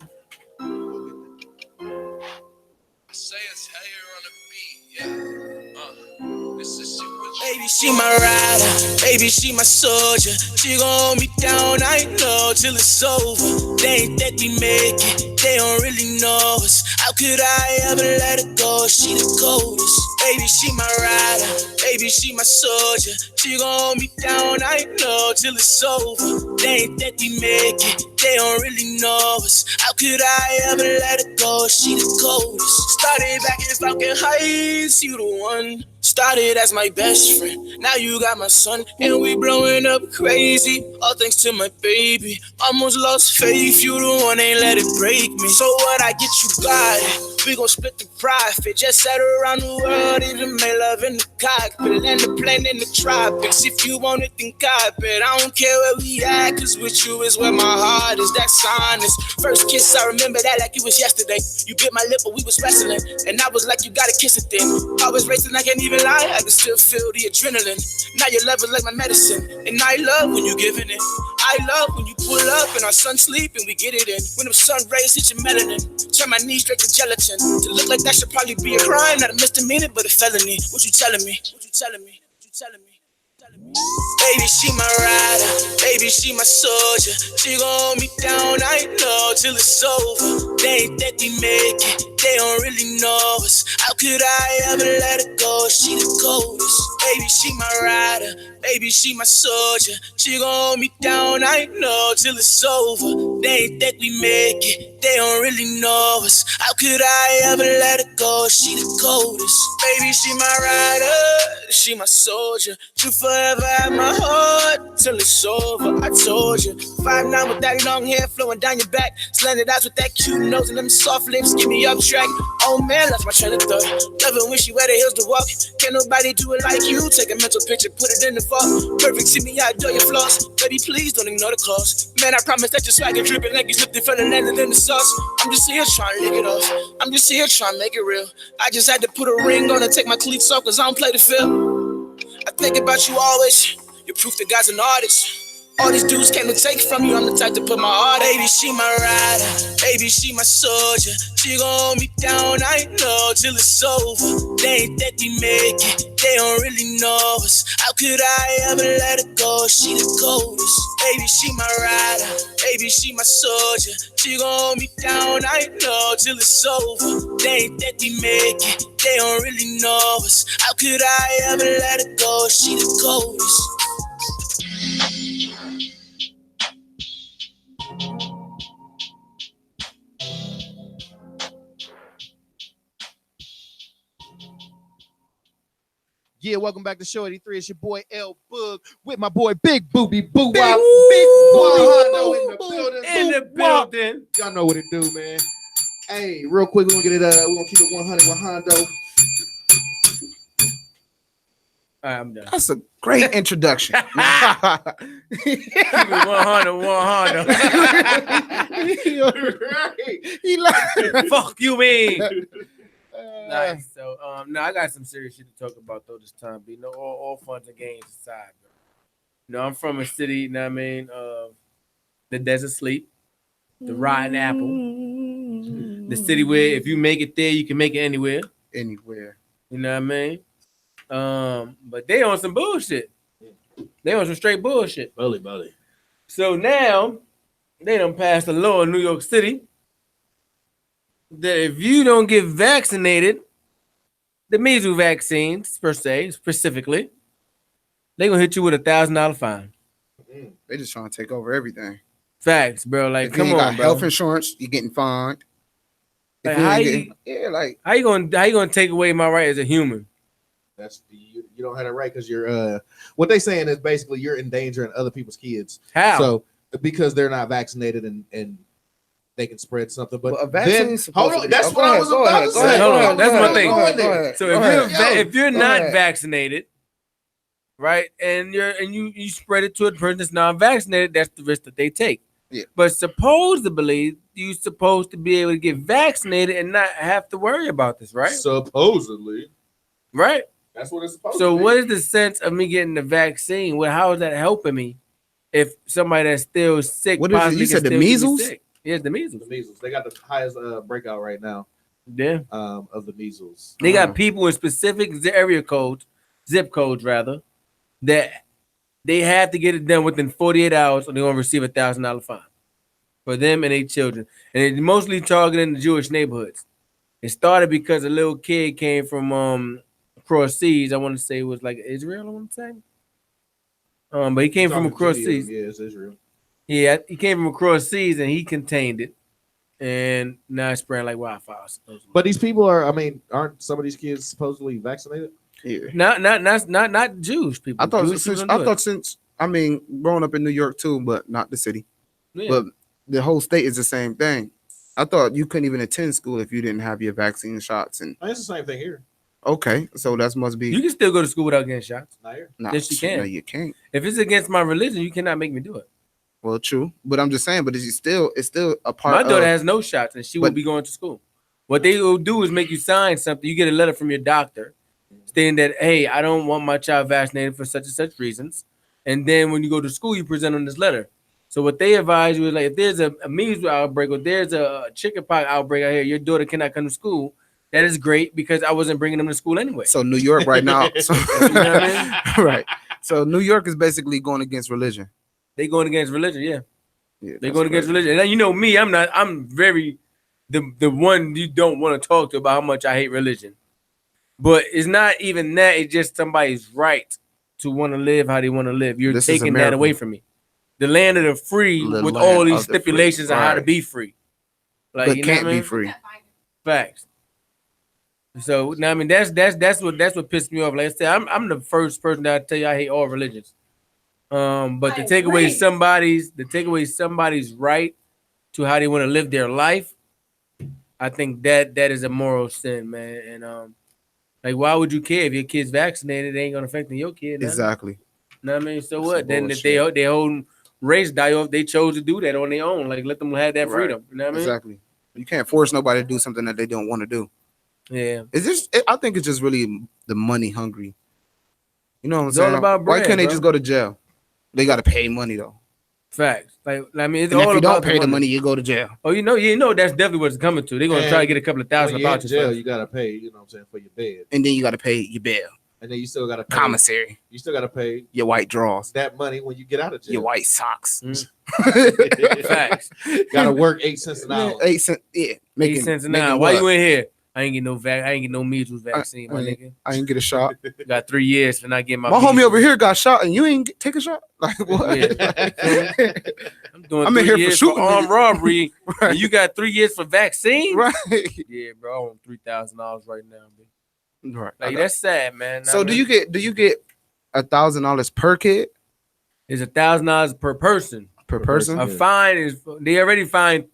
Baby, she my rider. Baby, she my soldier. She gon' hold me down, I know, till it's over. They ain't that we make it. They don't really know us. How could I ever let her go? She the coldest. Baby, she my rider. Baby, she my soldier. She gon' hold me down, I know, till it's over. They ain't that we make it. They don't really know us. How could I ever let her go? She the coldest. Started back in Falcon Heights, you the one. Started as my best friend, now you got my son, and we blowing up crazy. All thanks to my baby. Almost lost faith, you the one ain't let it break me. So what I get, you got it. We gon' split the profit. Just sat around the world, even made love in the cockpit. Land the plane in the tropics. If you want it, then cop it. I don't care where we at, cause with you is where my heart is. That's honest. First kiss, I remember that like it was yesterday. You bit my lip, but we was wrestling. And I was like, you gotta kiss it then. I was racing, I can't even lie. I can still feel the adrenaline. Now your love is like my medicine. And I love when you giving it. I love when you pull up and our son sleep and we get it in. When the sun rays hit your melanin. Turn my knees straight to gelatin. To look like that should probably be a crime, not a misdemeanor, but a felony. What you telling me? What you telling me? What you telling me? Baby, she my rider. Baby, she my soldier. She gon' hold me down, I know, till it's over. They ain't that we make it. They don't really know us. How could I ever let her go? She the coldest. Baby, she my rider. Baby, she my soldier. She gon' hold me down, I know, till it's over. They ain't that we make it. They don't really know us. How could I ever let her go? She the coldest. Baby, she my rider. She my soldier. You forever at my heart till it's over. I told you. 5'9" with that long hair flowing down your back. Slanted eyes with that cute nose and them soft lips. Get me up track. Oh man, that's my train of thought. Loving when she wear the heels to walk. Can't nobody do it like you. Take a mental picture, put it in the vault. Perfect, see me, I adore your flaws. Baby, please don't ignore the cost. Man, I promise that your swag is dripping like you slipped it from the landed in the sauce. I'm just here trying to lick it off. I'm just here trying to make it real. I just had to put a ring on and take my cleats off cause I don't play the field. I think about you always. You're proof that God's an artist. All these dudes came to take from you. I'm the type to put my heart. Baby, she my rider. Baby, she my soldier. She gon' hold me down, I know, till it's over. They ain't that we make it. They don't really know us. How could I ever let her go? She the coldest. Baby, she my rider. Baby, she my soldier. She gon' hold me down, I know, till it's over. They ain't that we make it. They don't really know us. How could I ever let her go? She the coldest. Yeah, welcome back to Show 83. It's your boy L Boog with my boy Big Booby Boo. Big Hondo in the building. In the building. Y'all know what it do, man. Hey, real quick, we're gonna get it. We're gonna keep it 100 with Hondo. All right, I'm done. That's a great introduction. Keep it 100, 100. He like, fuck you, mean. Nice. So, no, I got some serious shit to talk about though this time. Be no all fun and games aside, bro. You know, I'm from a city, you know what I mean, the desert sleep, the rotten apple, the city where if you make it there, you can make it anywhere. Anywhere. You know what I mean? But they on some bullshit. They on some straight bullshit. Bully. So now they done passed a law in New York City that if you don't get vaccinated, the measles vaccines per se, specifically, they gonna hit you with $1,000 fine. They just trying to take over everything. Facts, bro. Like, if come you on, got bro. health insurance, you're getting fined. Like, If how ain't you how you gonna take away my right as a human? That's you don't have it right because you're what they saying is basically you're endangering other people's kids. How? So because they're not vaccinated and they can spread something. But a vaccine is hold on, that's what I was about to say. Hold on, that's my thing. Go ahead. So if you're not vaccinated, right, and you spread it to a person that's not vaccinated, that's the risk that they take. Yeah. But supposedly, you're supposed to be able to get vaccinated and not have to worry about this, right? Supposedly. Right? That's what it's supposed So to be. what is the sense of me getting the vaccine? Well, how is that helping me if somebody that's still sick? What is it? possibly You can said the still get me measles? sick? Yeah, the measles. The measles. They got the highest breakout right now. Yeah. Of the measles. They got people in specific zip codes rather, that they have to get it done within 48 hours or they're gonna receive $1,000 fine for them and their children. And it's mostly targeting the Jewish neighborhoods. It started because a little kid came from across seas. I want to say it was like Israel, I want to say. But he came from across seas. Yeah, it's Israel. Yeah, he came from across seas and he contained it. And now it's spreading like wildfire. But these people aren't some of these kids supposedly vaccinated? Yeah. Not Jewish people. I thought Jewish since people don't do it. since I mean growing up in New York too, but not the city. Yeah. But the whole state is the same thing. I thought you couldn't even attend school if you didn't have your vaccine shots. And It's the same thing here. okay, so that must be. You can still go to school without getting shots. Not here. Nah, Yes, you can. No, you can't. If it's against my religion, you cannot make me do it. Well, true, but I'm just saying. But it's still a part. My daughter of, has no shots, and she will but- be going to school. What they will do is make you sign something. You get a letter from your doctor stating that, hey, I don't want my child vaccinated for such and such reasons. And then when you go to school, you present on this letter. So what they advise you is like, if there's a measles outbreak or there's a chickenpox outbreak out here, your daughter cannot come to school. That is great because I wasn't bringing them to school anyway. So New York right now, so, You know what I mean? right? So New York is basically going against religion. They going against religion, yeah. Yeah, They're that's going against crazy. religion. And you know me, I'm very the one you don't want to talk to about how much I hate religion. But it's not even that, it's just somebody's right to want to live how they want to live. You're This is taking that America. away from me. The land of the free The with land all these of the free, stipulations on how to right. be free. Like But you know what can't I be mean? free. Facts. So now I mean that's what pissed me off. Like I said, I'm the first person that I tell you I hate all religions. But to take away somebody's right to how they want to live their life, I think that is a moral sin, man. And like why would you care if your kid's vaccinated? It ain't gonna affect your kid. Nothing. Exactly. Know what I mean? So That's what? some Then if bullshit. they whole race die off, they chose to do that on their own. Like let them have that Right. freedom. You know what I mean? Exactly. You can't force nobody to do something that they don't want to do. Yeah. Is this? I think it's just really the money hungry. You know what I'm It's all saying? about Why bread, can't they bro. just go to jail? They got to pay money though. Facts. Like I mean, it's And all if you about don't pay the money, you go to jail. Oh, you know that's definitely what it's coming to. They're gonna try to get a couple of thousand When you're in about you. jail, first. you gotta pay. You know what I'm saying, for your bed, And then you got to pay your bail, and then you still gotta pay, commissary, You still gotta pay your white drawers, that money when you get out of jail. your white socks. Facts. Gotta work 8 cents an hour. 8 cents. Yeah, 8 cents an hour. Why you in here? I ain't get no I ain't get no measles vaccine, my nigga. I ain't get a shot. Got 3 years for not getting my. My homie measles. over here got shot, and you ain't take a shot. Like what? Yeah. I'm doing. I'm in 3 here for years shooting armed niggas. robbery. Right. And you got 3 years for vaccine. Right. Yeah, bro. I want $3,000 right now, man. Right. Like that's sad, man. So do you get $1,000 per kid? It's $1,000 per person. Per person? A fine is they already fined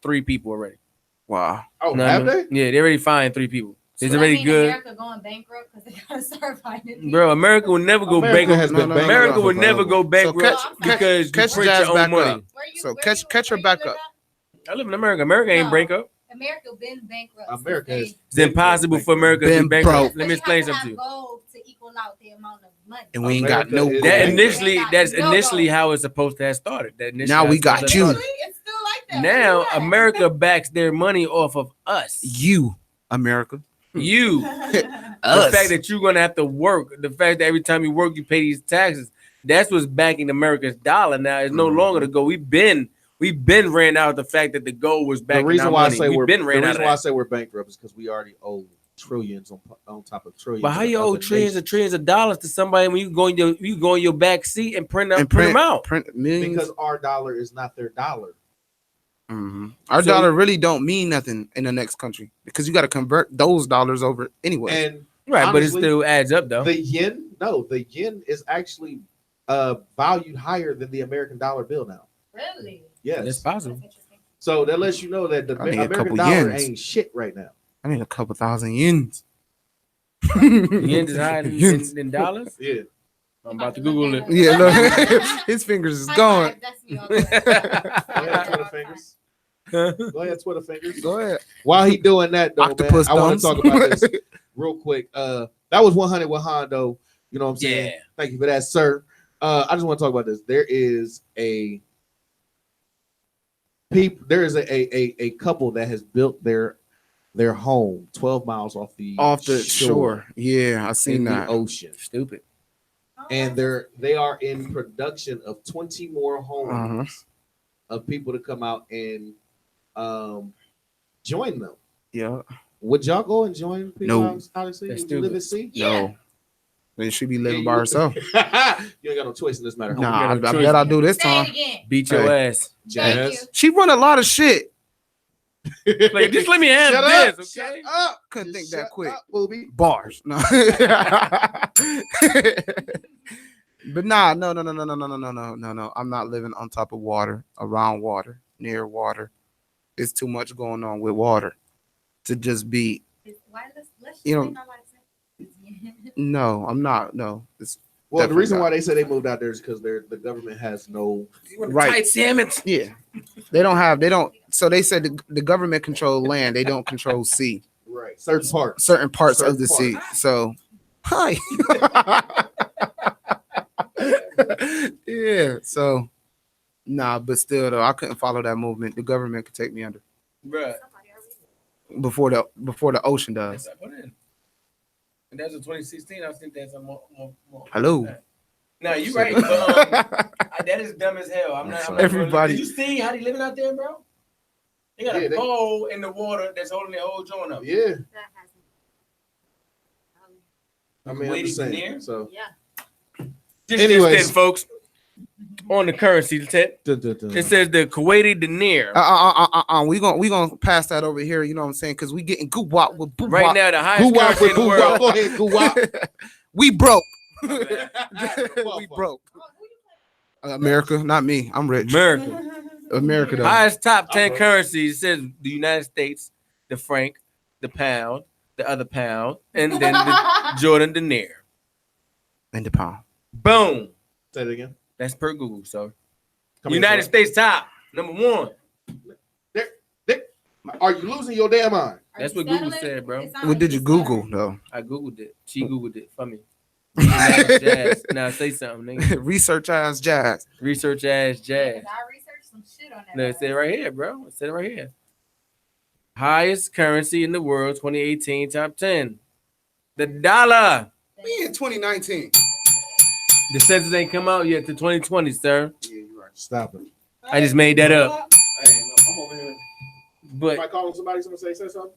3 people already. Wow. Oh, Know what have I mean? they? Yeah, they already fined 3 people. It's Does that already mean good. America going bankrupt because they gotta start finding people? Bro, America will never go America bankrupt. has been bankrupt America for will never forever. go bankrupt catch- because you catch print Jazz your back own money. up. So catch her back up. I live in America. America ain't No. bankrupt. America been bankrupt. America since has It's impossible for America to be Been bankrupt. broke. Let me explain something to you. Gold to equal out the amount of money. And we ain't got no America is gold. That initially, that's No initially gold. how it's supposed to have started. That initially Now how we it's supposed got to you. have started. It's still like that. Now Yeah. America backs their money off of us. You, America. You. Us. The fact that you're gonna have to work, the fact that every time you work, you pay these taxes. That's what's backing America's dollar now. It's no longer to go. We've been ran out of the fact that the gold was The backing reason our why I money. say We've we're been ran out of reason why I that. say we're bankrupt is because we already owe trillions on top of trillions. But how of you owe other trillions nations. and trillions of dollars to somebody when you go in your back seat and print them out? Print millions. Because our dollar is not their dollar. Our So- dollar really don't mean nothing in the next country because you got to convert those dollars over anyway. And Right, but it honestly, still adds up though. the yen is actually valued higher than the American dollar bill now. Really? Yes, It's possible. so that lets you know that the I need a American couple dollar yens. ain't shit right now. I need a couple thousand yens. Yen is higher Yens. than dollars. Yeah, I'm about to Google it. Yeah, look, his fingers is going. That's me all go ahead, Twitter fingers. Go ahead, Twitter fingers. Go ahead. While he doing that, though, Octopus man, I want to thumbs. talk about this real quick. That was 100 with Hondo. You know what I'm saying? Yeah. Thank you for that, sir. I just want to talk about this. There is a couple that has built their home 12 miles off the shore. Yeah, I seen in that. the ocean, Stupid. and they are in production of 20 more homes of people to come out and join them. Yeah. Would y'all go and join people No. out at sea? That's Would you live at stupid. sea? No. Then she be living Yeah, by you- herself. You ain't got no choice in this matter. homie. Nah, I got no bet choice. I do this Say it time. again. Beat your Hey. ass. Thank Jazz. you. She run a lot of shit. Like, just let me have Shut this, up, okay? Shut up. Couldn't Just think that shut quick. up, booby. Bars. No. But nah, no. I'm not living on top of water, around water, near water. It's too much going on with water to just be. You know. No, I'm not. No. It's Well, the definitely reason not. why they say they moved out there is because the government has no Right. Tight salmon. Yeah. So they said the government control land. They don't control sea. right certain parts. Certain parts of Certain the sea. parts. So, hi. Yeah. So, nah, but still though, I couldn't follow that movement. The government could take me under Bruh. before the ocean does. Yes, I put in. And that's in 2016. I think that's a more. Hello. No, you right. But, that is dumb as hell. I'm not. Everybody- Did you see how they living out there, bro? They got Yeah, a they- pole in the water that's holding the whole joint up. Yeah. I mean, I'm Waiting just saying. near? So, Just Anyways. in, folks. On the currency, it says the Kuwaiti dinar. We gonna pass that over here. You know what I'm saying? Because we getting goo wop with boo Right wop. now, the highest Goo-wop currency in the with world. Go ahead, goo-wop. We broke. We We broke. America, not me. I'm rich. America. America though. Highest top 10 broke. currencies says the United States, the franc, the pound, the other pound, and then the Jordan dinar. And the pound. Boom. Say it again. That's per Google. So Come here, United sir. States top number 1. Are you losing your damn mind? That's what Google said, bro. What did you Google though? I Googled it. She Googled it for me. Jazz. Now say something, nigga. Research ass jazz. Research ass jazz. I researched some shit on that. No, it said right here, bro. It said right here. Highest currency in the world, 2018 top 10. The dollar. We in 2019. The census ain't come out yet to 2020, sir. Yeah, you're right. Stop it. I just made that up. Hey, no, I'm over here. But Am I calling somebody? Somebody say something?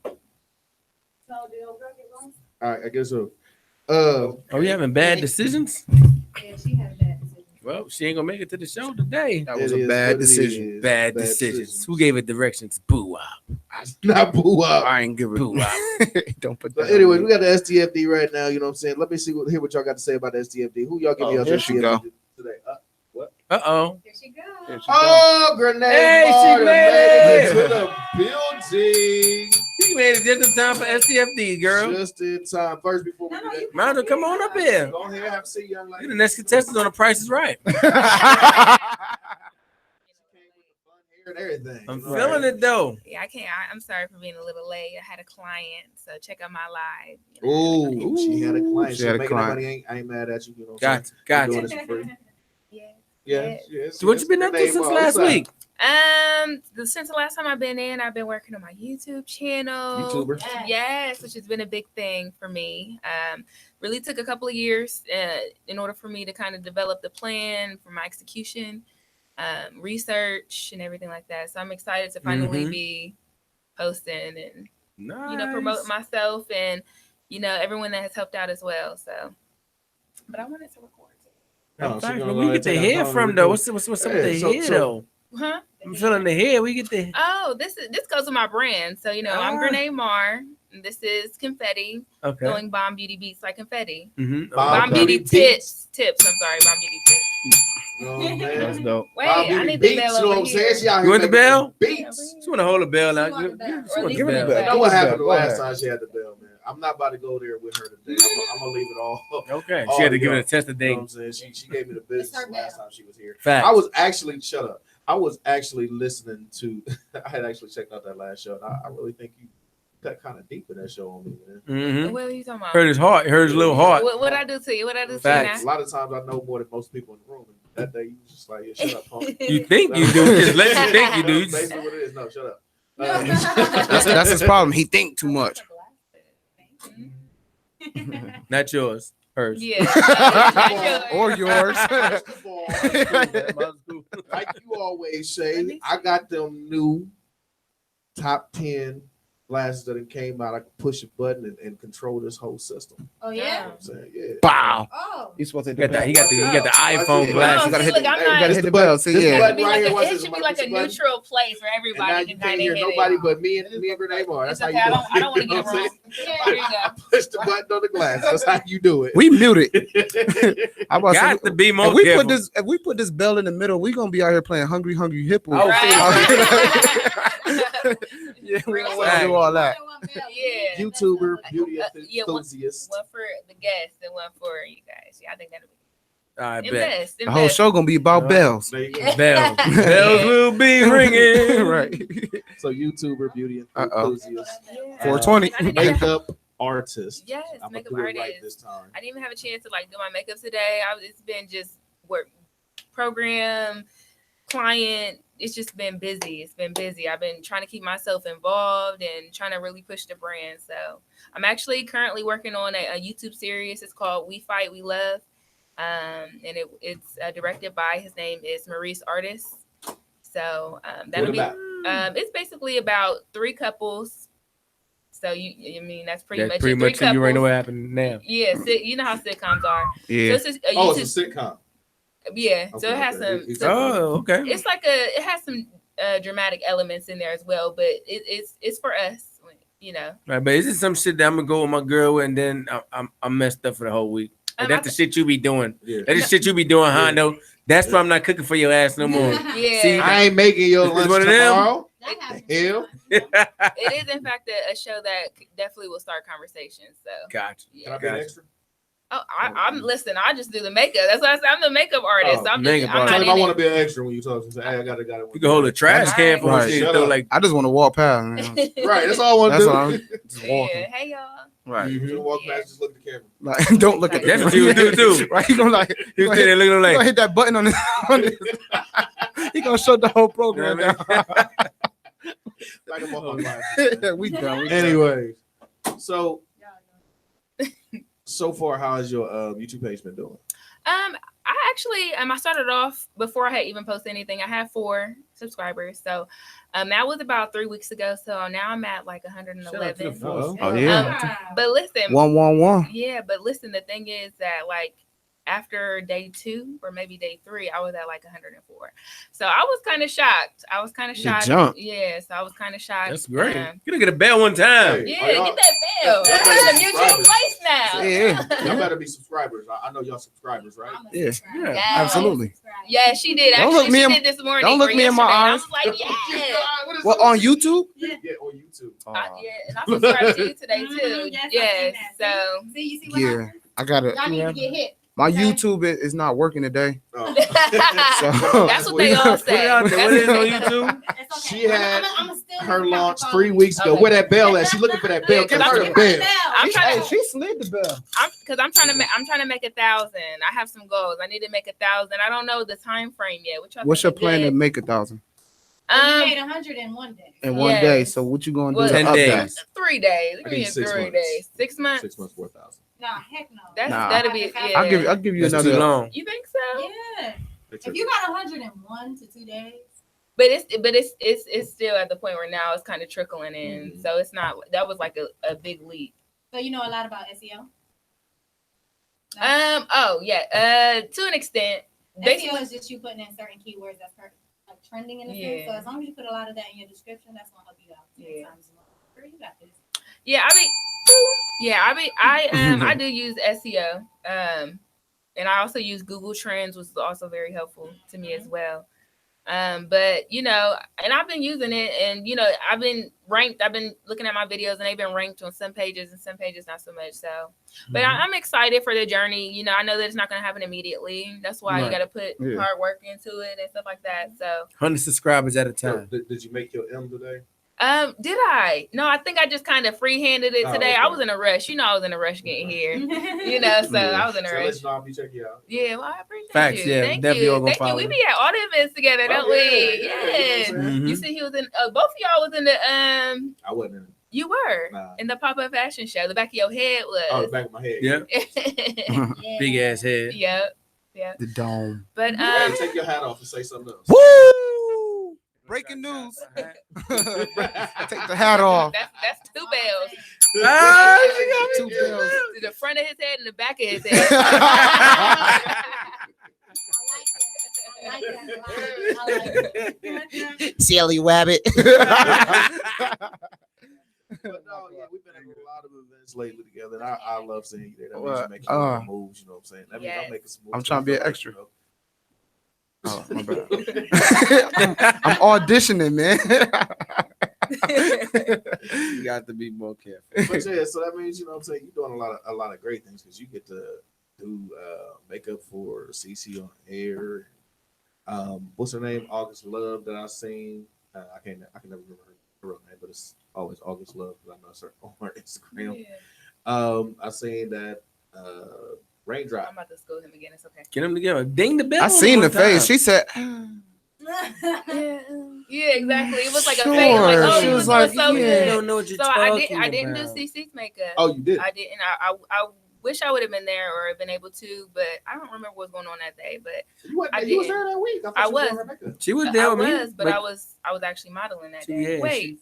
All right, I guess so. are we having bad decisions? Yeah, she had that decision. Well, she ain't gonna make it to the show today. That was It a is bad what it decision. is. Bad decisions. Who gave it directions? Boo up. Not boo up. I ain't give Boo it. up. Don't put So that. anyway, on we me. got the STFD right now. You know what I'm saying? Let me hear what y'all got to say about the STFD. Who y'all give Oh, me y'all's here she STFD go. today? Uh-oh. Here she goes. Here she go. Oh, grenade! Hey, she Marta made it. to the building. You made it just in time for STFD, girl. Just in time. First, before we do that, Michael, come on up here. go ahead, have a seat, young You're lady. the next contestant on The Price is Right. And everything. I'm feeling it though. Yeah, I can't. I'm sorry for being a little late. I had a client, so check out my live. Ooh, she had a client. She had a making that client. money. I ain't mad at you. You know what I'm Got saying? you. We're doing this for free. Yeah. Yeah. Yes, So what yes. you been up to Grenade since Marta, last what's up? week? Since the last time I've been in, I've been working on my YouTube channel. YouTuber. Yes, which has been a big thing for me. Really took a couple of years in order for me to kind of develop the plan for my execution, research, and everything like that. So I'm excited to finally Mhm. be posting and Nice. promote myself and everyone that has helped out as well. So, but I wanted to record too. Oh, In so fact, you where gonna we get the take our hair phone from and though? record? What's up Yeah, with the so- hair so- though? Huh? I'm feeling the hair. We get the Oh, this goes with my brand. So I'm Ah. Grenade Mar. And this is confetti. okay. Doing Bomb Beauty Beats like confetti. Mm-hmm. Bomb Beauty Beauty tips. I'm sorry, Bomb Beauty tips. Oh, That's man. dope. Wait, Bob I Beauty need the beats, bell you know what over I'm here. saying? She out You here want the making bell? Beats. She want to hold the bell now. She want the bell. She want the Give her the bell. bell. I know what Go happened ahead, the go last ahead. time she had the bell, man. I'm not about to go there with her today. I'm gonna leave it all. Okay. Oh, She had to give yeah. it a test of You know day. what I'm saying? She gave me the business her last bell. time she was here. Fact. I was actually shut up. I was actually listening to. I had actually checked out that last show, and I really think you got kind of deep in that show on me, man. Mm-hmm. What are you talking about? Hurt his heart. Hurt his little heart. What I do to you? What I do to Facts. A lot of times I know more than most people in the room. And that day you was just like, yeah, shut up, punk. You think you do? Just let you think you do. You That's just- basically what it is. No, shut up. That's his problem. He think too much. Not yours. Hers. Yeah. Not yours. Or yours. First of all, like you always say, I got them new top 10 glasses that came out. I could push a button and control this whole system. Oh You know yeah. what I'm saying? Yeah. Bow. Oh. You supposed to He got the iPhone it. glasses. You gotta hit, Look, the, I'm you not- gotta hit the bell. See, This yeah. button It right here, should be watch like, this, it should be watch like this a button. neutral place where And now everybody you can can't kind of hear hit nobody it. but me and Renee Moore. That's It's how okay. you do I don't want to You get know it what I'm wrong. saying? There you I go. push the button on the glass. That's how you do it. We muted. I about to say, Got to be more if we careful. if we put this bell in the middle, we gonna be out here playing Hungry Hungry Hippo. Oh, Yeah, we don't want Right. to do all that. Yeah. YouTuber, beauty Yeah, one enthusiast. for the guests and one for you guys. Yeah, I think that'll be I bet. invest. The whole show gonna be about bells. There you go. Yeah. Bells. Bells will be ringing. Right. So YouTuber, beauty Uh-oh. enthusiast, 420. makeup artist. Yes, I'm gonna makeup do it artist. right this time. I didn't even have a chance to like do my makeup today. It's been just work, program, client. It's just been busy. It's been busy. I've been trying to keep myself involved and trying to really push the brand. So I'm actually currently working on a YouTube series. It's called We Fight, We Love. And it's directed by, his name is Maurice Artis. So that'll What be, about? it's basically about 3 couples. So I mean, that's pretty That's much pretty it. 3 much it. You already know couples. what happened now. Yeah, you know how sitcoms are. Yeah. So it's a Oh, YouTube, it's a sitcom. yeah. So Okay, it has okay. some. Oh, okay. It's like it has some dramatic elements in there as well, but it's for us, you know. Right, but is it some shit that I'm gonna go with my girl and then I'm messed up for the whole week? Like, that's the shit you be doing. Yeah. That's the shit you be doing, Hondo. That's why I'm not cooking for your ass no more. Yeah. See, I ain't making your It's lunch one of them. tomorrow. That happens. Hell. It is in fact a show that definitely will start conversations. So Gotcha. Can yeah. I be an Gotcha. extra? Oh, I'm listen. I just do the makeup. That's why I said I'm the makeup artist. Oh, I'm makeup I'm artist. not Tell him in I it. want to be an extra when you talk. Say, hey, I got You can hold a trash can for Right. shit. Shut Throw up. like I just want to walk past. Man. Right, that's all I want to That's do. all. I'm just Yeah. walking. Hey y'all. Right. You just walk past, just look at the camera. Like, don't look at the That's what you would do too. Right. He gonna like. You sitting there looking He gonna like hit that button on his. He gonna shut the whole program You know down. Like I'm off my glasses. we done. Anyways, so far, how has your YouTube page been doing? I actually I started off before I had even posted anything. I had 4 subscribers. So that was about 3 weeks ago. So now I'm at like 111. Oh, Oh yeah. But listen, 111. yeah, but listen, the thing is that like after day 2 or maybe day 3, I was at like 104. So I was kind of shocked. jump. Yeah, so I was kind of shocked. that's great. Um, You gotta get a bell one time. Hey, yeah, are y'all- get that bell. y'all That's better a be mutual subscribers. place now. Yeah. Y'all better be subscribers. I know y'all subscribers, right? Yeah. Yeah. Yeah. Absolutely. Yeah, she did. Don't Actually, look me she in- did this morning. don't look or me in my yesterday, and eyes. I was like, yeah. Well, on YouTube. Yeah, on YouTube. Yeah, and I subscribed to you today too. Mhm, yes, I Yes. seen that. So See, you see what Yeah. happens? I gotta. Y'all need to get hit. My Okay. YouTube is not working today. Oh. that's what they all say. What is on YouTube? It's okay. She had I'ma still Her be launch proud 3 weeks ago. Okay. Where that bell at? She looking for that bell. Give her the bell. I'm trying to. she slid the bell. I'm trying to make 1,000. I have some goals. I need to make 1,000. I don't know the time frame yet. Which What's your plan to make 1,000 You made 100 in one day. in one Yes. day? So what you gonna do? Well, to 10 up days. that? 3 days. I Give me need 6 3 months. days. 6 months. 6 months, 4,000. Nah, heck no. That'll be. I'll Yeah. I'll give you That's another. too long. You think so? Yeah. If you got 101 to 2 days, But it's still at the point where now it's kind of trickling in. So it's not. That was like a big leap. so you know a lot about SEO. Oh yeah. To an extent. Basically, SEO is just you putting in certain keywords that's like trending in a sense. Yeah. So as long as you put a lot of that in your description, that's gonna help you out. 10 Yeah. times more. Girl, you got this. yeah. I do use SEO. And I also use Google Trends, which is also very helpful to me as well. But you know, and I've been using it, and you know, I've been ranked. I've been looking at my videos, and they've been ranked on some pages, and some pages not so much. So, but I'm excited for the journey. You know, I know that it's not going to happen immediately. That's why you Right. got to put Yeah. hard work into it and stuff like that. So, 100 subscribers at a time. Did you make your M today? did I? No, I think I just kind of free-handed it Oh, today. okay. I was in a rush. You know, I was in a rush getting here. You know, so I was in a So rush. let's not be checking you out. Yeah, well, I appreciate Facts, you. yeah, Thank definitely you. all gonna Thank you. follow We it. be at all the events together, don't we? Yes. You know what I'm saying? You see, he was in. Both of y'all was in the. I wasn't in it. You were Nah. in the pop-up fashion show. The back of your head Oh, the was. back of my head. Yeah. Yeah. Big ass head. Yep. Yeah. The dome. But Hey, take your hat off and say something else. Woo! Breaking news. Take the hat off. That's 2 bells. Two bells. To the front of his head and the back of his head. Silly Wabbit. But no, yeah, we've been at a lot of events lately together. And I love seeing you there. That means you making a lot of moves, you know what I'm saying? That means I'm making some moves. I'm trying to be an extra. You know? Oh, my bad. I'm auditioning, man. You got to be more careful. But yeah, so that means, you know what I'm saying, you're doing a lot of great things because you get to do makeup for CC on air. What's her name? August Love that I've seen. I can never remember her real name, but it's always August Love because I know it's her on her Instagram. Yeah. I seen that Raindrop. I'm about to school him again. It's okay. Get them together. Ding the bell. I seen the face. She said, Yeah, exactly. It was like a Sure. face. Like, oh, She you was was like, doing so yeah. good. You don't know what you're So talking I didn't do about. CC's makeup. Oh, you did? I didn't. I wish I would have been there or been able to, but I don't remember what's going on that day. But You was didn't. there that week. I thought you was. doing her makeup. She was there I with me. was, but I was actually modeling that day. Yeah, Wait.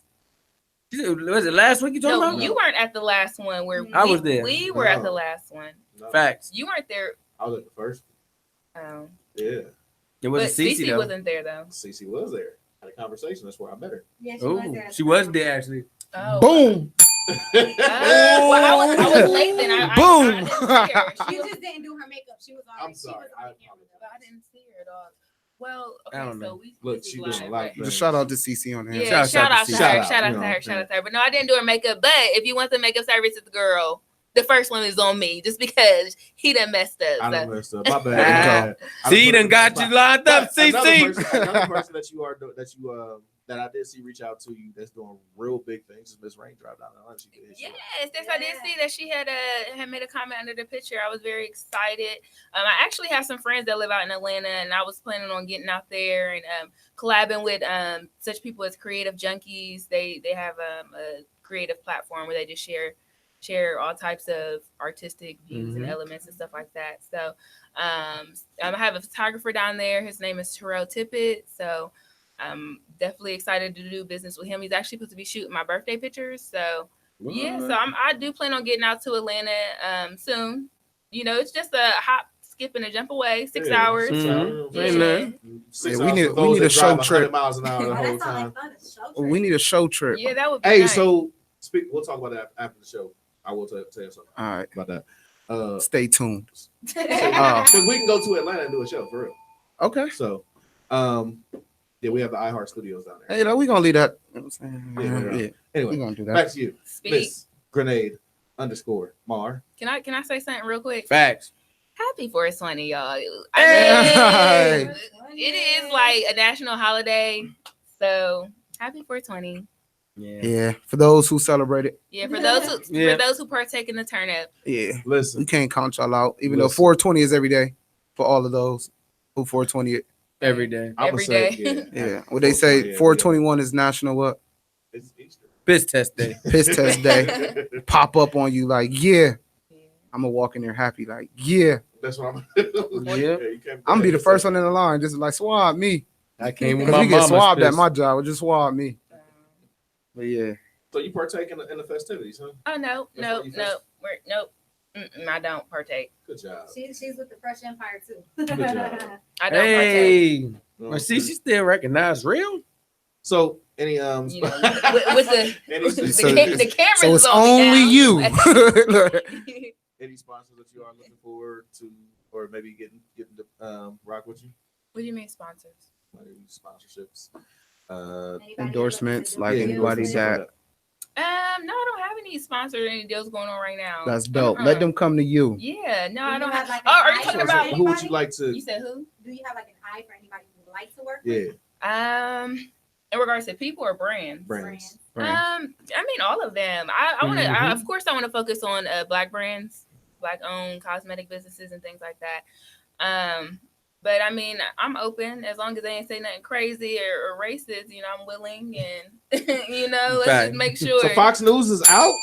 Was it last week you talking No, about? you weren't at the last one where I was there. We were at the No. last one. No, Facts. You weren't there. I was at the first. Um, Yeah. It but wasn't CC Cece though. wasn't there though. CC was there. Had a conversation. That's where I met her. Yeah, Oh, she was there actually. Oh. boom. Well, I was late then. I Boom. didn't see her. She She was, just didn't do her makeup. She was already. I'm sorry. She was on the camera. but I didn't see her at all. Well, I okay, don't so know. we Look, see she live, doing a lot right? of things. Just shout out to CC on there. Yeah, shout out to her. Shout out, Shout out you to know, her. Shout out to her. But no, I didn't do her makeup. But if you want the makeup service to the girl, the first one is on me, just because he done messed up. I So. done messed up. My bad. I See, put done it got in you my- lined up, But another CC. person that I did see reach out to you that's doing real big things is Miss Raindrop down there. She did. Yes, I did see that she had made a comment under the picture. I was very excited. I actually have some friends that live out in Atlanta, and I was planning on getting out there and collabing with such people as Creative Junkies. They have a creative platform where they just share all types of artistic views and elements and stuff like that. So I have a photographer down there. His name is Terrell Tippett. So I'm definitely excited to do business with him. He's actually supposed to be shooting my birthday pictures. So yeah, so I do plan on getting out to Atlanta soon. You know, it's just a hop, skip, and a jump away. 6 hours. Amen. We need a show trip. Miles an hour the Oh, whole that sounds time. like fun. It's a show We need a show trip. Yeah, that would be Hey, nice. so we'll talk about that after the show. I will tell you something All right. about that. Stay tuned. Because we can go to Atlanta and do a show for real. Okay. So, yeah, we have the iHeart Studios down there. Hey, we gonna leave that. You know what I'm saying? Yeah. Yeah. Anyway, We gonna do that. back to you, Speak. Miss Grenade _Mar. Can I say something real quick? Facts. Happy 420, y'all. Hey. It is like a national holiday. So happy 420. Yeah. For those who celebrate it. Yeah, for those who partake in the turn up. Yeah. Listen, We can't count y'all out, even though Listen. 420 is every day for all of those who 420 it. Every day. I'm Every gonna say, day. Yeah. What they say, 421 is National what? It's Easter. Piss test day. Piss test day. Pop up on you like, yeah. I'm gonna walk in there happy, like, yeah. That's what I'm. Yeah. You can't- I'm gonna be the first one in the line, just like swab me. I came with Because my we get mama's swabbed at piss. my job, just swab me. But yeah. So you partake in the festivities, huh? Oh no, That's no, what you no, nope. I don't partake. Good job. She's with the Fresh Empire too. Good job. I don't partake. Hey. No, But see, she still recognized real. So any You know, with the, any, the cameras So it's is on me only now. you. any sponsors that you are looking forward to, or maybe getting to rock with you? What do you mean sponsors? Maybe sponsorships. Endorsements, like Yeah, anybody endorsements. that No, I don't have any sponsors or any deals going on right now. that's dope. Let them come to you. Yeah, no, Do I you don't have, have. like, Oh, an are you eye talking for about? Who would you like to? You said who? Do you have like an eye for anybody who would like to work Yeah, with? In regards to people or brands? brands. I mean all of them. I want to. Of course, I want to focus on Black brands, Black owned cosmetic businesses and things like that. But I mean, I'm open as long as they ain't say nothing crazy or racist. You know, I'm willing, and you know, let's Fact. just make sure. So Fox News is out.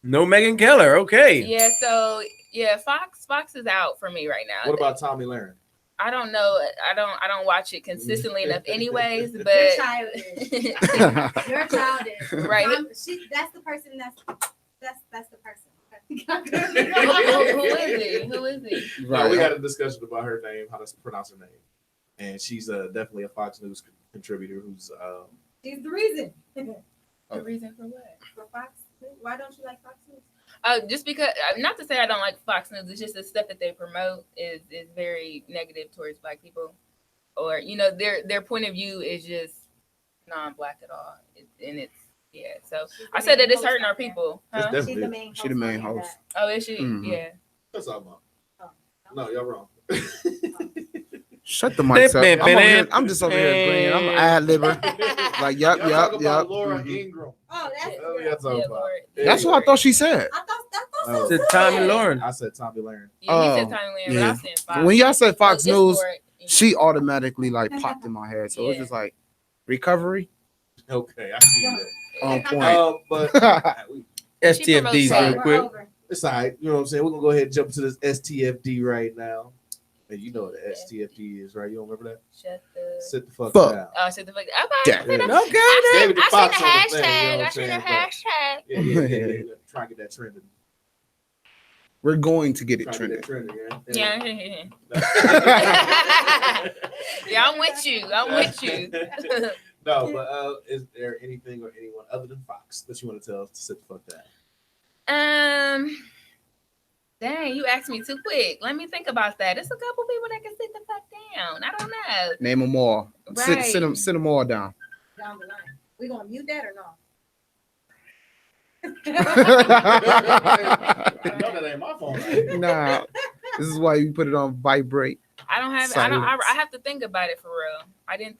No Megan Keller. Okay. Yeah. So yeah, Fox is out for me right now. What about Tommy Lahren? I don't know. I don't watch it consistently enough, anyways. But You're childish. You're childish. Right. That's the person. That's the person. who is he? Who is he? Right. We had a discussion about her name, how to pronounce her name, and she's definitely a Fox News contributor who's. She's the reason. The reason for what? For Fox. Why don't you like Fox News? Just because, not to say I don't like Fox News, it's just the stuff that they promote is very negative towards Black people, or their point of view is just non-Black at all, and it's So I said that it's hurting our people. Huh? She's the main host. Oh, is she? Mhm. Yeah. That's all, Mom. No, y'all wrong. Shut the mic up. I'm just over here agreeing. I'm an ad-libber. Like, yup. Laura Mhm. Ingram. Oh, that's That's what I thought she said. It's Tommy Lauren. I said Tommy Lauren. Yeah, he said Tommy Lauren, but I said Fox. When y'all said Fox So News, Discord, she automatically like popped in my head. So it was Yeah. just like recovery Okay, I see that. on point. But STFDs real quick. it's all right. You know what I'm saying? We're gonna go ahead and jump to this STFD right now. And you know what the STFD is, right? You don't remember that? Sit the fuck down. Oh, shut the fuck. Okay. Yeah. I see the David Fox on the thing, you know hashtag. what I I'm see the saying? hashtag. Yeah. Try to get that trending. We're going to get it Try to get trending. that trending, Yeah. Yeah, I'm with you. No, but is there anything or anyone other than Fox that you want to tell us to sit the fuck down? Dang, you asked me too quick. Let me think about that. There's a couple people that can sit the fuck down. I don't know. Name them all. Right. Sit them all down. Down the line. We gonna mute that or no? No, that ain't my phone. Right? Nah, this is why you put it on vibrate. I don't have. Silence. I have to think about it for real. I didn't.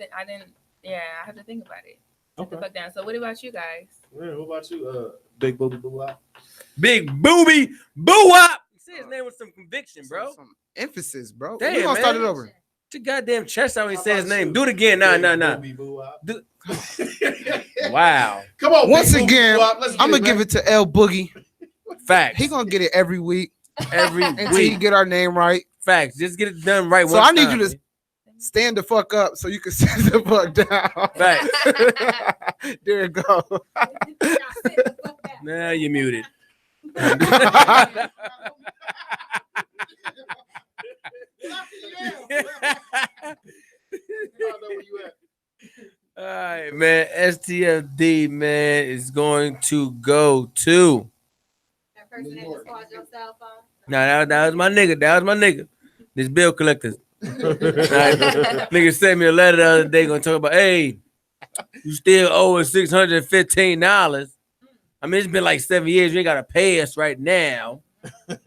Yeah, I have to think about it. Sit the fuck down. So, what about you guys? Yeah, what about you, Big Booby Boo Wop? Big Booby Boo Wop. Say his name with some conviction, bro. Some emphasis, bro. Damn, We're gonna start man. it over. Get your goddamn chest out when he How say his about name. you? Do it again. Nah. Booby Boo Wop. Do- Wow. Come on. Once Big Booby again, Boo Wop. Let's I'm gonna get give it to L Boogie. Facts. He gonna get it every week Every until he week. get our name right. Facts. Just get it done right. So one I need time, you to stand the fuck up so you can sit the fuck down. Facts. There you go. Nah, you muted. All right, man. STFD, man, is going to go to. That person that just called your cell phone. Nah, that was my nigga. That was my nigga. This bill collector. Nigga sent me a letter the other day gonna talk about, hey, you still owe us $615. I mean, it's been like 7 years. You ain't gotta pay us right now.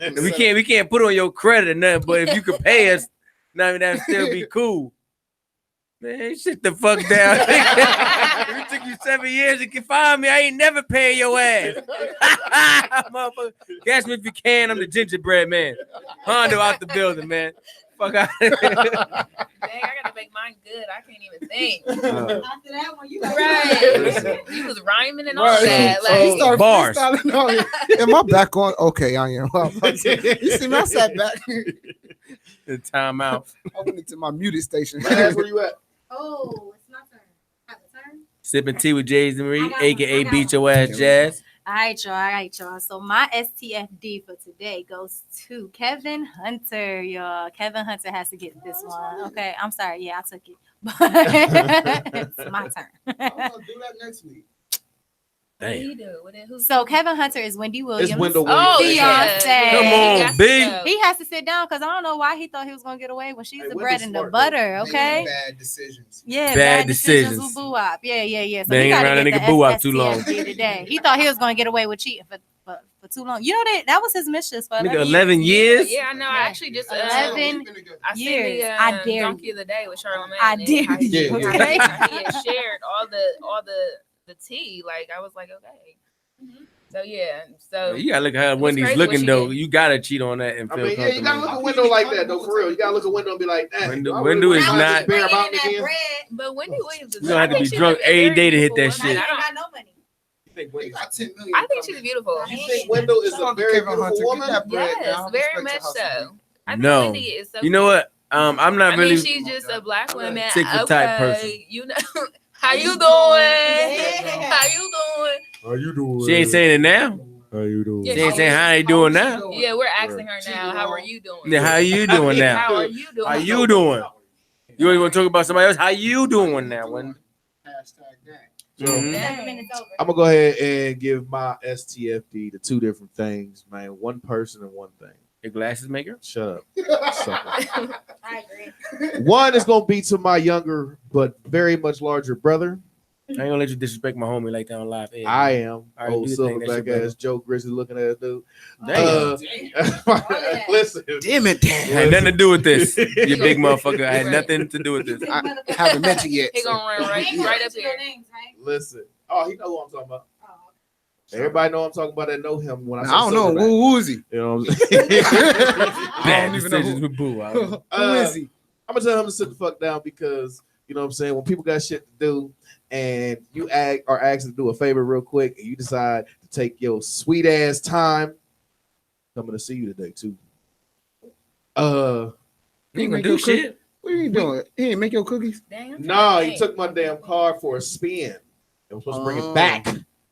We can't put on your credit or nothing, but if you could pay us, that'd still be cool. Man, sit the fuck down. It took you 7 years. You can find me. I ain't never paying your ass. Motherfucker. Catch me if you can. I'm the gingerbread man. Hondo out the building, man. Fuck out. Dang, I gotta make mine good. I can't even think. After that one, you Right. You was rhyming and all Right. that. He Like, started Bars. freestyling on it. Am I back on? Okay, I am. You see me? I sat back. The timeout. I went into my muted station. Where you at? Oh, it's my turn. Have a turn. Sipping tea with Jay Z Marie, I got aka one. I got Beat Your Ass Jazz. All right, y'all. So my STFD for today goes to Kevin Hunter, y'all. Kevin Hunter has to get this one. Okay, I'm sorry. Yeah, I took it. But it's my turn. I'm gonna do that next week. what do Damn. you do? So Kevin Hunter is Wendy Williams. It's Wendell Williams. Oh, Beyonce. yeah. Come He on, got to B. go. He has to sit down because I don't know why he thought he was gonna get away when she's Hey, the Wendy's bread and the smart, butter. though. Okay. Bad decisions. Yeah, Bad decisions decisions. with Boo Wop. Yeah. So Been he hanging gotta around get that nigga the Boo Wop too long. STFD today. He thought he was gonna get away with cheating for too long. You know that was his mission for Nigga, 11 years? Yeah, I know. I actually just 11 I seen years. the I dare donkey you. of the day with Charlamagne. I and dare how he- you. Yeah, Okay? how he had shared all the tea. Like I was like, okay. So yeah. So You gotta look at how was Wendy's crazy what looking she though. did. You gotta cheat on that and I feel mean, yeah, you gotta comfortable. look at Wendell like that, though, for real. You gotta look at Wendell and be like, damn. Wendell- I really Wendell wanna is find not- this Bear Mountain again. But Wendy Williams is You gonna have to I think be she drunk look every very day to hit that beautiful. shit. I ain't got no money. You think Wendy's- got 10 million. I think she's beautiful. You think Wendell is Shout a out to very Kevin beautiful Hunter. Get woman? that bread Yes, now. very Respect much your hustle, so. I think No. Wendy is so You know what? I'm not I really. mean, she's just a black woman. Tic-tac type person. You know, how you doing? How you doing? How you doing? She ain't saying it now. How you doing? Yeah, She ain't saying how they doing now. Yeah, we're asking her now. How are you doing? Yeah, how you doing now? How are you doing? How you doing? You ain't want to talk about somebody else? How you doing now? When So, I'm gonna go ahead and give my STFD to two different things, man. One person and one thing. Your glasses maker? Shut up. I agree. One is gonna be to my younger but very much larger brother. I ain't gonna let you disrespect my homie like that on live. Hey, I am all right, old do your thing, that's silverback your ass Joe Grizzly looking ass dude. Damn. Listen, Damn it, Dan. had nothing to do with this. You big motherfucker. I had nothing to do with this. I haven't met you yet. He gonna run right up here. listen. Oh, he know who I'm talking about. Everybody know I'm talking about that know him when I say I don't know. silverback. Who is he? You know what I'm saying? Bad don't even know decisions with Boo. Who is he? I'm gonna tell him to sit the fuck down because you know what I'm saying. When people got shit to do and you are asked to do a favor real quick and you decide to take your sweet ass time, coming to see you today too. You ain't gonna do shit. What are you doing? He ain't make your cookies? Damn. No, he took my damn car for a spin. It was supposed to bring it back.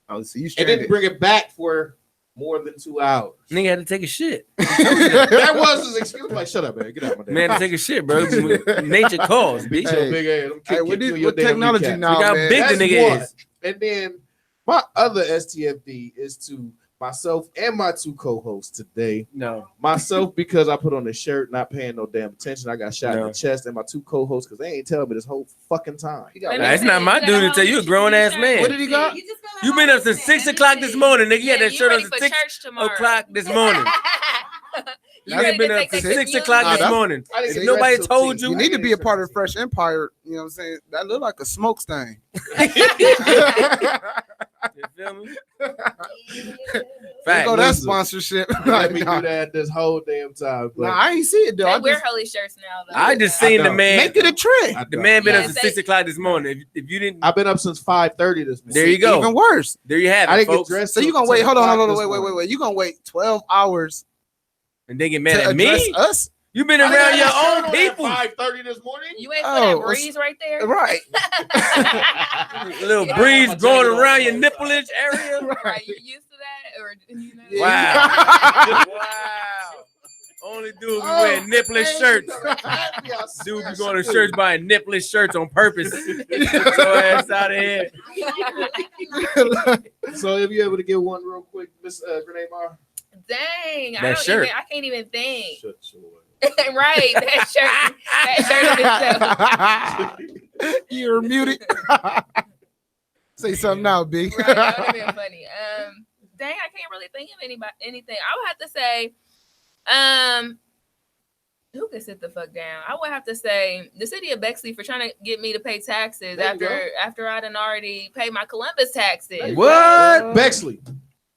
Oh, so you And stranded. didn't bring it back for more than 2 hours. Nigga had to take a shit. That was his excuse. Like, shut up, man. Get out my damn Man had to take a shit, bro. Nature calls, bitch. Beat your big ass. I'm Hey, kicking with you this, in your with damn technology kneecap. now, Look how man. big That's the nigga one. is. And then my other STFD is to myself and my two co-hosts today. No. Myself because I put on a shirt, not paying no damn attention. I got shot in No. the chest, and my two co-hosts because they ain't telling me this whole fucking time. Nah, it's not my duty to tell you. A grown ass man. What did he got? You been up since 6 o'clock this morning, nigga. You had that you shirt on ready since for 6 church tomorrow. o'clock this morning. You ready ain't been to up take the since 6 communion? o'clock this Nah, morning. I didn't If get nobody dressed till told 10. You need to be a part of Fresh Empire. You know what I'm saying? That look like a smoke stain. You feel me? There Fact. go that listen. sponsorship. Let me Nah, do that this whole damn time. But I ain't see it though. They I wear just, holy shirts now, though. I just I seen the know. man. make it a trend. I The don't. man been up Yeah, since say- 6 o'clock this morning. If you didn't, I've been up since 5:30 this morning. there you go. Even worse. There you have it, I didn't folks. get dressed. So you till gonna wait? 10 Hold on, o'clock hold on, this wait. morning. You gonna wait 12 hours And they get mad to at address me? us? You been I around didn't your have a shirt own on people. at 5:30 this morning. You ain't Oh, feel that breeze right there? Right. A little breeze going around your nipplage area. Right. You used to that? Or, you know? Wow. Wow. Only dude be wearing nippless shirts. Dude be going to church buying nippless shirts on purpose. Get your ass out of here. So if you able to get one real quick, Miss Grenade Mar. Dang. That shirt. I can't even think. Shut your Right. That shirt itself. You're muted. Say something now, B. Right, that would have been funny. Dang, I can't really think of anything. I would have to say, who could sit the fuck down? I would have to say the city of Bexley for trying to get me to pay taxes There you go. after I done already paid my Columbus taxes. What? Bexley.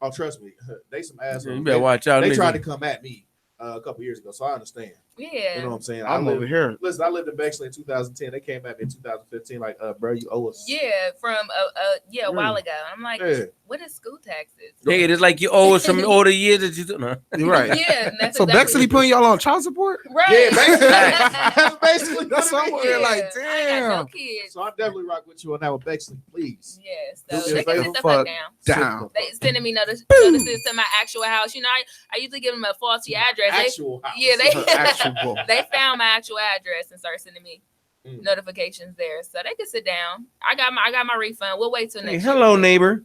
Oh, trust me, they some assholes. You better watch out. They nigga. tried to come at me a couple years ago, so I understand. Yeah. You know what I'm saying? I'm over here. Listen, I lived in Bexley in 2010. They came at me in 2015, like, bro, you owe us. Yeah, from a while ago. I'm like, Yeah. what is school taxes? Nigga, it's like you owe us some older years that you do. No. You're right. Yeah, and that's So exactly Bexley putting y'all on child support? right. Yeah, basically. That's basically That's what it what is. we're like, I got no damn. kids. So I definitely rock with you on that with Bexley, please. Yes, Do so me a they can favor, sit the fuck fuck down. Down. They sending me notices to my actual house. You know, I usually give them a faulty address. Actual house. Yeah, Actual. they found my actual address and started sending me Mm. notifications there, so they can sit down. I got my refund. We'll wait till Hey, next hello, neighbor.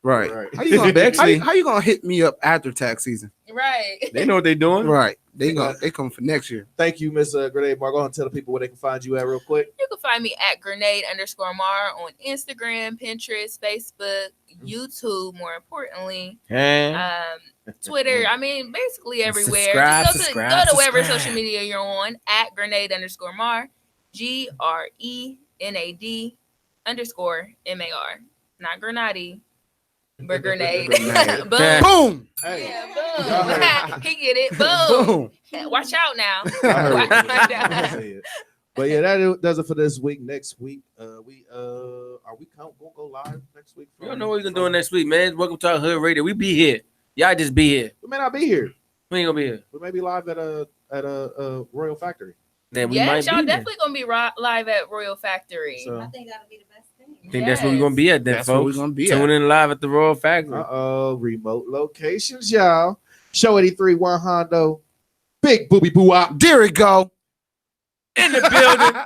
Right. Right. How you gonna Bexley. how you gonna hit me up after tax season? year. Right. They know what they doing. Right. They come for next year. Thank you, Miss Grenade Mar. Go ahead and tell the people where they can find you at real quick. You can find me at grenade_mar on Instagram, Pinterest, Facebook, YouTube. More importantly, Twitter. I mean, basically everywhere. Subscribe, Just subscribe, go to whatever subscribe. social media you're on at grenade_mar, GRENAD_MAR. Not Grenade, but grenade. Grenade. Boom. Boom. Hey, Yeah, y'all heard boom. He get it. Boom. Boom. Watch out now. I heard Watch what out. you said. But yeah, that does it for this week. Next week, are we gonna go live next week? You don't know what we're gonna do next week, man. Welcome to our Hood Radio. We be here. Y'all just be here. We may not be here. We ain't gonna be here. We may be live at a Royal Factory. then we Yes, might y'all be there. definitely gonna be live at Royal Factory. So, I think that'll be the best thing. I think that's where we're gonna be at then, That's where folks. we're gonna be Tune at. in live at the Royal Factory. remote locations, y'all. Show 83 One Hondo. Big booby boo up. There it go. In the building.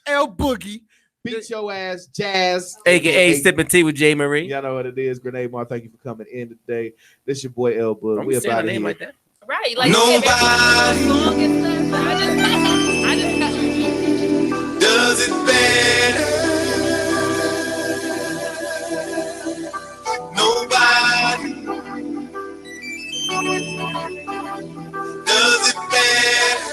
L Boogie. Beat your ass, Jazz. AKA Sipping Tea with Jay Marie. Y'all know what it is. Grenade Mar, thank you for coming in today. This your boy L Boog. Don't We be saying about a here. name like that. Right, like Nobody song and stuff. I just does it better. Nobody does it better.